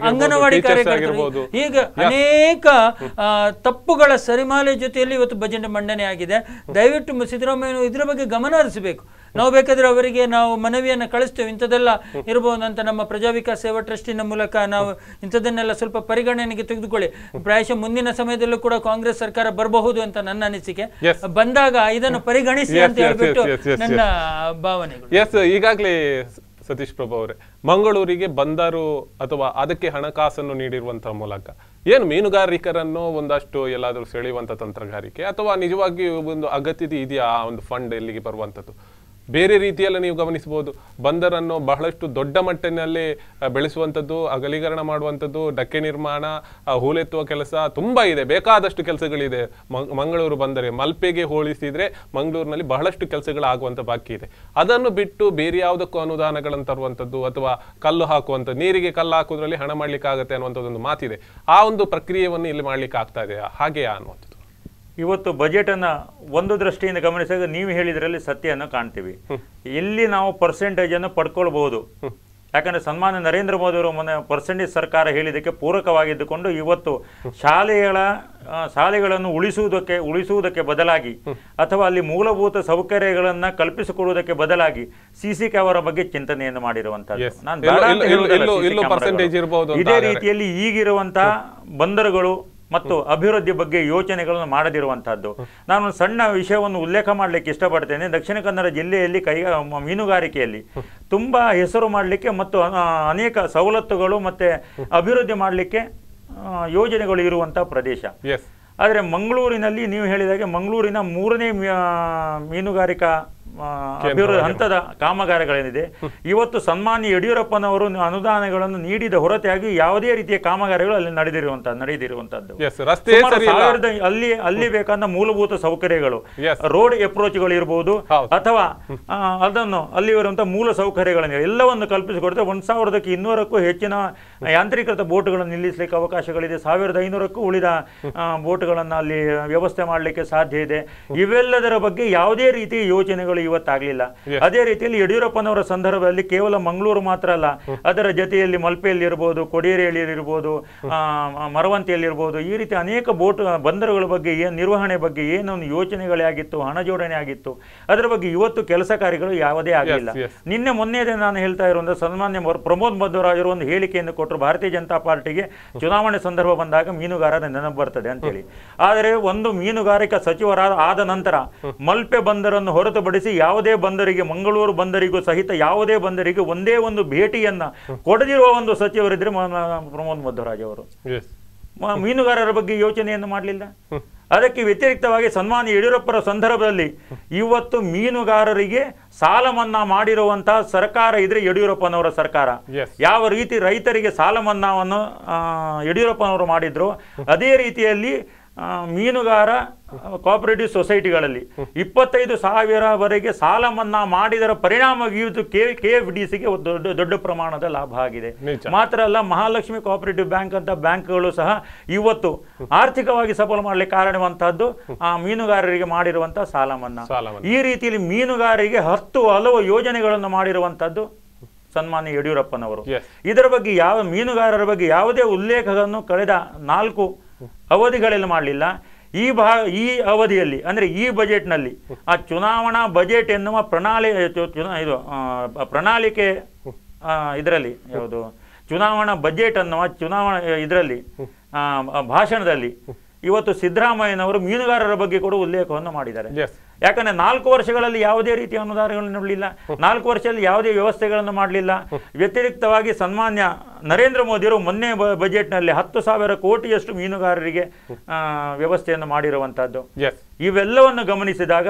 S2: ಹೀಗೆ ಅನೇಕ ತಪ್ಪುಗಳ ಸರಿಮಾಲೆ ಜೊತೆಯಲ್ಲಿ ಇವತ್ತು ಬಜೆಟ್ ಮಂಡನೆ ಆಗಿದೆ. ದಯವಿಟ್ಟು ಸಿದ್ದರಾಮಯ್ಯ ಇದರ ಬಗ್ಗೆ ಗಮನ ಹರಿಸಬೇಕು. ನಾವು ಬೇಕಾದ್ರೆ ಅವರಿಗೆ ನಾವು ಮನವಿಯನ್ನು ಕಳಿಸ್ತೇವೆ, ಇಂಥದ್ದೆಲ್ಲ ಇರಬಹುದು ಅಂತ. ನಮ್ಮ ಪ್ರಜಾ ವಿಕಾಸ್ ಸೇವಾ ಟ್ರಸ್ಟಿನ ಮೂಲಕ ನಾವು ಇಂಥದನ್ನೆಲ್ಲ ಸ್ವಲ್ಪ ಪರಿಗಣನೆಗೆ ತೆಗೆದುಕೊಳ್ಳಿ. ಪ್ರಾಯಶಃ ಮುಂದಿನ ಸಮಯದಲ್ಲೂ ಕೂಡ ಕಾಂಗ್ರೆಸ್ ಸರ್ಕಾರ ಬರಬಹುದು ಅಂತ ನನ್ನ ಅನಿಸಿಕೆ. ಬಂದಾಗ ಇದನ್ನು ಪರಿಗಣಿಸಿ ಅಂತ ಹೇಳ್ಬಿಟ್ಟು ನನ್ನ ಭಾವನೆಗಳು.
S1: ಈಗಾಗಲೇ ಸತೀಶ್ ಪ್ರಭು ಅವರೇ, ಮಂಗಳೂರಿಗೆ ಬಂದರು ಅಥವಾ ಅದಕ್ಕೆ ಹಣಕಾಸನ್ನು ನೀಡಿರುವಂತಹ ಮೂಲಕ ಏನು ಮೀನುಗಾರಿಕರನ್ನು ಒಂದಷ್ಟು ಎಲ್ಲಾದರೂ ಸೆಳೆಯುವಂತ ತಂತ್ರಗಾರಿಕೆ ಅಥವಾ ನಿಜವಾಗಿ ಒಂದು ಅಗತ್ಯತೆ ಇದೆಯಾ ಆ ಒಂದು ಫಂಡ್ ಇಲ್ಲಿಗೆ ಬರುವಂಥದ್ದು? ಬೇರೆ ರೀತಿಯಲ್ಲಿ ನೀವು ಗಮನಿಸಬಹುದು, ಬಂದರನ್ನು ಬಹಳಷ್ಟು ದೊಡ್ಡ ಮಟ್ಟಿನಲ್ಲಿ ಬೆಳೆಸುವಂಥದ್ದು, ಅಗಲೀಕರಣ ಮಾಡುವಂಥದ್ದು, ಡಕ್ಕೆ ನಿರ್ಮಾಣ, ಹೂಳೆತ್ತುವ ಕೆಲಸ ತುಂಬಾ ಇದೆ, ಬೇಕಾದಷ್ಟು ಕೆಲಸಗಳಿದೆ. ಮಂಗಳೂರು ಬಂದರೆ ಮಲ್ಪೆಗೆ ಹೋಲಿಸಿದ್ರೆ ಮಂಗಳೂರಿನಲ್ಲಿ ಬಹಳಷ್ಟು ಕೆಲಸಗಳಾಗುವಂಥ ಬಾಕಿ ಇದೆ. ಅದನ್ನು ಬಿಟ್ಟು ಬೇರೆ ಯಾವುದಕ್ಕೂ ಅನುದಾನಗಳನ್ನು ತರುವಂಥದ್ದು ಅಥವಾ ಕಲ್ಲು ಹಾಕುವಂಥದ್ದು, ನೀರಿಗೆ ಕಲ್ಲು ಹಾಕೋದ್ರಲ್ಲಿ ಹಣ ಮಾಡ್ಲಿಕ್ಕೆ ಆಗುತ್ತೆ ಅನ್ನುವಂಥದ್ದೊಂದು ಮಾತಿದೆ. ಆ ಒಂದು ಪ್ರಕ್ರಿಯೆಯನ್ನು ಇಲ್ಲಿ ಮಾಡ್ಲಿಕ್ಕೆ ಆಗ್ತಾ ಇದೆಯಾ, ಹಾಗೆಯಾ ಅನ್ನುವಂಥದ್ದು?
S3: ಇವತ್ತು ಬಜೆಟ್ ಅನ್ನ ಒಂದು ದೃಷ್ಟಿಯಿಂದ ಗಮನಿಸಿದಾಗ ನೀವು ಹೇಳಿದ್ರಲ್ಲಿ ಸತ್ಯವನ್ನು ಕಾಣ್ತೀವಿ. ಎಲ್ಲಿ ನಾವು ಪರ್ಸೆಂಟೇಜ್ ಅನ್ನು ಪಡ್ಕೊಳ್ಬಹುದು, ಯಾಕಂದ್ರೆ ಸನ್ಮಾನ್ಯ ನರೇಂದ್ರ ಮೋದಿ ಅವರು ಮೊನ್ನೆ ಪರ್ಸೆಂಟೇಜ್ ಸರ್ಕಾರ ಹೇಳಿದ್ದಕ್ಕೆ ಪೂರಕವಾಗಿದ್ದುಕೊಂಡು ಇವತ್ತು ಶಾಲೆಗಳನ್ನು ಉಳಿಸುವುದಕ್ಕೆ ಬದಲಾಗಿ ಅಥವಾ ಅಲ್ಲಿ ಮೂಲಭೂತ ಸೌಕರ್ಯಗಳನ್ನ ಕಲ್ಪಿಸಿಕೊಡುವುದಕ್ಕೆ ಬದಲಾಗಿ ಸಿಸಿ ಕ್ಯಾಮರಾ ಬಗ್ಗೆ ಚಿಂತನೆಯನ್ನು ಮಾಡಿರುವಂತದ್ದು. ಇದೇ ರೀತಿಯಲ್ಲಿ ಈಗಿರುವಂತಹ ಬಂದರುಗಳು ಮತ್ತು ಅಭಿವೃದ್ಧಿ ಬಗ್ಗೆ ಯೋಚನೆಗಳನ್ನು ಮಾಡದಿರುವಂತಹದ್ದು. ನಾನು ಸಣ್ಣ ವಿಷಯವನ್ನು ಉಲ್ಲೇಖ ಮಾಡಲಿಕ್ಕೆ ಇಷ್ಟಪಡ್ತೇನೆ. ದಕ್ಷಿಣ ಕನ್ನಡ ಜಿಲ್ಲೆಯಲ್ಲಿ ಮೀನುಗಾರಿಕೆಯಲ್ಲಿ ತುಂಬಾ ಹೆಸರು ಮಾಡಲಿಕ್ಕೆ ಮತ್ತು ಅನೇಕ ಸವಲತ್ತುಗಳು ಮತ್ತೆ ಅಭಿವೃದ್ಧಿ ಮಾಡಲಿಕ್ಕೆ ಯೋಜನೆಗಳು ಇರುವಂತಹ ಪ್ರದೇಶ. ಆದರೆ ಮಂಗಳೂರಿನಲ್ಲಿ ನೀವು ಹೇಳಿದಾಗೆ ಮಂಗಳೂರಿನ 3ನೇ ಮೀನುಗಾರಿಕಾ ಅಭಿವೃದ್ಧಿ ಹಂತದ ಕಾಮಗಾರಿಗಳೇನಿದೆ, ಇವತ್ತು ಸನ್ಮಾನ್ಯ ಯಡಿಯೂರಪ್ಪನವರು ಅನುದಾನಗಳನ್ನು ನೀಡಿದ ಹೊರತಾಗಿ ಯಾವುದೇ ರೀತಿಯ ಕಾಮಗಾರಿಗಳು ಅಲ್ಲಿ ನಡೆದಿರುವಂತದ್ದು. ಅಲ್ಲಿ ಬೇಕಾದ ಮೂಲಭೂತ ಸೌಕರ್ಯಗಳು, ರೋಡ್ ಅಪ್ರೋಚ್ಗಳು ಇರಬಹುದು ಅಥವಾ ಅದನ್ನು ಅಲ್ಲಿ ಇರುವಂತಹ ಮೂಲ ಸೌಕರ್ಯಗಳನ್ನು ಎಲ್ಲವನ್ನು ಕಲ್ಪಿಸಿಕೊಡುತ್ತೆ. 1200ಕ್ಕೂ ಹೆಚ್ಚಿನ ಯಾಂತ್ರೀಕೃತ ಬೋಟ್ಗಳನ್ನು ನಿಲ್ಲಿಸಲಿಕ್ಕೆ ಅವಕಾಶಗಳಿದೆ. 1500ಕ್ಕೂ ಉಳಿದ ಬೋಟ್ಗಳನ್ನು ಅಲ್ಲಿ ವ್ಯವಸ್ಥೆ ಮಾಡಲಿಕ್ಕೆ ಸಾಧ್ಯ ಇದೆ. ಇವೆಲ್ಲದರ ಬಗ್ಗೆ ಯಾವುದೇ ರೀತಿಯ ಯೋಚನೆಗಳು ಇವತ್ತಾಗಲಿಲ್ಲ. ಅದೇ ರೀತಿಯಲ್ಲಿ ಯಡಿಯೂರಪ್ಪನವರ ಸಂದರ್ಭದಲ್ಲಿ ಕೇವಲ ಮಂಗಳೂರು ಮಾತ್ರ ಅಲ್ಲ, ಅದರ ಜೊತೆಯಲ್ಲಿ ಮಲ್ಪೆಯಲ್ಲಿ ಇರಬಹುದು, ಕೊಡಿಯೇರಿಯಲ್ಲಿ ಇರಬಹುದು, ಮರವಂತಿಯಲ್ಲಿ ಇರಬಹುದು, ಈ ರೀತಿ ಅನೇಕ ಬಂದರುಗಳ ಬಗ್ಗೆ ನಿರ್ವಹಣೆ ಬಗ್ಗೆ ಏನೊಂದು ಯೋಚನೆಗಳೇ ಆಗಿತ್ತು, ಹಣ ಜೋಡಣೆ ಆಗಿತ್ತು, ಅದರ ಬಗ್ಗೆ ಇವತ್ತು ಕೆಲಸ ಕಾರ್ಯಗಳು ಯಾವುದೇ ಆಗಲಿಲ್ಲ. ಮೊನ್ನೆ ನಾನು ಹೇಳ್ತಾ ಇರುವಂತಹ ಸನ್ಮಾನ್ಯ ಪ್ರಮೋದ್ ಮಧ್ವರಾಜರು ಒಂದು ಹೇಳಿಕೆಯನ್ನು ಕೊಟ್ಟರು, ಭಾರತೀಯ ಜನತಾ ಪಾರ್ಟಿಗೆ ಚುನಾವಣೆ ಸಂದರ್ಭ ಬಂದಾಗ ಮೀನುಗಾರರ ನೆನಪು ಬರ್ತದೆ ಅಂತೇಳಿ. ಆದರೆ ಒಂದು ಮೀನುಗಾರಿಕಾ ಸಚಿವರಾದ ನಂತರ ಮಲ್ಪೆ ಬಂದರನ್ನು ಹೊರತುಪಡಿಸಿ ಯಾವುದೇ ಬಂದರಿಗೆ, ಮಂಗಳೂರು ಬಂದರಿಗೂ ಸಹಿತ ಯಾವುದೇ ಬಂದರಿಗೆ ಒಂದೇ ಒಂದು ಭೇಟಿಯನ್ನ ಕೊಡದಿರುವ ಒಂದು ಸಚಿವರಿದ್ರೆ ಪ್ರಮೋದ್ ಮಧ್ವರಾಜ್ ಅವರು. ಮೀನುಗಾರರ ಬಗ್ಗೆ ಯೋಚನೆಯನ್ನು ಮಾಡಲಿಲ್ಲ. ಅದಕ್ಕೆ ವ್ಯತಿರಿಕ್ತವಾಗಿ ಸನ್ಮಾನ್ಯ ಯಡಿಯೂರಪ್ಪರ ಸಂದರ್ಭದಲ್ಲಿ ಇವತ್ತು ಮೀನುಗಾರರಿಗೆ ಸಾಲ ಮನ್ನಾ ಮಾಡಿರುವಂತಹ ಸರ್ಕಾರ ಇದ್ರೆ ಯಡಿಯೂರಪ್ಪನವರ ಸರ್ಕಾರ. ಯಾವ ರೀತಿ ರೈತರಿಗೆ ಸಾಲ ಮನ್ನಾವನ್ನು ಯಡಿಯೂರಪ್ಪನವರು ಮಾಡಿದ್ರು, ಅದೇ ರೀತಿಯಲ್ಲಿ ಮೀನುಗಾರ ಕೋಆಪರೇಟಿವ್ ಸೊಸೈಟಿಗಳಲ್ಲಿ 25,000ವರೆಗೆ ಸಾಲ ಮನ್ನಾ ಮಾಡಿದರ ಪರಿಣಾಮ ಇವತ್ತು KFDCಗೆ ದೊಡ್ಡ ಪ್ರಮಾಣದ ಲಾಭ ಆಗಿದೆ. ಮಾತ್ರ ಅಲ್ಲ, ಮಹಾಲಕ್ಷ್ಮಿ ಕೋಆಪರೇಟಿವ್ ಬ್ಯಾಂಕ್ ಅಂತ ಬ್ಯಾಂಕ್ಗಳು ಸಹ ಇವತ್ತು ಆರ್ಥಿಕವಾಗಿ ಸಫಲ ಮಾಡಲಿಕ್ಕೆ ಕಾರಣವಂತಹದ್ದು ಆ ಮೀನುಗಾರರಿಗೆ ಮಾಡಿರುವಂತಹ ಸಾಲ ಮನ್ನಾ. ಈ ರೀತಿಯಲ್ಲಿ ಮೀನುಗಾರರಿಗೆ 10 ಹಲವು ಯೋಜನೆಗಳನ್ನು ಮಾಡಿರುವಂತಹದ್ದು ಸನ್ಮಾನ್ಯ ಯಡಿಯೂರಪ್ಪನವರು. ಇದರ ಬಗ್ಗೆ ಮೀನುಗಾರರ ಬಗ್ಗೆ ಯಾವುದೇ ಉಲ್ಲೇಖವನ್ನು ಕಳೆದ 4 ಅವಧಿಗಳಲ್ಲಿ ಮಾಡಲಿಲ್ಲ. ಈ ಅವಧಿಯಲ್ಲಿ ಅಂದ್ರೆ ಈ ಬಜೆಟ್ನಲ್ಲಿ ಆ ಚುನಾವಣಾ ಬಜೆಟ್ ಎನ್ನುವ ಪ್ರಣಾಳಿಕೆ ಇದರಲ್ಲಿ ಯಾವುದು ಚುನಾವಣಾ ಬಜೆಟ್ ಅನ್ನುವ ಇದರಲ್ಲಿ ಭಾಷಣದಲ್ಲಿ ಇವತ್ತು ಸಿದ್ದರಾಮಯ್ಯನವರು ಮೀನುಗಾರರ ಬಗ್ಗೆ ಕೂಡ ಉಲ್ಲೇಖವನ್ನು ಮಾಡಿದ್ದಾರೆ. ಯಾಕಂದ್ರೆ 4 ವರ್ಷಗಳಲ್ಲಿ ಯಾವುದೇ ರೀತಿಯ ಅನುದಾನಗಳನ್ನು ನೀಡಲಿಲ್ಲ, 4 ವರ್ಷದಲ್ಲಿ ಯಾವುದೇ ವ್ಯವಸ್ಥೆಗಳನ್ನು ಮಾಡಲಿಲ್ಲ. ವ್ಯತಿರಿಕ್ತವಾಗಿ ಸನ್ಮಾನ್ಯ ನರೇಂದ್ರ ಮೋದಿಯವರು ಮೊನ್ನೆ ಬಜೆಟ್ನಲ್ಲಿ 10,000 ಕೋಟಿಯಷ್ಟು ಮೀನುಗಾರರಿಗೆ ವ್ಯವಸ್ಥೆಯನ್ನು ಮಾಡಿರುವಂತಹದ್ದು. ಇವೆಲ್ಲವನ್ನು ಗಮನಿಸಿದಾಗ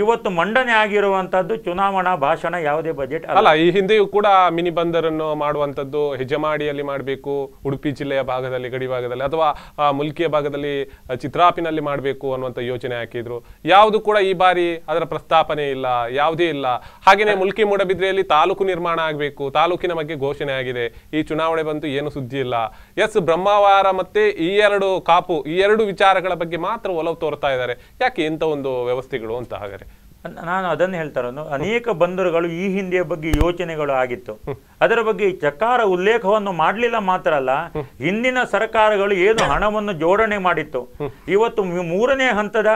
S3: ಇವತ್ತು ಮಂಡನೆ ಆಗಿರುವಂತಹದ್ದು ಚುನಾವಣಾ ಭಾಷಣ, ಯಾವುದೇ ಬಜೆಟ್
S1: ಅಲ್ಲ. ಈ ಹಿಂದೆಯೂ ಕೂಡ ಮಿನಿ ಬಂದರನ್ನು ಮಾಡುವಂತದ್ದು ಹೆಜಮಾಡಿಯಲ್ಲಿ ಮಾಡಬೇಕು, ಉಡುಪಿ ಜಿಲ್ಲೆಯ ಭಾಗದಲ್ಲಿ, ಗಡಿ ಭಾಗದಲ್ಲಿ, ಅಥವಾ ಮುಲ್ಕಿಯ ಭಾಗದಲ್ಲಿ ಚಿತ್ರಾಪಿನಲ್ಲಿ ಮಾಡಬೇಕು ಅನ್ನುವಂಥ ಯೋಚನೆ ಹಾಕಿದ್ರು. ಯಾವುದು ಕೂಡ ಈ ಬಾರಿ ಅದರ ಪ್ರಸ್ತಾಪನೆ ಇಲ್ಲ, ಯಾವುದೇ ಇಲ್ಲ. ಹಾಗೇನೆ ಮುಲ್ಕಿ ಮೂಡಬಿದ್ರೆಯಲ್ಲಿ ತಾಲೂಕು ನಿರ್ಮಾಣ ಆಗಬೇಕು, ತಾಲೂಕಿನ ಬಗ್ಗೆ ಘೋಷಣೆ ಆಗಿದೆ. ಈ ಚುನಾವಣೆ ಬಂತು, ಏನು ಸುದ್ದಿ ಇಲ್ಲ. ಬ್ರಹ್ಮವಾರ ಮತ್ತೆ ಈ 2 ವಿಚಾರಗಳ ಬಗ್ಗೆ ಮಾತ್ರ ಒಲವು ತೋರ್ತಾ ಇದ್ದಾರೆ. ಯಾಕೆ ಇಂಥ ಒಂದು ವ್ಯವಸ್ಥೆಗಳು ಅಂತ? ಹಾಗಾದ್ರೆ
S3: ನಾನು ಅದನ್ನು ಹೇಳ್ತಾ ಇರೋದು, ಅನೇಕ ಬಂದರುಗಳು ಈ ಹಿಂದಿಯ ಬಗ್ಗೆ ಯೋಚನೆಗಳು ಆಗಿತ್ತು, ಅದರ ಬಗ್ಗೆ ಚಕಾರ ಉಲ್ಲೇಖವನ್ನು ಮಾಡಲಿಲ್ಲ. ಮಾತ್ರ ಅಲ್ಲ, ಹಿಂದಿನ ಸರ್ಕಾರಗಳು ಏನು ಹಣವನ್ನು ಜೋಡಣೆ ಮಾಡಿತ್ತು, ಇವತ್ತು 3ನೇ ಹಂತದ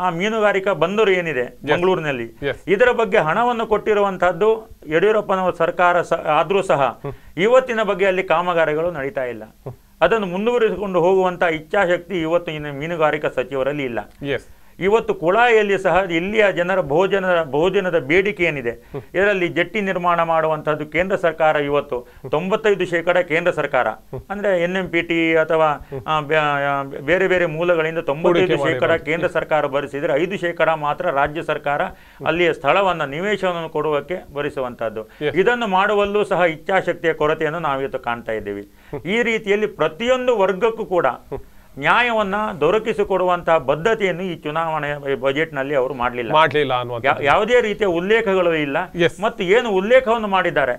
S3: ಆ ಮೀನುಗಾರಿಕಾ ಬಂದರು ಏನಿದೆ ಮಂಗಳೂರಿನಲ್ಲಿ, ಇದರ ಬಗ್ಗೆ ಹಣವನ್ನು ಕೊಟ್ಟಿರುವಂತಹದ್ದು ಯಡಿಯೂರಪ್ಪನವರ ಸರ್ಕಾರ ಆದ್ರೂ ಸಹ ಇವತ್ತಿನ ಬಗ್ಗೆ ಅಲ್ಲಿ ಕಾಮಗಾರಿಗಳು ನಡೀತಾ ಇಲ್ಲ. ಅದನ್ನು ಮುಂದುವರಿಸಿಕೊಂಡು ಹೋಗುವಂತ ಇಚ್ಛಾಶಕ್ತಿ ಇವತ್ತು ಮೀನುಗಾರಿಕಾ ಸಚಿವರಲ್ಲಿ ಇಲ್ಲ. ಇವತ್ತು ಕುಳಾಯಲ್ಲಿ ಸಹ ಇಲ್ಲಿಯ ಜನರ ಭೋಜನದ ಬೇಡಿಕೆ ಏನಿದೆ, ಇದರಲ್ಲಿ ಜೆಟ್ಟಿ ನಿರ್ಮಾಣ ಮಾಡುವಂತಹದ್ದು ಕೇಂದ್ರ ಸರ್ಕಾರ ಇವತ್ತು 95% ಕೇಂದ್ರ ಸರ್ಕಾರ ಅಂದ್ರೆ NMPT ಅಥವಾ ಬೇರೆ ಬೇರೆ ಮೂಲಗಳಿಂದ 95% ಕೇಂದ್ರ ಸರ್ಕಾರ ಭರಿಸಿದ್ರೆ 5% ಮಾತ್ರ ರಾಜ್ಯ ಸರ್ಕಾರ ಅಲ್ಲಿಯ ಸ್ಥಳವನ್ನ ನಿವೇಶನವನ್ನು ಕೊಡುವಕ್ಕೆ ಭರಿಸುವಂತಹದ್ದು. ಇದನ್ನು ಮಾಡುವಲ್ಲೂ ಸಹ ಇಚ್ಛಾಶಕ್ತಿಯ ಕೊರತೆಯನ್ನು ನಾವಿವತ್ತು ಕಾಣ್ತಾ ಇದ್ದೀವಿ. ಈ ರೀತಿಯಲ್ಲಿ ಪ್ರತಿಯೊಂದು ವರ್ಗಕ್ಕೂ ಕೂಡ ನ್ಯಾಯವನ್ನ ದೊರಕಿಸಿಕೊಡುವಂತಹ ಬದ್ಧತೆಯನ್ನು ಈ ಚುನಾವಣೆ ಬಜೆಟ್ ನಲ್ಲಿ ಅವರು ಮಾಡಲಿಲ್ಲ. ಯಾವುದೇ ರೀತಿಯ ಉಲ್ಲೇಖಗಳು ಇಲ್ಲ. ಮತ್ತು ಏನು ಉಲ್ಲೇಖವನ್ನು ಮಾಡಿದ್ದಾರೆ,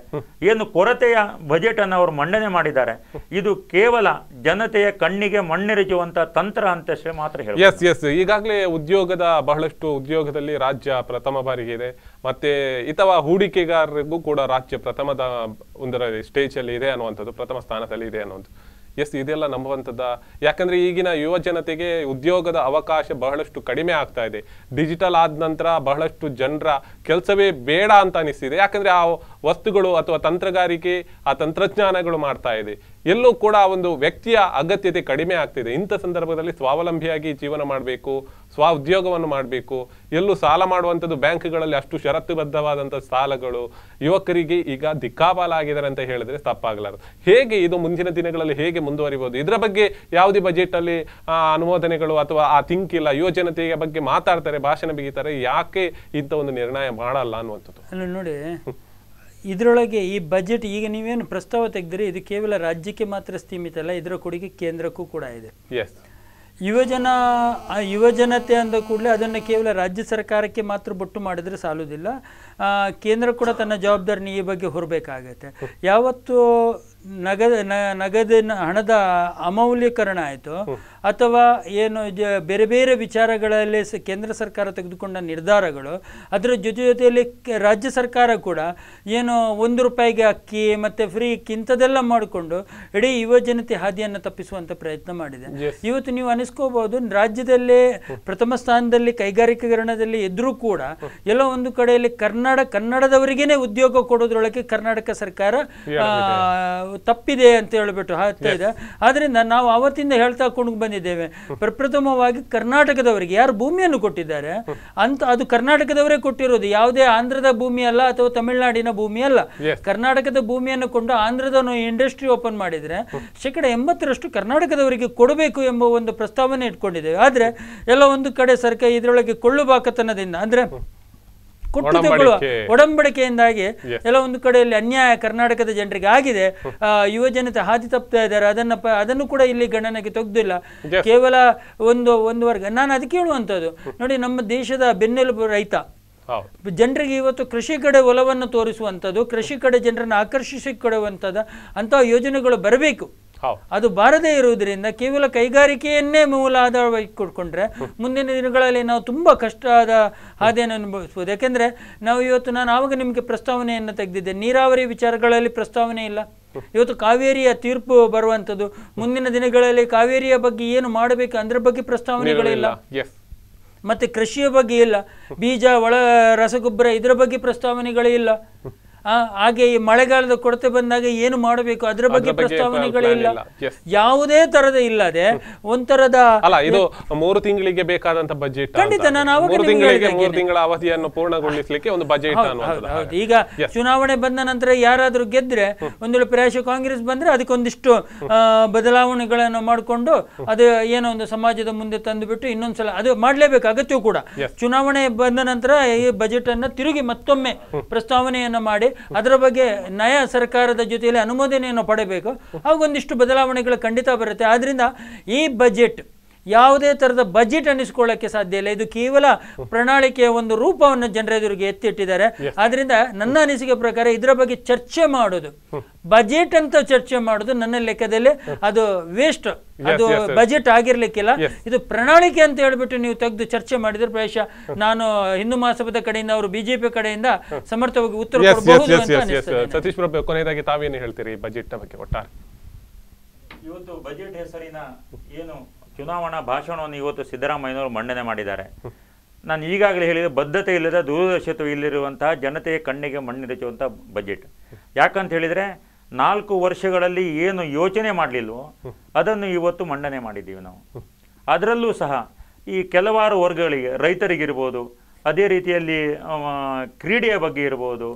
S3: ಏನು ಕೊರತೆಯ ಬಜೆಟ್ ಅನ್ನು ಅವರು ಮಂಡನೆ ಮಾಡಿದ್ದಾರೆ, ಇದು ಕೇವಲ ಜನತೆಯ ಕಣ್ಣಿಗೆ ಮಣ್ಣೆರಚುವಂತಹ ತಂತ್ರ ಅಂತಷ್ಟೇ ಮಾತ್ರ ಹೇಳಿ.
S1: ಈಗಾಗಲೇ ಬಹಳಷ್ಟು ಉದ್ಯೋಗದಲ್ಲಿ ರಾಜ್ಯ ಪ್ರಥಮ ಬಾರಿಗೆ ಇದೆ. ಮತ್ತೆ ಅಥವಾ ಹೂಡಿಕೆಗಾರರಿಗೂ ಕೂಡ ರಾಜ್ಯ ಪ್ರಥಮದ ಸ್ಟೇಜ್ ಅಲ್ಲಿ ಇದೆ ಅನ್ನುವಂಥದ್ದು, ಪ್ರಥಮ ಸ್ಥಾನದಲ್ಲಿ ಇದೆ ಅನ್ನುವಂಥದ್ದು. ಇದೆಲ್ಲ ನಂಬುವಂಥದ್ದ? ಯಾಕಂದ್ರೆ ಈಗಿನ ಯುವ ಜನತೆಗೆ ಉದ್ಯೋಗದ ಅವಕಾಶ ಬಹಳಷ್ಟು ಕಡಿಮೆ ಆಗ್ತಾ ಇದೆ. ಡಿಜಿಟಲ್ ಆದ ನಂತರ ಬಹಳಷ್ಟು ಜನರ ಕೆಲಸವೇ ಬೇಡ ಅಂತ ಅನಿಸ್ತಿದೆ. ಯಾಕಂದ್ರೆ ಆ ವಸ್ತುಗಳು ಅಥವಾ ತಂತ್ರಗಾರಿಕೆ, ಆ ತಂತ್ರಜ್ಞಾನಗಳು ಮಾಡ್ತಾ ಇದೆ. ಎಲ್ಲೂ ಕೂಡ ಒಂದು ವ್ಯಕ್ತಿಯ ಅಗತ್ಯತೆ ಕಡಿಮೆ ಆಗ್ತಿದೆ. ಇಂಥ ಸಂದರ್ಭದಲ್ಲಿ ಸ್ವಾವಲಂಬಿಯಾಗಿ ಜೀವನ ಮಾಡಬೇಕು, ಸ್ವ ಉದ್ಯೋಗವನ್ನು ಮಾಡಬೇಕು. ಎಲ್ಲೂ ಸಾಲ ಮಾಡುವಂಥದ್ದು ಬ್ಯಾಂಕ್ಗಳಲ್ಲಿ ಅಷ್ಟು ಷರತ್ತುಬದ್ಧವಾದಂಥ ಸಾಲಗಳು ಯುವಕರಿಗೆ ಈಗ ದಿಕ್ಕಾಪಾಲಾಗಿದ್ದಾರೆ ಅಂತ ಹೇಳಿದ್ರೆ ತಪ್ಪಾಗಲಾರದು. ಹೇಗೆ ಇದು ಮುಂದಿನ ದಿನಗಳಲ್ಲಿ ಹೇಗೆ ಮುಂದುವರಿಬಹುದು? ಇದರ ಬಗ್ಗೆ ಯಾವುದೇ ಬಜೆಟ್ ಅಲ್ಲಿ ಅನುಮೋದನೆಗಳು ಅಥವಾ ಆ ಥಿಂಕ್ ಇಲ್ಲ. ಯುವ ಜನತೆಯ ಬಗ್ಗೆ ಮಾತಾಡ್ತಾರೆ, ಭಾಷಣ ಬಿಗಿತಾರೆ, ಯಾಕೆ ಇಂಥ ಒಂದು ನಿರ್ಣಯ ಮಾಡಲ್ಲ ಅನ್ನುವಂಥದ್ದು
S2: ನೋಡಿ. ಇದರೊಳಗೆ ಈ ಬಜೆಟ್ ಈಗ ನೀವೇನು ಪ್ರಸ್ತಾವ ತೆಗೆದ್ರಿ, ಇದು ಕೇವಲ ರಾಜ್ಯಕ್ಕೆ ಮಾತ್ರ ಸೀಮಿತ ಅಲ್ಲ, ಇದರ ಕೊಡುಗೆ ಕೇಂದ್ರಕ್ಕೂ ಕೂಡ ಇದೆ. ಯುವಜನತೆ ಅಂದ ಕೂಡಲೇ ಅದನ್ನು ಕೇವಲ ರಾಜ್ಯ ಸರ್ಕಾರಕ್ಕೆ ಮಾತ್ರ ಬೊಟ್ಟು ಮಾಡಿದ್ರೆ ಸಾಲುವುದಿಲ್ಲ. ಕೇಂದ್ರ ಕೂಡ ತನ್ನ ಜವಾಬ್ದಾರಿನ ಈ ಬಗ್ಗೆ ಹೊರಬೇಕಾಗತ್ತೆ. ಯಾವತ್ತು ನಗದಿನ ಹಣದ ಅಮೌಲ್ಯೀಕರಣ ಆಯಿತು ಅಥವಾ ಏನು ಬೇರೆ ಬೇರೆ ವಿಚಾರಗಳಲ್ಲಿ ಕೇಂದ್ರ ಸರ್ಕಾರ ತೆಗೆದುಕೊಂಡ ನಿರ್ಧಾರಗಳು, ಅದರ ಜೊತೆಯಲ್ಲಿ ರಾಜ್ಯ ಸರ್ಕಾರ ಕೂಡ ಏನು ₹1 ಅಕ್ಕಿ ಮತ್ತು ಫ್ರೀ ಇಂಥದ್ದೆಲ್ಲ ಮಾಡಿಕೊಂಡು ಇಡೀ ಯುವ ಜನತೆ ಹಾದಿಯನ್ನು ತಪ್ಪಿಸುವಂಥ ಪ್ರಯತ್ನ ಮಾಡಿದೆ. ಇವತ್ತು ನೀವು ಅನಿಸ್ಕೋಬಹುದು, ರಾಜ್ಯದಲ್ಲೇ ಪ್ರಥಮ ಸ್ಥಾನದಲ್ಲಿ ಕೈಗಾರಿಕೀಕರಣದಲ್ಲಿ ಇದ್ರೂ ಕೂಡ ಎಲ್ಲೋ ಒಂದು ಕಡೆಯಲ್ಲಿ ಕನ್ನಡದವರಿಗೇನೆ ಉದ್ಯೋಗ ಕೊಡೋದ್ರೊಳಗೆ ಕರ್ನಾಟಕ ಸರ್ಕಾರ ತಪ್ಪಿದೆ ಅಂತ ಹೇಳ್ಬಿಟ್ಟು ಹಾಕ್ತಾ ಇದೆ. ಆದ್ರಿಂದ ನಾವು ಅವತ್ತಿಂದ ಹೇಳ್ತಾ ಕೊಂಡು ಬಂದಿದ್ದೀವಿ, ಬಂದಿದ್ದೇವೆ. ಪ್ರಪ್ರಥಮವಾಗಿ ಕರ್ನಾಟಕದವರಿಗೆ ಯಾರು ಭೂಮಿಯನ್ನು ಕೊಟ್ಟಿದ್ದಾರೆ ಅಂತ ಅದು ಕರ್ನಾಟಕದವರೇ ಕೊಟ್ಟಿರೋದು, ಯಾವುದೇ ಆಂಧ್ರದ ಭೂಮಿ ಅಲ್ಲ ಅಥವಾ ತಮಿಳುನಾಡಿನ ಭೂಮಿ ಅಲ್ಲ. ಕರ್ನಾಟಕದ ಭೂಮಿಯನ್ನು ಕೊಂಡು ಆಂಧ್ರದ ಇಂಡಸ್ಟ್ರಿ ಓಪನ್ ಮಾಡಿದ್ರೆ 80% ಕರ್ನಾಟಕದವರಿಗೆ ಕೊಡಬೇಕು ಎಂಬ ಒಂದು ಪ್ರಸ್ತಾವನೆ ಇಟ್ಕೊಂಡಿದ್ದೇವೆ. ಆದ್ರೆ ಎಲ್ಲ ಒಂದು ಕಡೆ ಸರ್ಕಾರ ಇದರೊಳಗೆ ಕೊಳ್ಳುಬಾಕತನದಿಂದ ಅಂದ್ರೆ ಕೊಟ್ಟು ತಗೊಳ್ಳುವ ಒಡಂಬಡಿಕೆಯಿಂದಾಗಿ ಎಲ್ಲ ಒಂದು ಕಡೆಯಲ್ಲಿ ಅನ್ಯಾಯ ಕರ್ನಾಟಕದ ಜನರಿಗೆ ಆಗಿದೆ. ಯುವ ಜನತೆ ಹಾದಿ ತಪ್ತಾ ಇದ್ದಾರೆ. ಅದನ್ನು ಕೂಡ ಇಲ್ಲಿ ಗಣನೆಗೆ ತೆಗೆದಿಲ್ಲ. ಕೇವಲ ಒಂದು ವರ್ಗ. ನಾನು ಅದಕ್ಕೆ ಹೇಳುವಂಥದ್ದು ನೋಡಿ, ನಮ್ಮ ದೇಶದ ಬೆನ್ನೆಲುಬು ರೈತ. ಜನರಿಗೆ ಇವತ್ತು ಕೃಷಿ ಕಡೆ ಒಲವನ್ನು ತೋರಿಸುವಂಥದ್ದು, ಕೃಷಿ ಕಡೆ ಜನರನ್ನು ಆಕರ್ಷಿಸಿಕೊಡುವಂಥದ್ದು ಅಂತಹ ಯೋಜನೆಗಳು ಬರಬೇಕು. ಅದು ಬಾರದೇ ಇರುವುದರಿಂದ ಕೇವಲ ಕೈಗಾರಿಕೆಯನ್ನೇ ಮೂಲ ಆಧಾರವಾಗಿ ಕೊಟ್ಕೊಂಡ್ರೆ ಮುಂದಿನ ದಿನಗಳಲ್ಲಿ ನಾವು ತುಂಬಾ ಕಷ್ಟದ ಹಾದಿಯನ್ನು ಅನುಭವಿಸಬಹುದು. ಯಾಕೆಂದ್ರೆ ನಾವು ಇವತ್ತು ನಾನು ಆವಾಗ ನಿಮಗೆ ಪ್ರಸ್ತಾವನೆಯನ್ನು ತೆಗೆದಿದ್ದೆ, ನೀರಾವರಿ ವಿಚಾರಗಳಲ್ಲಿ ಪ್ರಸ್ತಾವನೆ ಇಲ್ಲ. ಇವತ್ತು ಕಾವೇರಿಯ ತೀರ್ಪು ಬರುವಂಥದ್ದು, ಮುಂದಿನ ದಿನಗಳಲ್ಲಿ ಕಾವೇರಿಯ ಬಗ್ಗೆ ಏನು ಮಾಡಬೇಕು ಅದರ ಬಗ್ಗೆ ಪ್ರಸ್ತಾವನೆಗಳಿಲ್ಲ. ಮತ್ತೆ ಕೃಷಿಯ ಬಗ್ಗೆ ಇಲ್ಲ, ಬೀಜ ಒಳ ರಸಗೊಬ್ಬರ ಇದರ ಬಗ್ಗೆ ಪ್ರಸ್ತಾವನೆಗಳಿಲ್ಲ. ಹಾಗೆ ಈ ಮಳೆಗಾಲದ ಕೊರತೆ ಬಂದಾಗ ಏನು ಮಾಡಬೇಕು ಅದರ ಬಗ್ಗೆ ಪ್ರಸ್ತಾವನೆಗಳಿಲ್ಲ. ಯಾವುದೇ ತರದ ಇಲ್ಲದೆ ಒಂಥರದ
S1: ಇದು 3 ತಿಂಗಳಿಗೆ ಬೇಕಾದಂತ ಬಜೆಟ್.
S2: ಖಂಡಿತ ನಾನು
S1: 3 ತಿಂಗಳ ಅವಧಿಯನ್ನು ಪೂರ್ಣಗೊಳಿಸಲಿಕ್ಕೆ ಒಂದು ಬಜೆಟ್.
S2: ಈಗ ಚುನಾವಣೆ ಬಂದ ನಂತರ ಯಾರಾದ್ರೂ ಗೆದ್ರೆ ಒಂದು ವೇಳೆ ಪ್ರಾಯಶಃ ಕಾಂಗ್ರೆಸ್ ಬಂದ್ರೆ ಅದಕ್ಕೊಂದಿಷ್ಟು ಬದಲಾವಣೆಗಳನ್ನು ಮಾಡಿಕೊಂಡು ಅದು ಏನೋ ಒಂದು ಸಮಾಜದ ಮುಂದೆ ತಂದು ಬಿಟ್ಟು ಇನ್ನೊಂದ್ಸಲ ಅದು ಮಾಡ್ಲೇಬೇಕು, ಅಗತ್ಯ ಕೂಡ. ಚುನಾವಣೆ ಬಂದ ನಂತರ ಈ ಬಜೆಟ್ ಅನ್ನ ತಿರುಗಿ ಮತ್ತೊಮ್ಮೆ ಪ್ರಸ್ತಾವನೆಯನ್ನ ಮಾಡಿ ಅದರ ಬಗ್ಗೆ ನಯ ಸರ್ಕಾರದ ಜೊತೆಯಲ್ಲಿ ಅನುಮೋದನೆಯನ್ನು ಪಡೆಯಬೇಕು. ಆಗೊಂದಿಷ್ಟು ಬದಲಾವಣೆಗಳು ಖಂಡಿತ ಬರುತ್ತೆ. ಆದ್ರಿಂದ ಈ ಬಜೆಟ್ ಯಾವುದೇ ತರದ ಬಜೆಟ್ ಅನ್ನಿಸ್ಕೊಳ್ಳಕ್ಕೆ ಸಾಧ್ಯ ಇಲ್ಲ. ಇದು ಕೇವಲ ಪ್ರಣಾಳಿಕೆಯ ಒಂದು ರೂಪವನ್ನು ಜನರ ಎದುರಿಗೆ ಎತ್ತಿಟ್ಟಿದ್ದಾರೆ. ಆದ್ರಿಂದ ನನ್ನ ಅನಿಸಿಕೆ ಪ್ರಕಾರ ಇದರ ಬಗ್ಗೆ ಚರ್ಚೆ ಮಾಡೋದು, ಬಜೆಟ್ ಅಂತ ಚರ್ಚೆ ಮಾಡೋದು ನನ್ನ ಲೆಕ್ಕದಲ್ಲಿ ಅದು ವೇಸ್ಟ್. ಅದು ಬಜೆಟ್ ಆಗಿರ್ಲಿಕ್ಕಿಲ್ಲ, ಇದು ಪ್ರಣಾಳಿಕೆ ಅಂತ ಹೇಳ್ಬಿಟ್ಟು ನೀವು ತೆಗೆದು ಚರ್ಚೆ ಮಾಡಿದ್ರೆ ಪ್ರಾಯಶಃ ನಾನು ಹಿಂದೂ ಮಹಾಸಭಾದ ಕಡೆಯಿಂದ ಅವರು ಬಿಜೆಪಿ ಕಡೆಯಿಂದ ಸಮರ್ಥವಾಗಿ ಉತ್ತರ ಕೊಡಬಹುದು ಅಂತ ಅನಿಸ್ತದೆ.
S1: ಸತೀಶ್ ಪ್ರಭು, ಕೊನೆಯದಾಗಿ ತಾವೇನು ಹೇಳ್ತೀರಿ ಬಜೆಟ್ ಬಗ್ಗೆ ಒಟ್ಟಾರೆ?
S3: ಇವತ್ತು ಬಜೆಟ್ ಹೆಸರಿನ ಏನು ಚುನಾವಣಾ ಭಾಷಣವನ್ನು ಇವತ್ತು ಸಿದ್ದರಾಮಯ್ಯನವರು ಮಂಡನೆ ಮಾಡಿದ್ದಾರೆ. ನಾನು ಈಗಾಗಲೇ ಹೇಳಿದ ಬದ್ಧತೆ ಇಲ್ಲದ ದೂರದರ್ಶಿತ್ವ ಇಲ್ಲಿರುವಂತಹ ಜನತೆಯ ಕಣ್ಣಿಗೆ ಮಣ್ಣಿರಚುವಂಥ ಬಜೆಟ್. ಯಾಕಂತ ಹೇಳಿದರೆ 4 ವರ್ಷಗಳಲ್ಲಿ ಏನು ಯೋಚನೆ ಮಾಡಲಿಲ್ವೋ ಅದನ್ನು ಇವತ್ತು ಮಂಡನೆ ಮಾಡಿದ್ದೀವಿ ನಾವು. ಅದರಲ್ಲೂ ಸಹ ಈ ಕೆಲವಾರು ವರ್ಗಗಳಿಗೆ, ರೈತರಿಗಿರ್ಬೋದು, ಅದೇ ರೀತಿಯಲ್ಲಿ ಕ್ರೀಡೆಯ ಬಗ್ಗೆ ಇರ್ಬೋದು,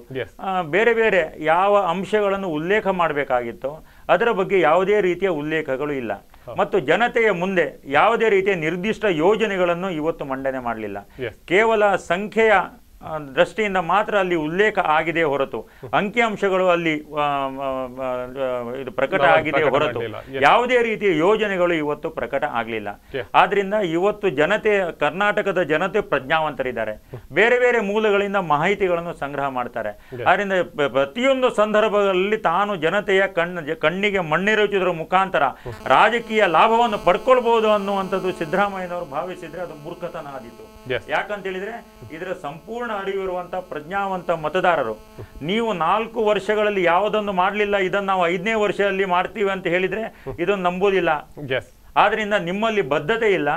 S3: ಬೇರೆ ಬೇರೆ ಯಾವ ಅಂಶಗಳನ್ನು ಉಲ್ಲೇಖ ಮಾಡಬೇಕಾಗಿತ್ತೋ ಅದರ ಬಗ್ಗೆ ಯಾವುದೇ ರೀತಿಯ ಉಲ್ಲೇಖಗಳು ಇಲ್ಲ. ಮತ್ತು ಜನತೆಯ ಮುಂದೆ ಯಾವುದೇ ರೀತಿಯ ನಿರ್ದಿಷ್ಟ ಯೋಜನೆಗಳನ್ನು ಇವತ್ತು ಮಂಡನೆ ಮಾಡಲಿಲ್ಲ. ಕೇವಲ ಸಂಖ್ಯೆಯ ದೃಷ್ಟಿಯಿಂದ ಮಾತ್ರ ಅಲ್ಲಿ ಉಲ್ಲೇಖ ಆಗಿದೆ ಹೊರತು ಅಂಕಿಅಂಶಗಳು ಅಲ್ಲಿ ಇದು ಪ್ರಕಟ ಆಗಿದೆ ಹೊರತು ಯಾವುದೇ ರೀತಿಯ ಯೋಜನೆಗಳು ಇವತ್ತು ಪ್ರಕಟ ಆಗಲಿಲ್ಲ. ಆದ್ರಿಂದ ಇವತ್ತು ಕರ್ನಾಟಕದ ಜನತೆ ಪ್ರಜ್ಞಾವಂತರಿದ್ದಾರೆ, ಬೇರೆ ಬೇರೆ ಮೂಲಗಳಿಂದ ಮಾಹಿತಿಗಳನ್ನು ಸಂಗ್ರಹ ಮಾಡ್ತಾರೆ. ಆದ್ರಿಂದ ಪ್ರತಿಯೊಂದು ಸಂದರ್ಭಗಳಲ್ಲಿ ತಾನು ಜನತೆಯ ಕಣ್ಣಿಗೆ ಮಣ್ಣಿರಚುವುದರ ಮುಖಾಂತರ ರಾಜಕೀಯ ಲಾಭವನ್ನು ಪಡ್ಕೊಳ್ಬಹುದು ಅನ್ನುವಂಥದ್ದು ಸಿದ್ದರಾಮಯ್ಯನವರು ಭಾವಿಸಿದ್ರೆ ಅದು ಮೂರ್ಖತನ ಆದೀತು. ಯಾಕಂತ ಹೇಳಿದ್ರೆ ಇದರ ಸಂಪೂರ್ಣ ಅರಿವಿರುವಂತಹ ಪ್ರಜ್ಞಾವಂತ ಮತದಾರರು, ನೀವು 4 ವರ್ಷಗಳಲ್ಲಿ ಯಾವುದನ್ನು ಮಾಡಲಿಲ್ಲ, ಇದನ್ನು ನಾವು 5ನೇ ವರ್ಷದಲ್ಲಿ ಮಾಡ್ತೀವಿ ಅಂತ ಹೇಳಿದ್ರೆ ಇದನ್ನು ನಂಬೋದಿಲ್ಲ. ಆದ್ರಿಂದ ನಿಮ್ಮಲ್ಲಿ ಬದ್ಧತೆ ಇಲ್ಲ,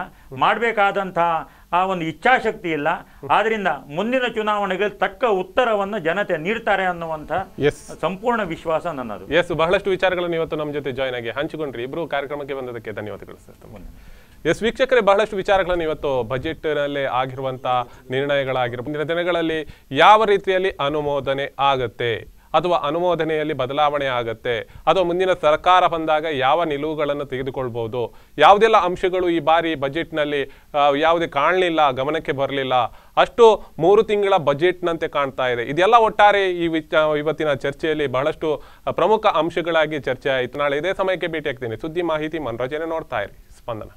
S3: ಮಾಡಬೇಕಾದಂತಹ ಆ ಒಂದು ಇಚ್ಛಾಶಕ್ತಿ ಇಲ್ಲ. ಆದ್ರಿಂದ ಮುಂದಿನ ಚುನಾವಣೆಗೆ ತಕ್ಕ ಉತ್ತರವನ್ನು ಜನತೆ ನೀಡ್ತಾರೆ ಅನ್ನುವಂಥ ಸಂಪೂರ್ಣ ವಿಶ್ವಾಸ ನನ್ನದು.
S1: ಬಹಳಷ್ಟು ವಿಚಾರಗಳನ್ನು ಇವತ್ತು ನಮ್ಮ ಜೊತೆ ಜಾಯ್ನ್ ಆಗಿ ಹಂಚಿಕೊಂಡ್ರಿ. ಇಬ್ರು ಕಾರ್ಯಕ್ರಮಕ್ಕೆ ಬಂದದಕ್ಕೆ ಧನ್ಯವಾದಗಳು ಸರ್. ವೀಕ್ಷಕರೇ, ಬಹಳಷ್ಟು ವಿಚಾರಗಳನ್ನು ಇವತ್ತು ಬಜೆಟ್ ನಲ್ಲಿ ಆಗಿರುವಂತಹ ನಿರ್ಣಯಗಳಾಗಿರುವ ಮುಂದಿನ ದಿನಗಳಲ್ಲಿ ಯಾವ ರೀತಿಯಲ್ಲಿ ಅನುಮೋದನೆ ಆಗತ್ತೆ ಅಥವಾ ಅನುಮೋದನೆಯಲ್ಲಿ ಬದಲಾವಣೆ ಆಗತ್ತೆ ಅಥವಾ ಮುಂದಿನ ಸರ್ಕಾರ ಬಂದಾಗ ಯಾವ ನಿಲುವುಗಳನ್ನು ತೆಗೆದುಕೊಳ್ಬಹುದು, ಯಾವುದೆಲ್ಲ ಅಂಶಗಳು ಈ ಬಾರಿ ಬಜೆಟ್ನಲ್ಲಿ ಯಾವುದೇ ಕಾಣಲಿಲ್ಲ, ಗಮನಕ್ಕೆ ಬರಲಿಲ್ಲ, ಅಷ್ಟು 3 ತಿಂಗಳ ಬಜೆಟ್ನಂತೆ ಕಾಣ್ತಾ ಇದೆ. ಇದೆಲ್ಲ ಒಟ್ಟಾರೆ ಇವತ್ತಿನ ಚರ್ಚೆಯಲ್ಲಿ ಬಹಳಷ್ಟು ಪ್ರಮುಖ ಅಂಶಗಳಾಗಿ ಚರ್ಚೆ ಆಯಿತು. ನಾಳೆ ಇದೇ ಸಮಯಕ್ಕೆ ಭೇಟಿ ಆಗ್ತೀನಿ. ಸುದ್ದಿ, ಮಾಹಿತಿ, ಮನೋರಂಜನೆ ನೋಡ್ತಾ ಇರಿ ಸ್ಪಂದನ.